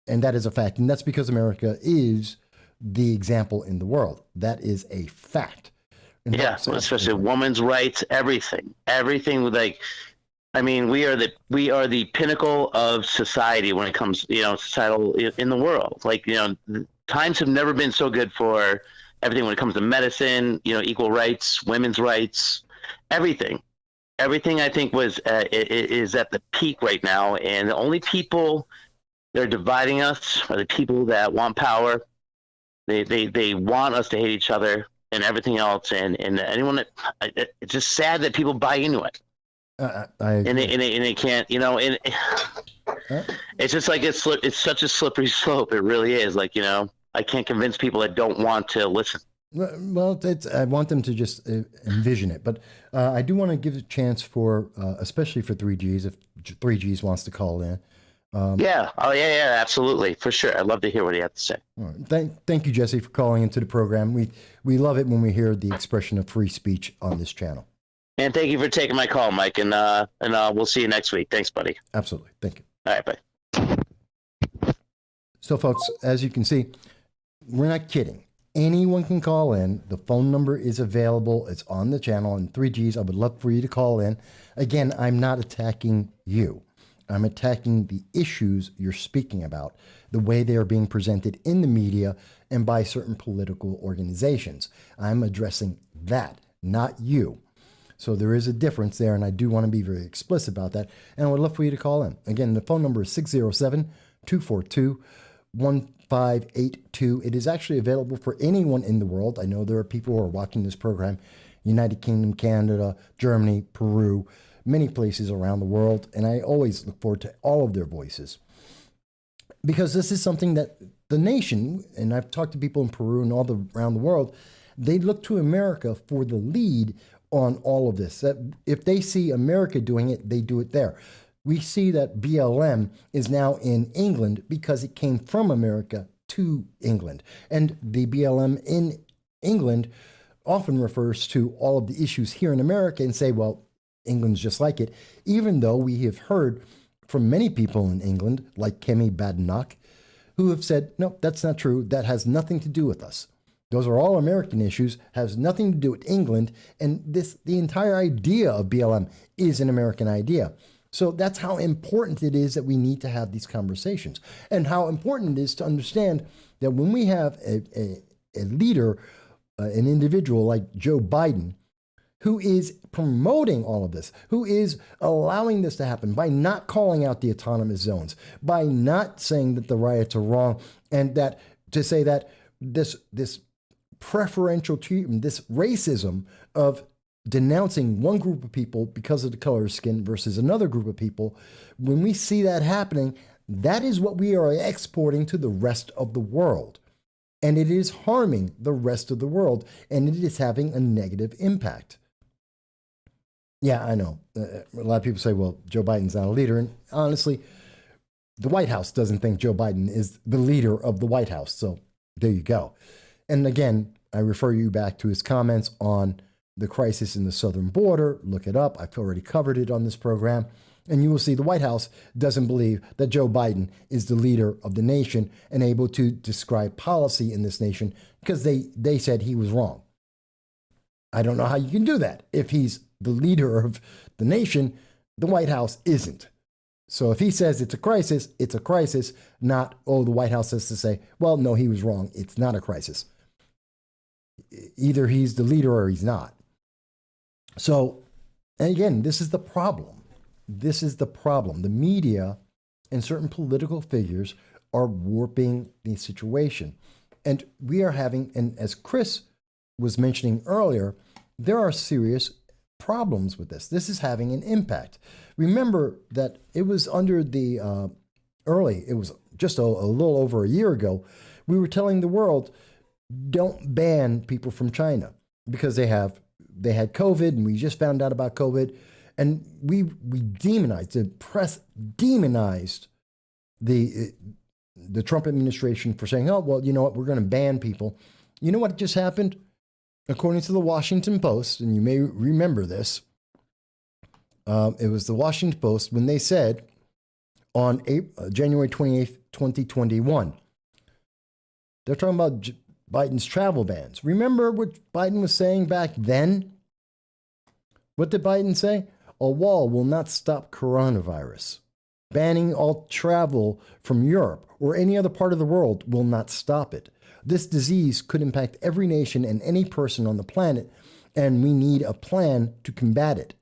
And that is a fact. And that's because America is the example in the world. That is a fact. And especially women's rights, everything. I mean, we are the pinnacle of society when it comes, societal in the world. Times have never been so good for everything when it comes to medicine, equal rights, women's rights, everything. Everything I think is at the peak right now, and the only people that are dividing us are the people that want power. They want us to hate each other and everything else, and anyone that it's just sad that people buy into it. And they can't, it's just like it's such a slippery slope. It really is. I can't convince people that don't want to listen. Well, I want them to just envision it. But I do want to give a chance for, especially for 3Gs, if 3Gs wants to call in. Yeah. Oh, yeah, absolutely. For sure. I'd love to hear what he had to say. All right. Thank you, Jesse, for calling into the program. We love it when we hear the expression of free speech on this channel. And thank you for taking my call, Mike. And we'll see you next week. Thanks, buddy. Absolutely. Thank you. All right. Bye. So, folks, as you can see, we're not kidding. Anyone can call in. The phone number is available. It's on the channel in 3Gs. I would love for you to call in. Again, I'm not attacking you. I'm attacking the issues you're speaking about, the way they are being presented in the media and by certain political organizations. I'm addressing that, not you. So there is a difference there, and I do want to be very explicit about that. And I would love for you to call in. Again, the phone number is 607-242-1582. It is actually available for anyone in the world. I know there are people who are watching this program, United Kingdom, Canada, Germany, Peru, many places around the world, and I always look forward to all of their voices. Because this is something that the nation, and I've talked to people in Peru and around the world, they look to America for the lead on all of this. That if they see America doing it, they do it there. We see that BLM is now in England because it came from America to England. And the BLM in England often refers to all of the issues here in America and say, well, England's just like it, even though we have heard from many people in England, like Kemi Badenoch, who have said, no, that's not true. That has nothing to do with us. Those are all American issues, has nothing to do with England, and the entire idea of BLM is an American idea. So that's how important it is that we need to have these conversations, and how important it is to understand that when we have a leader, an individual like Joe Biden, who is promoting all of this, who is allowing this to happen by not calling out the autonomous zones, by not saying that the riots are wrong, and that to say that this preferential treatment, this racism of denouncing one group of people because of the color of skin versus another group of people, when we see that happening, that is what we are exporting to the rest of the world. And it is harming the rest of the world, and it is having a negative impact. Yeah, I know. A lot of people say, well, Joe Biden's not a leader. And honestly, the White House doesn't think Joe Biden is the leader of the White House. So there you go. And again, I refer you back to his comments on the crisis in the southern border. Look it up. I've already covered it on this program. And you will see the White House doesn't believe that Joe Biden is the leader of the nation and able to describe policy in this nation because they said he was wrong. I don't know how you can do that. If he's the leader of the nation, the White House isn't. So if he says it's a crisis, not, oh, the White House has to say, well, no, he was wrong. It's not a crisis. Either he's the leader or he's not. So, and again, this is the problem. This is the problem. The media and certain political figures are warping the situation. And we are having, and as Chris was mentioning earlier, there are serious problems with this. This is having an impact. Remember that it was under the it was just a little over a year ago, we were telling the world, don't ban people from China because they had COVID, and we just found out about COVID. And we demonized, the press demonized the Trump administration for saying, oh, well, you know what, we're going to ban people. You know what just happened? According to the Washington Post, and you may remember this, it was the Washington Post when they said on January 28th, 2021, they're talking about Biden's travel bans. Remember what Biden was saying back then? What did Biden say? A wall will not stop coronavirus. Banning all travel from Europe or any other part of the world will not stop it. This disease could impact every nation and any person on the planet, and we need a plan to combat it.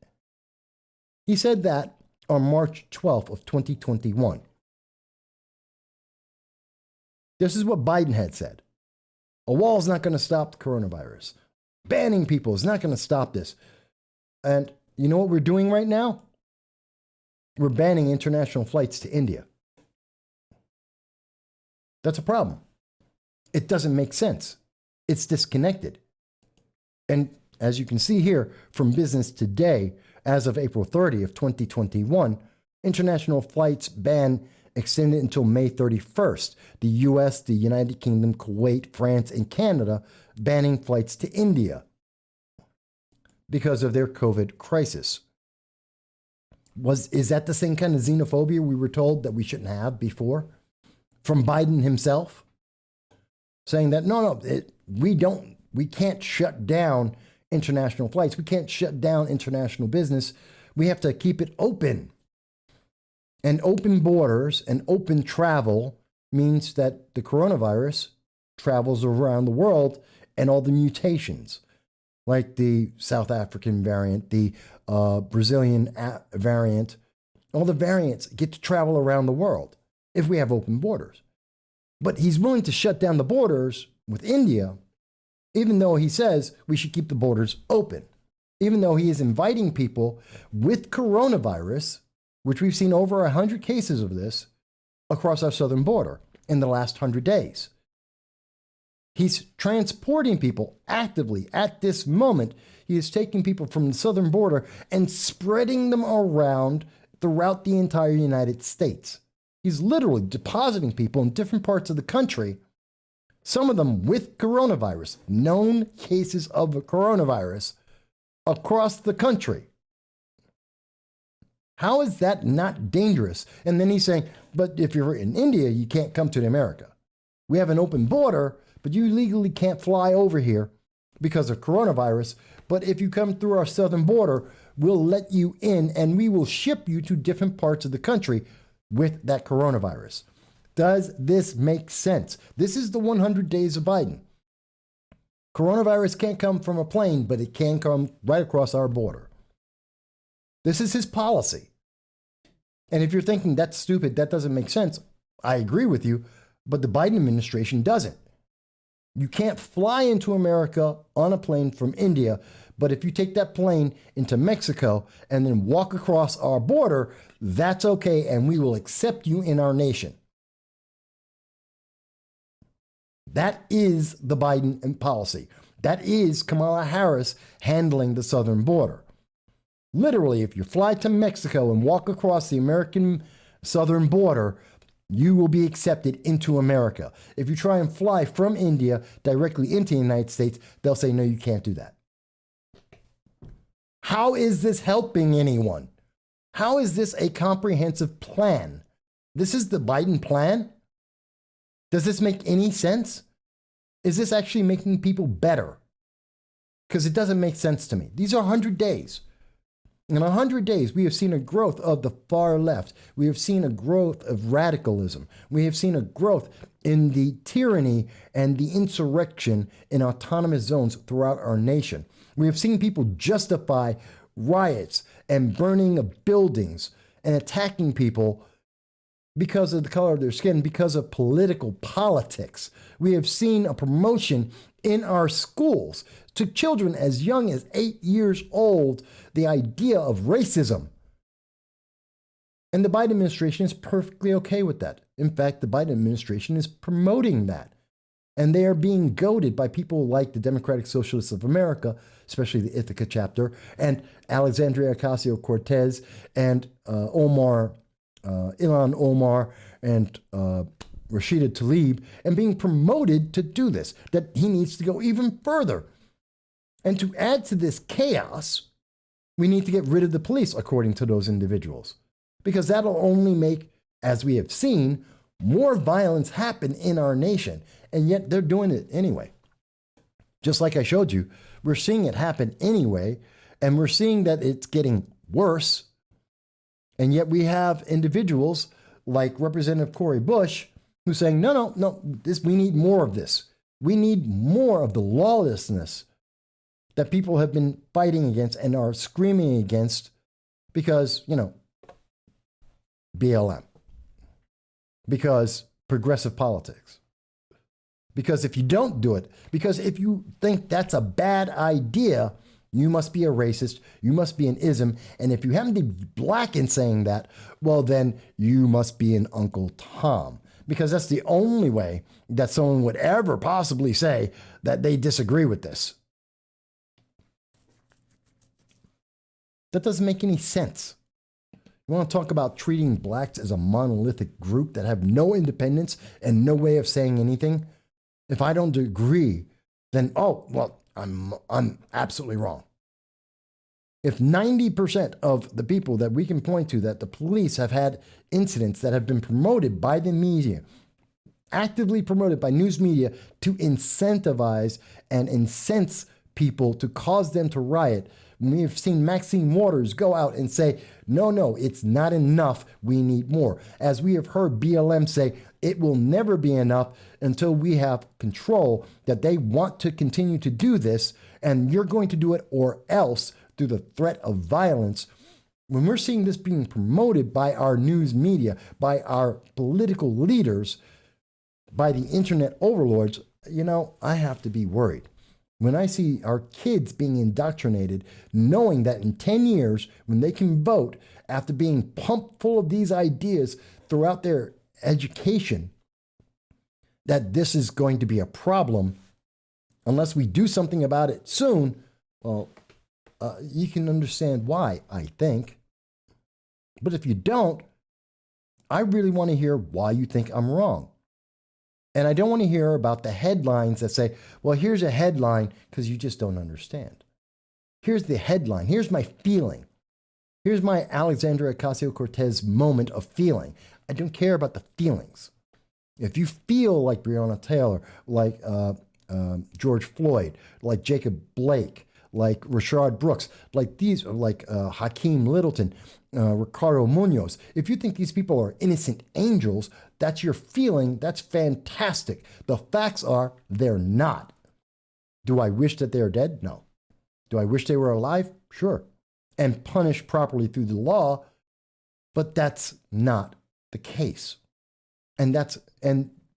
He said that on March 12th of 2021. This is what Biden had said. A wall is not going to stop the coronavirus. Banning people is not going to stop this. And you know what we're doing right now? We're banning international flights to India. That's a problem. It doesn't make sense. It's disconnected. And as you can see here from Business Today, as of April 30th, 2021, international flights ban extended until May 31st. The US, the United Kingdom, Kuwait, France, and Canada banning flights to India because of their COVID crisis. Is that the same kind of xenophobia we were told that we shouldn't have before? From Biden himself? saying that we can't shut down international flights. We can't shut down international business. We have to keep it open. And open borders and open travel means that the coronavirus travels around the world, and all the mutations, like the South African variant, the Brazilian variant, all the variants get to travel around the world if we have open borders. But he's willing to shut down the borders with India, even though he says we should keep the borders open, even though he is inviting people with coronavirus, which we've seen over 100 cases of this across our southern border in the last 100 days. He's transporting people actively at this moment. He is taking people from the southern border and spreading them around throughout the entire United States. He's literally depositing people in different parts of the country, some of them with coronavirus, known cases of coronavirus across the country. How is that not dangerous? And then he's saying, but if you're in India, you can't come to America. We have an open border, but you legally can't fly over here because of coronavirus. But if you come through our southern border, we'll let you in and we will ship you to different parts of the country with that coronavirus. Does this make sense? This is the 100 days of Biden. Coronavirus can't come from a plane, but it can come right across our border. This is his policy. And if you're thinking that's stupid, that doesn't make sense, I agree with you, but the Biden administration doesn't. You can't fly into America on a plane from India, but if you take that plane into Mexico and then walk across our border, that's okay, and we will accept you in our nation. That is the Biden policy. That is Kamala Harris handling the southern border. Literally, if you fly to Mexico and walk across the American southern border, you will be accepted into America. If you try and fly from India directly into the United States, they'll say, no, you can't do that. How is this helping anyone? How is this a comprehensive plan? This is the Biden plan? Does this make any sense? Is this actually making people better? Because it doesn't make sense to me. These are 100 days. In 100 days, we have seen a growth of the far left. We have seen a growth of radicalism. We have seen a growth in the tyranny and the insurrection in autonomous zones throughout our nation. We have seen people justify riots and burning of buildings and attacking people because of the color of their skin, because of political politics. We have seen a promotion in our schools to children as young as 8 years old, the idea of racism. And the Biden administration is perfectly okay with that. In fact, the Biden administration is promoting that. And they are being goaded by people like the Democratic Socialists of America, especially the Ithaca chapter, and Alexandria Ocasio-Cortez, and Ilhan Omar, and Rashida Tlaib, and being promoted to do this, that he needs to go even further. And to add to this chaos, we need to get rid of the police, according to those individuals, because that'll only make, as we have seen, more violence happen in our nation. And yet they're doing it anyway. Just like I showed you, we're seeing it happen anyway, and we're seeing that it's getting worse. And yet we have individuals like Representative Cori Bush who's saying, no, we need more of this. We need more of the lawlessness that people have been fighting against and are screaming against because, BLM, because progressive politics. Because if you don't do it, because if you think that's a bad idea, you must be a racist, you must be an ism, and if you happen to be black in saying that, well, then you must be an Uncle Tom. Because that's the only way that someone would ever possibly say that they disagree with this. That doesn't make any sense. You want to talk about treating blacks as a monolithic group that have no independence and no way of saying anything? If I don't agree, then, I'm absolutely wrong. If 90% of the people that we can point to that the police have had incidents that have been promoted by the media, actively promoted by news media to incentivize and incense people to cause them to riot. We have seen Maxine Waters go out and say, no, it's not enough. We need more. As we have heard BLM say, it will never be enough until we have control that they want to continue to do this, and you're going to do it or else through the threat of violence. When we're seeing this being promoted by our news media, by our political leaders, by the internet overlords, I have to be worried. When I see our kids being indoctrinated, knowing that in 10 years, when they can vote, after being pumped full of these ideas throughout their education, that this is going to be a problem, unless we do something about it soon, well, you can understand why, I think. But if you don't, I really want to hear why you think I'm wrong. And I don't want to hear about the headlines that say, well, here's a headline, because you just don't understand. Here's the headline. Here's my feeling. Here's my Alexandria Ocasio-Cortez moment of feeling. I don't care about the feelings. If you feel like Breonna Taylor, like George Floyd, like Jacob Blake, like Rashard Brooks, like Hakeem Littleton, Ricardo Munoz, if you think these people are innocent angels, that's your feeling, that's fantastic. The facts are they're not. Do I wish that they are dead? No. Do I wish they were alive? Sure. And punished properly through the law, but that's not the case. And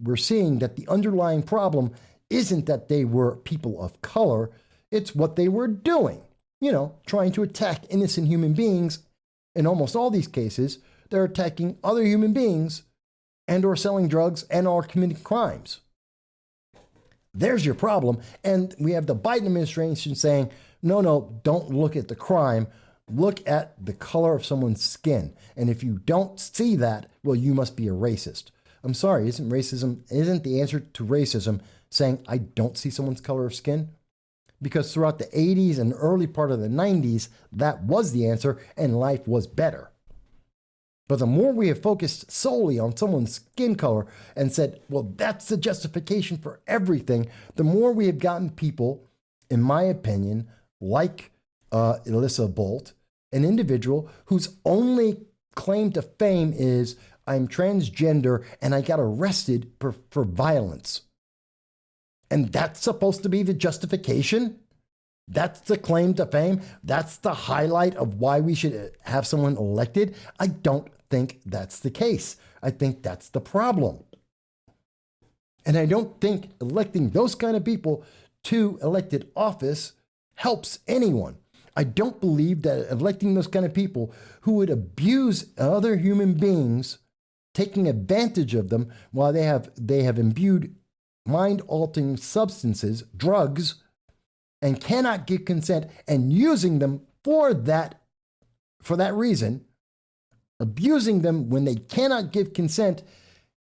we're seeing that the underlying problem isn't that they were people of color, it's what they were doing. Trying to attack innocent human beings. In almost all these cases, they're attacking other human beings and or selling drugs and or committing crimes. There's your problem. And we have the Biden administration saying, no, don't look at the crime. Look at the color of someone's skin. And if you don't see that, well, you must be a racist. I'm sorry, isn't the answer to racism saying I don't see someone's color of skin? Because throughout the 80s and early part of the 90s, that was the answer, and life was better. But the more we have focused solely on someone's skin color and said, well, that's the justification for everything, the more we have gotten people, in my opinion, like Alyssa Bolt, an individual whose only claim to fame is, I'm transgender and I got arrested for violence. And that's supposed to be the justification? That's the claim to fame? That's the highlight of why we should have someone elected? I don't think that's the case. I think that's the problem. And I don't think electing those kind of people to elected office helps anyone. I don't believe that electing those kind of people who would abuse other human beings, taking advantage of them while they have imbued mind-altering substances, drugs, and cannot give consent, and using them for that reason, abusing them when they cannot give consent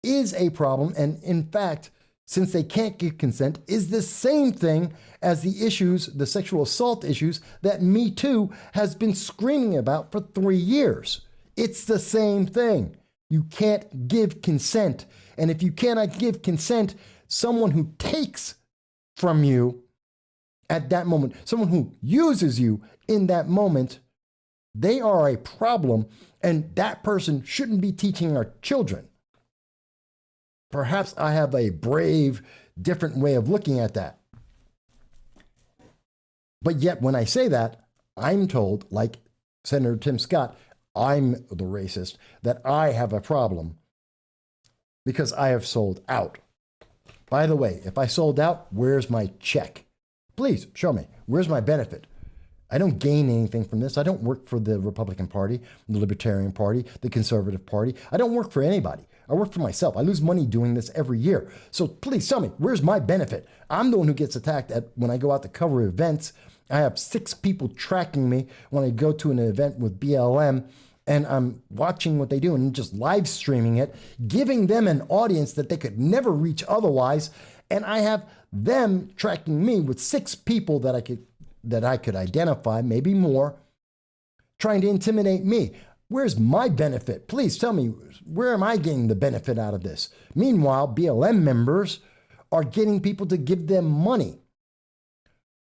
is a problem. And in fact, since they can't give consent, is the same thing as the sexual assault issues that Me Too has been screaming about for 3 years. It's the same thing. You can't give consent. And if you cannot give consent, someone who takes from you at that moment, someone who uses you in that moment, they are a problem, and that person shouldn't be teaching our children. Perhaps I have a brave, different way of looking at that. But yet when I say that, I'm told, like Senator Tim Scott, I'm the racist, that I have a problem because I have sold out. By the way, if I sold out, where's my check? Please show me. Where's my benefit? I don't gain anything from this. I don't work for the Republican Party, the Libertarian Party, the Conservative Party. I don't work for anybody. I work for myself. I lose money doing this every year. So please tell me, where's my benefit? I'm the one who gets attacked when I go out to cover events. I have 6 people tracking me when I go to an event with BLM, and I'm watching what they do and just live streaming it, giving them an audience that they could never reach otherwise. And I have them tracking me with 6 people that I could identify, maybe more, trying to intimidate me. Where's my benefit? Please tell me, where am I getting the benefit out of this? Meanwhile, BLM members are getting people to give them money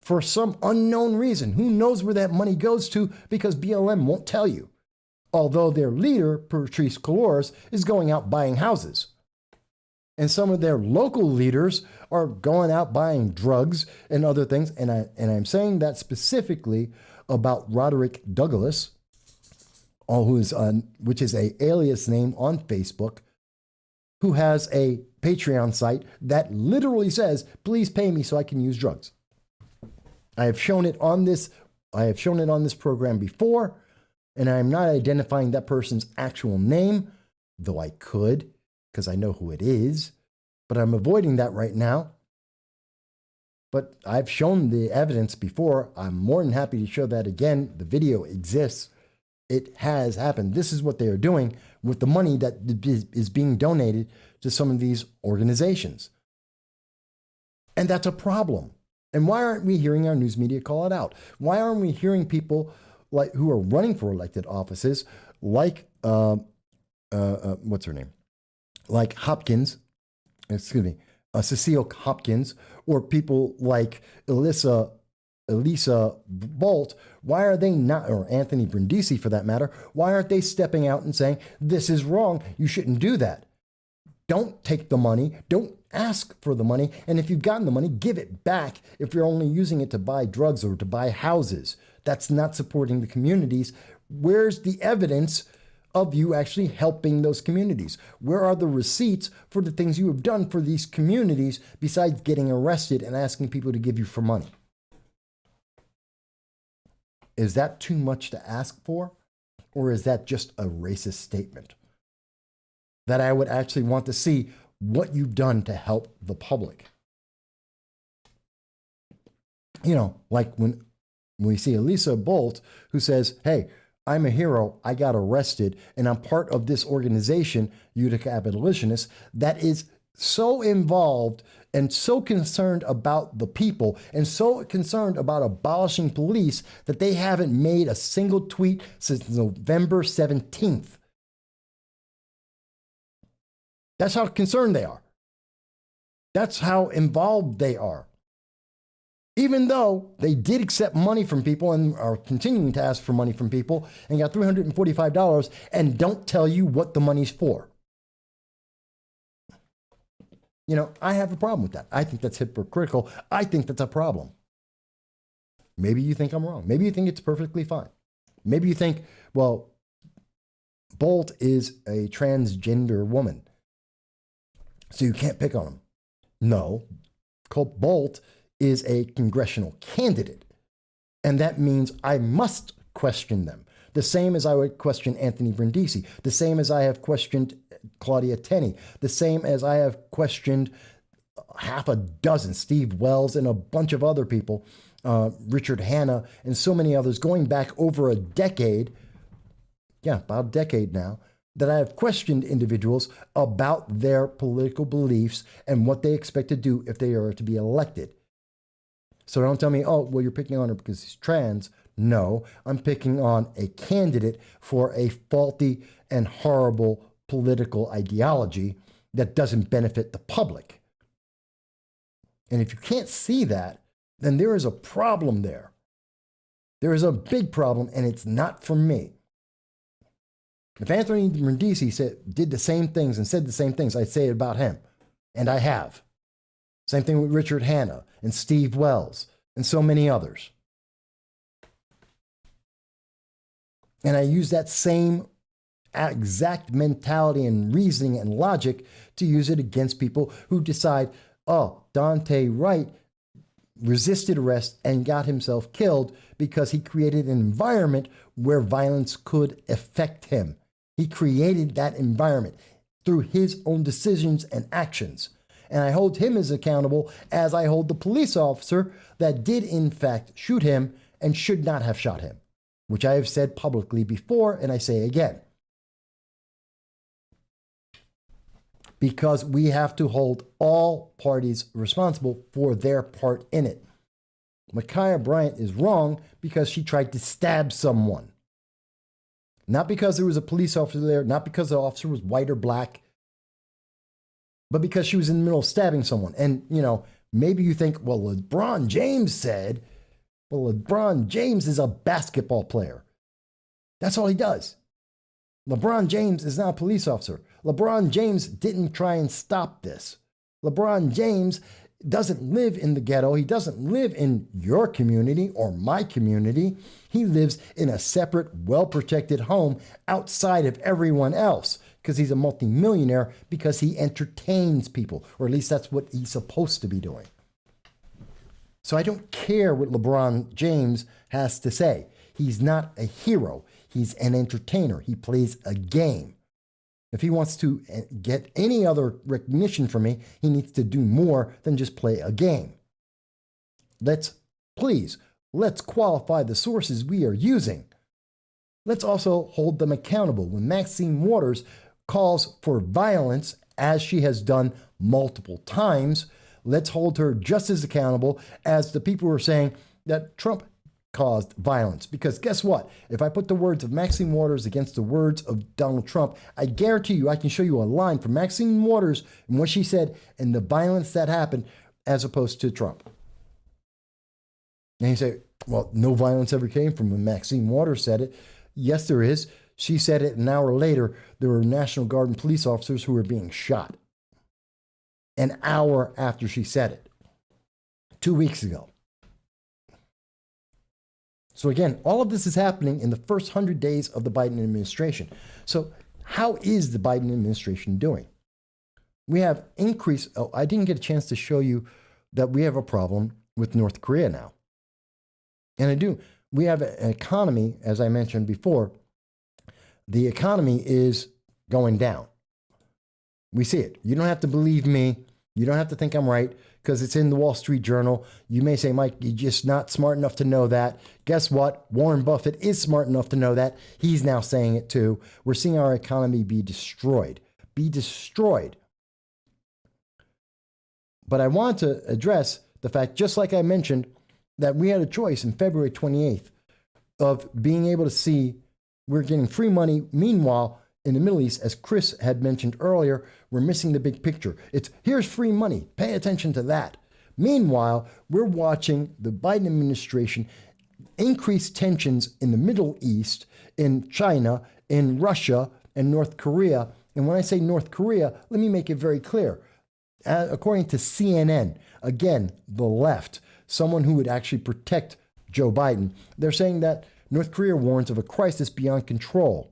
for some unknown reason. Who knows where that money goes to, because BLM won't tell you. Although their leader, Patrice Colors, is going out buying houses. And some of their local leaders are going out buying drugs and other things. And I'm saying that specifically about Roderick Douglas, which is a alias name on Facebook, who has a Patreon site that literally says, please pay me so I can use drugs. I have shown it on this program before, and I'm not identifying that person's actual name, though I could, because I know who it is, but I'm avoiding that right now. But I've shown the evidence before. I'm more than happy to show that again. The video exists. It has happened. This is what they are doing with the money that is being donated to some of these organizations. And that's a problem. And why aren't we hearing our news media call it out? Why aren't we hearing people like who are running for elected offices, like what's her name? Like Cecile Hopkins, or people like Elisa Bolt? Why are they not, or Anthony Brindisi for that matter, why aren't they stepping out and saying, this is wrong, you shouldn't do that? Don't take the money, don't ask for the money, and if you've gotten the money, give it back if you're only using it to buy drugs or to buy houses. That's not supporting the communities. Where's the evidence of you actually helping those communities? Where are the receipts for the things you have done for these communities besides getting arrested and asking people to give you for money? Is that too much to ask for? Or is that just a racist statement? That I would actually want to see what you've done to help the public. You know, like when we see Elisa Bolt, who says, hey, I'm a hero, I got arrested, and I'm part of this organization, Utica Abolitionists, that is so involved and so concerned about the people and so concerned about abolishing police that they haven't made a single tweet since November 17th. That's how concerned they are. That's how involved they are. Even though they did accept money from people and are continuing to ask for money from people and got $345 and don't tell you what the money's for. You know, I have a problem with that. I think that's hypocritical. I think that's a problem. Maybe you think I'm wrong. Maybe you think it's perfectly fine. Maybe you think, well, Bolt is a transgender woman, so you can't pick on him. No, Bolt is a congressional candidate, and that means I must question them. The same as I would question Anthony Brindisi, the same as I have questioned Claudia Tenney, the same as I have questioned half a dozen, Steve Wells and a bunch of other people, Richard Hanna and so many others, going back over a decade, about a decade now, that I have questioned individuals about their political beliefs and what they expect to do if they are to be elected. So don't tell me, oh, well, you're picking on her because he's trans. No, I'm picking on a candidate for a faulty and horrible political ideology that doesn't benefit the public. And if you can't see that, then there is a problem there. There is a big problem, and it's not for me. If Anthony Brindisi did the same things and said the same things, I'd say it about him. And I have. Same thing with Richard Hanna and Steve Wells and so many others. And I use that same exact mentality and reasoning and logic to use it against people who decide, oh, Dante Wright resisted arrest and got himself killed because he created an environment where violence could affect him. He created that environment through his own decisions and actions. And I hold him as accountable as I hold the police officer that did in fact shoot him and should not have shot him, which I have said publicly before and I say again. Because we have to hold all parties responsible for their part in it. Ma'Khia Bryant is wrong because she tried to stab someone. Not because there was a police officer there, not because the officer was white or black, but because she was in the middle of stabbing someone. And, maybe you think, well, LeBron James said, well, LeBron James is a basketball player. That's all he does. LeBron James is not a police officer. LeBron James didn't try and stop this. LeBron James doesn't live in the ghetto. He doesn't live in your community or my community. He lives in a separate, well-protected home outside of everyone else because he's a multimillionaire, because he entertains people, or at least that's what he's supposed to be doing. So I don't care what LeBron James has to say. He's not a hero. He's an entertainer. He plays a game. If he wants to get any other recognition from me, he needs to do more than just play a game. Let's qualify the sources we are using. Let's also hold them accountable. When Maxine Waters calls for violence, as she has done multiple times, let's hold her just as accountable as the people who are saying that Trump caused violence. Because guess what? If I put the words of Maxine Waters against the words of Donald Trump, I guarantee you I can show you a line from Maxine Waters and what she said and the violence that happened as opposed to Trump. And you say, well, no violence ever came from when Maxine Waters said it. Yes, there is. She said it an hour later. There were National Guard and police officers who were being shot. An hour after she said it. 2 weeks ago. So again, all of this is happening in the first 100 days of the Biden administration. So how is the Biden administration doing? We have increased. Oh, I didn't get a chance to show you that we have a problem with North Korea now. And I do. We have an economy, as I mentioned before, the economy is going down. We see it. You don't have to believe me. You don't have to think I'm right because it's in the Wall Street Journal. You may say, Mike, you're just not smart enough to know that. Guess what? Warren Buffett is smart enough to know that. He's now saying it too. We're seeing our economy be destroyed. Be destroyed. But I want to address the fact, just like I mentioned, that we had a choice in February 28th of being able to see we're getting free money. Meanwhile, in the Middle East, as Chris had mentioned earlier, we're missing the big picture. It's here's free money. Pay attention to that. Meanwhile, we're watching the Biden administration increase tensions in the Middle East, in China, in Russia, and North Korea. And when I say North Korea, let me make it very clear. According to CNN, again, the left, someone who would actually protect Joe Biden, they're saying that North Korea warns of a crisis beyond control,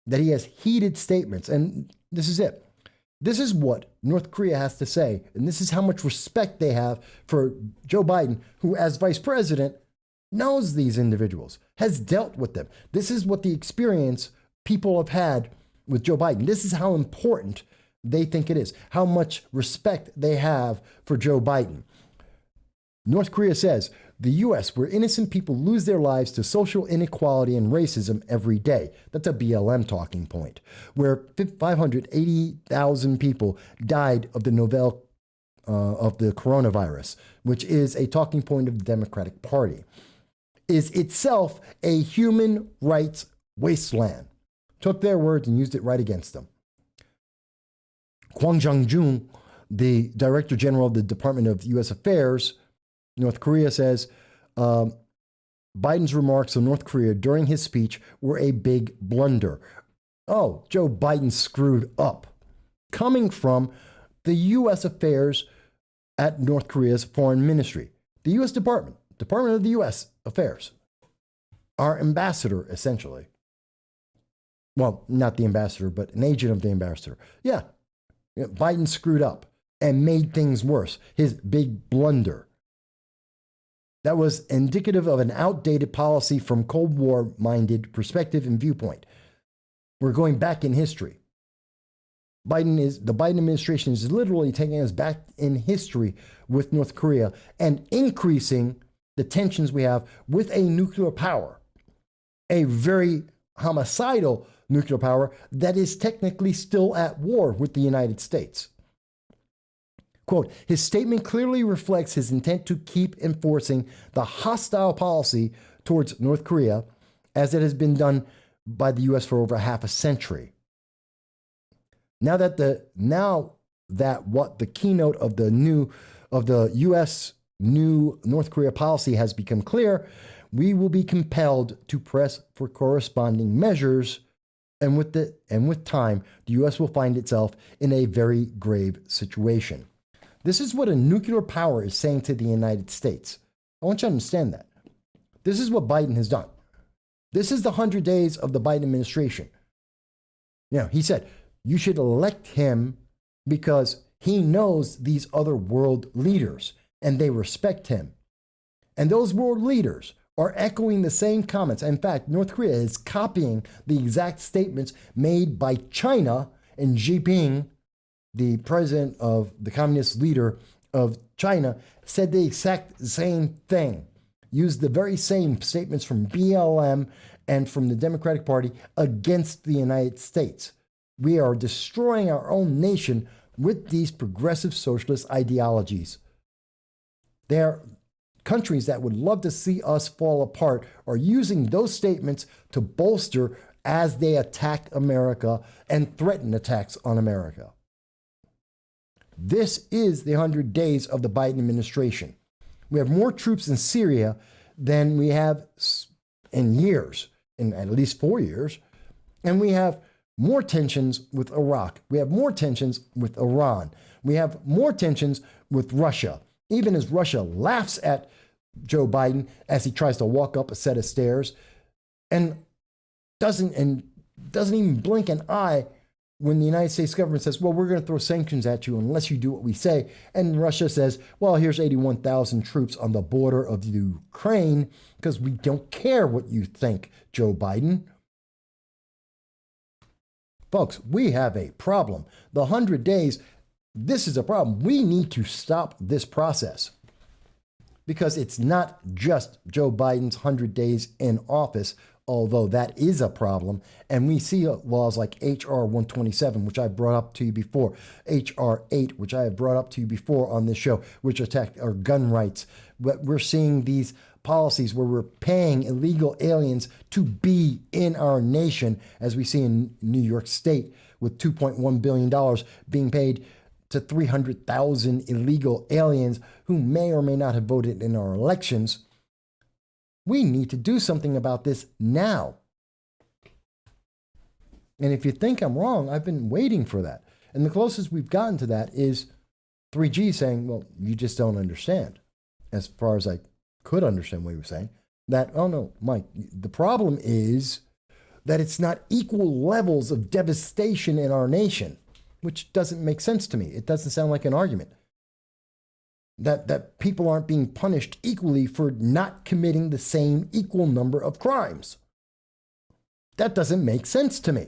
that he has heated statements. And this is it. This is what North Korea has to say. And this is how much respect they have for Joe Biden, who as vice president knows these individuals, has dealt with them. This is what the experience people have had with Joe Biden. This is how important they think it is, how much respect they have for Joe Biden. North Korea says, the U.S., where innocent people lose their lives to social inequality and racism every day. That's a BLM talking point. Where 580,000 people died of the coronavirus, which is a talking point of the Democratic Party, is itself a human rights wasteland. Took their words and used it right against them. Kwang Jung-jun, the Director General of the Department of U.S. Affairs, North Korea, says Biden's remarks on North Korea during his speech were a big blunder. Oh, Joe Biden screwed up. Coming from the U.S. Affairs at North Korea's foreign ministry, the U.S. Department of the U.S. Affairs, our ambassador, essentially. Well, not the ambassador, but an agent of the ambassador. Yeah, Biden screwed up and made things worse. His big blunder. That was indicative of an outdated policy from Cold War-minded perspective and viewpoint. We're going back in history. The Biden administration is literally taking us back in history with North Korea and increasing the tensions we have with a nuclear power, a very homicidal nuclear power that is technically still at war with the United States. Quote, his statement clearly reflects his intent to keep enforcing the hostile policy towards North Korea as it has been done by the U.S. for over half a century. Now that what the keynote of the U.S. new North Korea policy has become clear, we will be compelled to press for corresponding measures, and with time, the U.S. will find itself in a very grave situation. This is what a nuclear power is saying to the United States. I want you to understand that. This is what Biden has done. This is the 100 days of the Biden administration. He said, you should elect him because he knows these other world leaders and they respect him. And those world leaders are echoing the same comments. In fact, North Korea is copying the exact statements made by China, and Xi Jinping, the president of the communist leader of China, said the exact same thing, used the very same statements from BLM and from the Democratic Party against the United States. We are destroying our own nation with these progressive socialist ideologies. They're countries that would love to see us fall apart are using those statements to bolster as they attack America and threaten attacks on America. This is the 100 days of the Biden administration. We have more troops in Syria than we have in years, in at least 4 years. And we have more tensions with Iraq. We have more tensions with Iran. We have more tensions with Russia. Even as Russia laughs at Joe Biden as he tries to walk up a set of stairs and doesn't even blink an eye when the United States government says, well, we're going to throw sanctions at you unless you do what we say. And Russia says, well, here's 81,000 troops on the border of Ukraine because we don't care what you think, Joe Biden. Folks, we have a problem. The 100 days, this is a problem. We need to stop this process because it's not just Joe Biden's 100 days in office, although that is a problem. And we see laws like H.R. 127, which I brought up to you before, H.R. 8, which I have brought up to you before on this show, which attack our gun rights. But we're seeing these policies where we're paying illegal aliens to be in our nation, as we see in New York State, with $2.1 billion being paid to 300,000 illegal aliens who may or may not have voted in our elections. We need to do something about this now. And if you think I'm wrong, I've been waiting for that. And the closest we've gotten to that is 3G saying, well, you just don't understand. As far as I could understand what he was saying, that, oh no, Mike, the problem is that it's not equal levels of devastation in our nation, which doesn't make sense to me. It doesn't sound like an argument. That people aren't being punished equally for not committing the same equal number of crimes. That doesn't make sense to me.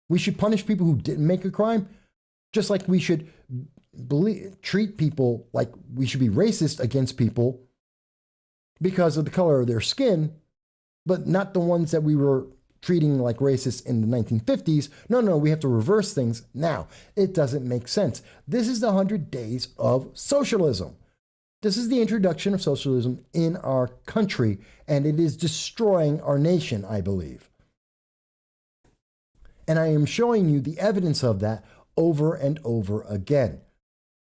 We should punish people who didn't make a crime, just like we should treat people like we should be racist against people because of the color of their skin, but not the ones that we were treating like racists in the 1950s. No, we have to reverse things now. It doesn't make sense. This is the 100 days of socialism. This is the introduction of socialism in our country, and it is destroying our nation, I believe. And I am showing you the evidence of that over and over again.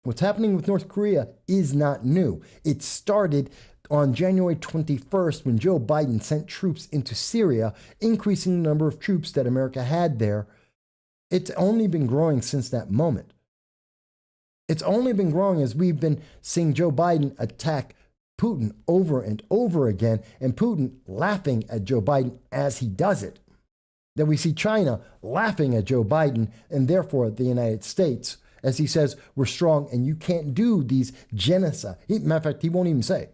What's happening with North Korea is not new. It started on January 21st, when Joe Biden sent troops into Syria, increasing the number of troops that America had there. It's only been growing since that moment. It's only been growing as we've been seeing Joe Biden attack Putin over and over again, and Putin laughing at Joe Biden as he does it. That we see China laughing at Joe Biden, and therefore the United States, as he says, we're strong and you can't do these genocide. Matter of fact, he won't even say.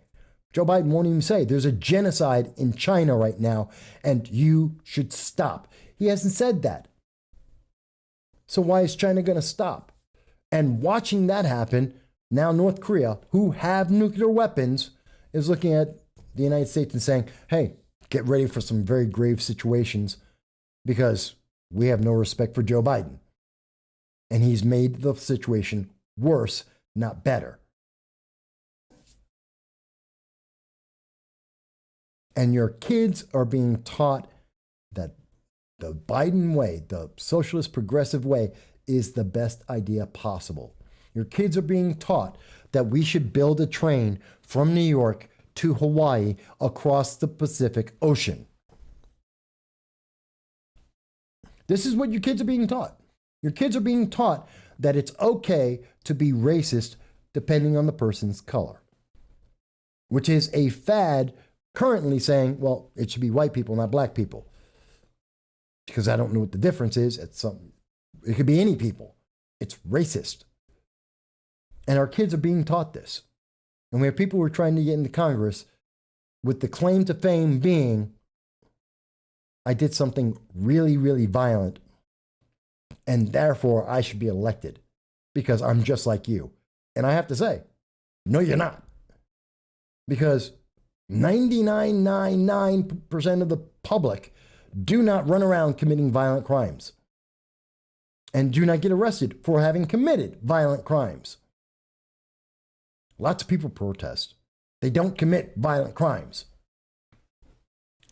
Joe Biden won't even say there's a genocide in China right now and you should stop. He hasn't said that. So why is China going to stop? And watching that happen, now North Korea, who have nuclear weapons, is looking at the United States and saying, hey, get ready for some very grave situations because we have no respect for Joe Biden. And he's made the situation worse, not better. And your kids are being taught that the Biden way, the socialist progressive way, is the best idea possible. Your kids are being taught that we should build a train from New York to Hawaii across the Pacific Ocean. This is what your kids are being taught. Your kids are being taught that it's okay to be racist depending on the person's color, which is a fad currently saying, well, it should be white people, not black people. Because I don't know what the difference is. It could be any people. It's racist. And our kids are being taught this. And we have people who are trying to get into Congress with the claim to fame being, I did something really, really violent, and therefore I should be elected because I'm just like you. And I have to say, no, you're not. Because 99.99% of the public do not run around committing violent crimes and do not get arrested for having committed violent crimes. Lots of people protest. They don't commit violent crimes.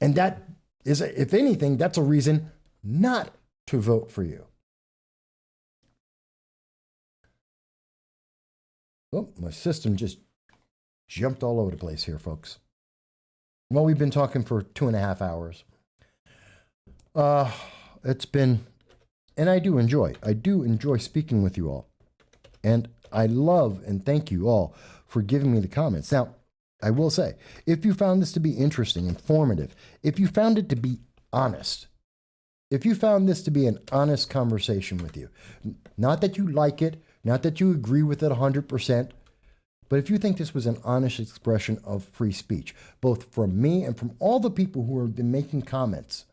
And that is, if anything, that's a reason not to vote for you. Oh, my system just jumped all over the place here, folks. Well, we've been talking for 2.5 hours. It's been, and I do enjoy speaking with you all. And I love and thank you all for giving me the comments. Now, I will say, if you found this to be interesting, informative, if you found it to be honest, if you found this to be an honest conversation with you, not that you like it, not that you agree with it 100%, but if you think this was an honest expression of free speech, both from me and from all the people who have been making comments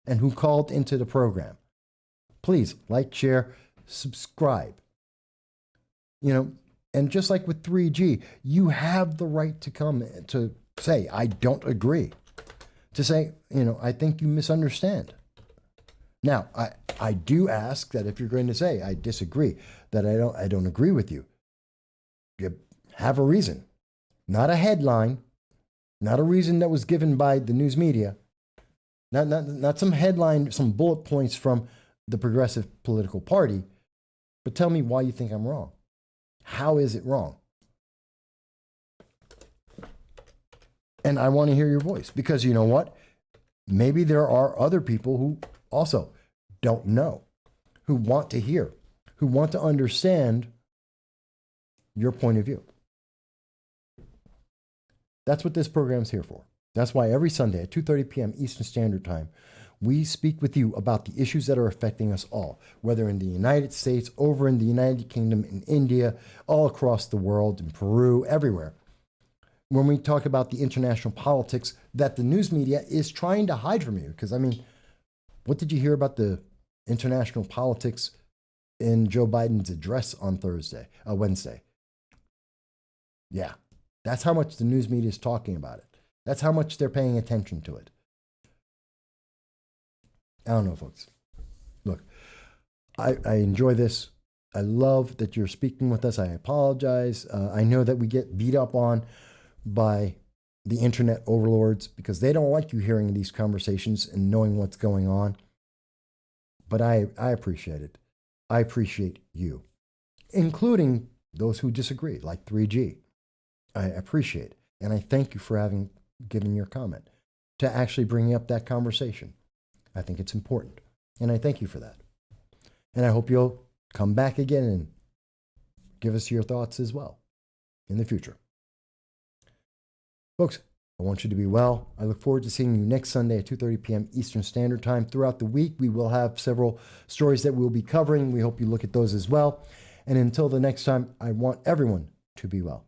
and who called into the program, please like, share, subscribe. You know, and just like with 3G, you have the right to come to say, I don't agree. To say, you know, I think you misunderstand. Now, I do ask that if you're going to say, I disagree, that I don't agree with you, you have a reason. Not a headline, not a reason that was given by the news media, not some headline, some bullet points from the progressive political party, but tell me why you think I'm wrong. How is it wrong? And I want to hear your voice because you know what? Maybe there are other people who also don't know, who want to hear, who want to understand your point of view. That's what this program's here for. That's why every Sunday at 2:30 p.m. Eastern Standard Time, we speak with you about the issues that are affecting us all, whether in the United States, over in the United Kingdom, in India, all across the world, in Peru, everywhere. When we talk about the international politics that the news media is trying to hide from you. Because, I mean, what did you hear about the international politics in Joe Biden's address on Wednesday? Yeah, that's how much the news media is talking about it. That's how much they're paying attention to it. I don't know, folks. Look, I enjoy this. I love that you're speaking with us. I apologize. I know that we get beat up on by the internet overlords because they don't like you hearing these conversations and knowing what's going on. But I appreciate it. I appreciate you, including those who disagree, like 3G. I appreciate it. And I thank you for having given your comment to actually bringing up that conversation. I think it's important. And I thank you for that. And I hope you'll come back again and give us your thoughts as well in the future. Folks, I want you to be well. I look forward to seeing you next Sunday at 2:30 p.m. Eastern Standard Time. Throughout the week, we will have several stories that we'll be covering. We hope you look at those as well. And until the next time, I want everyone to be well.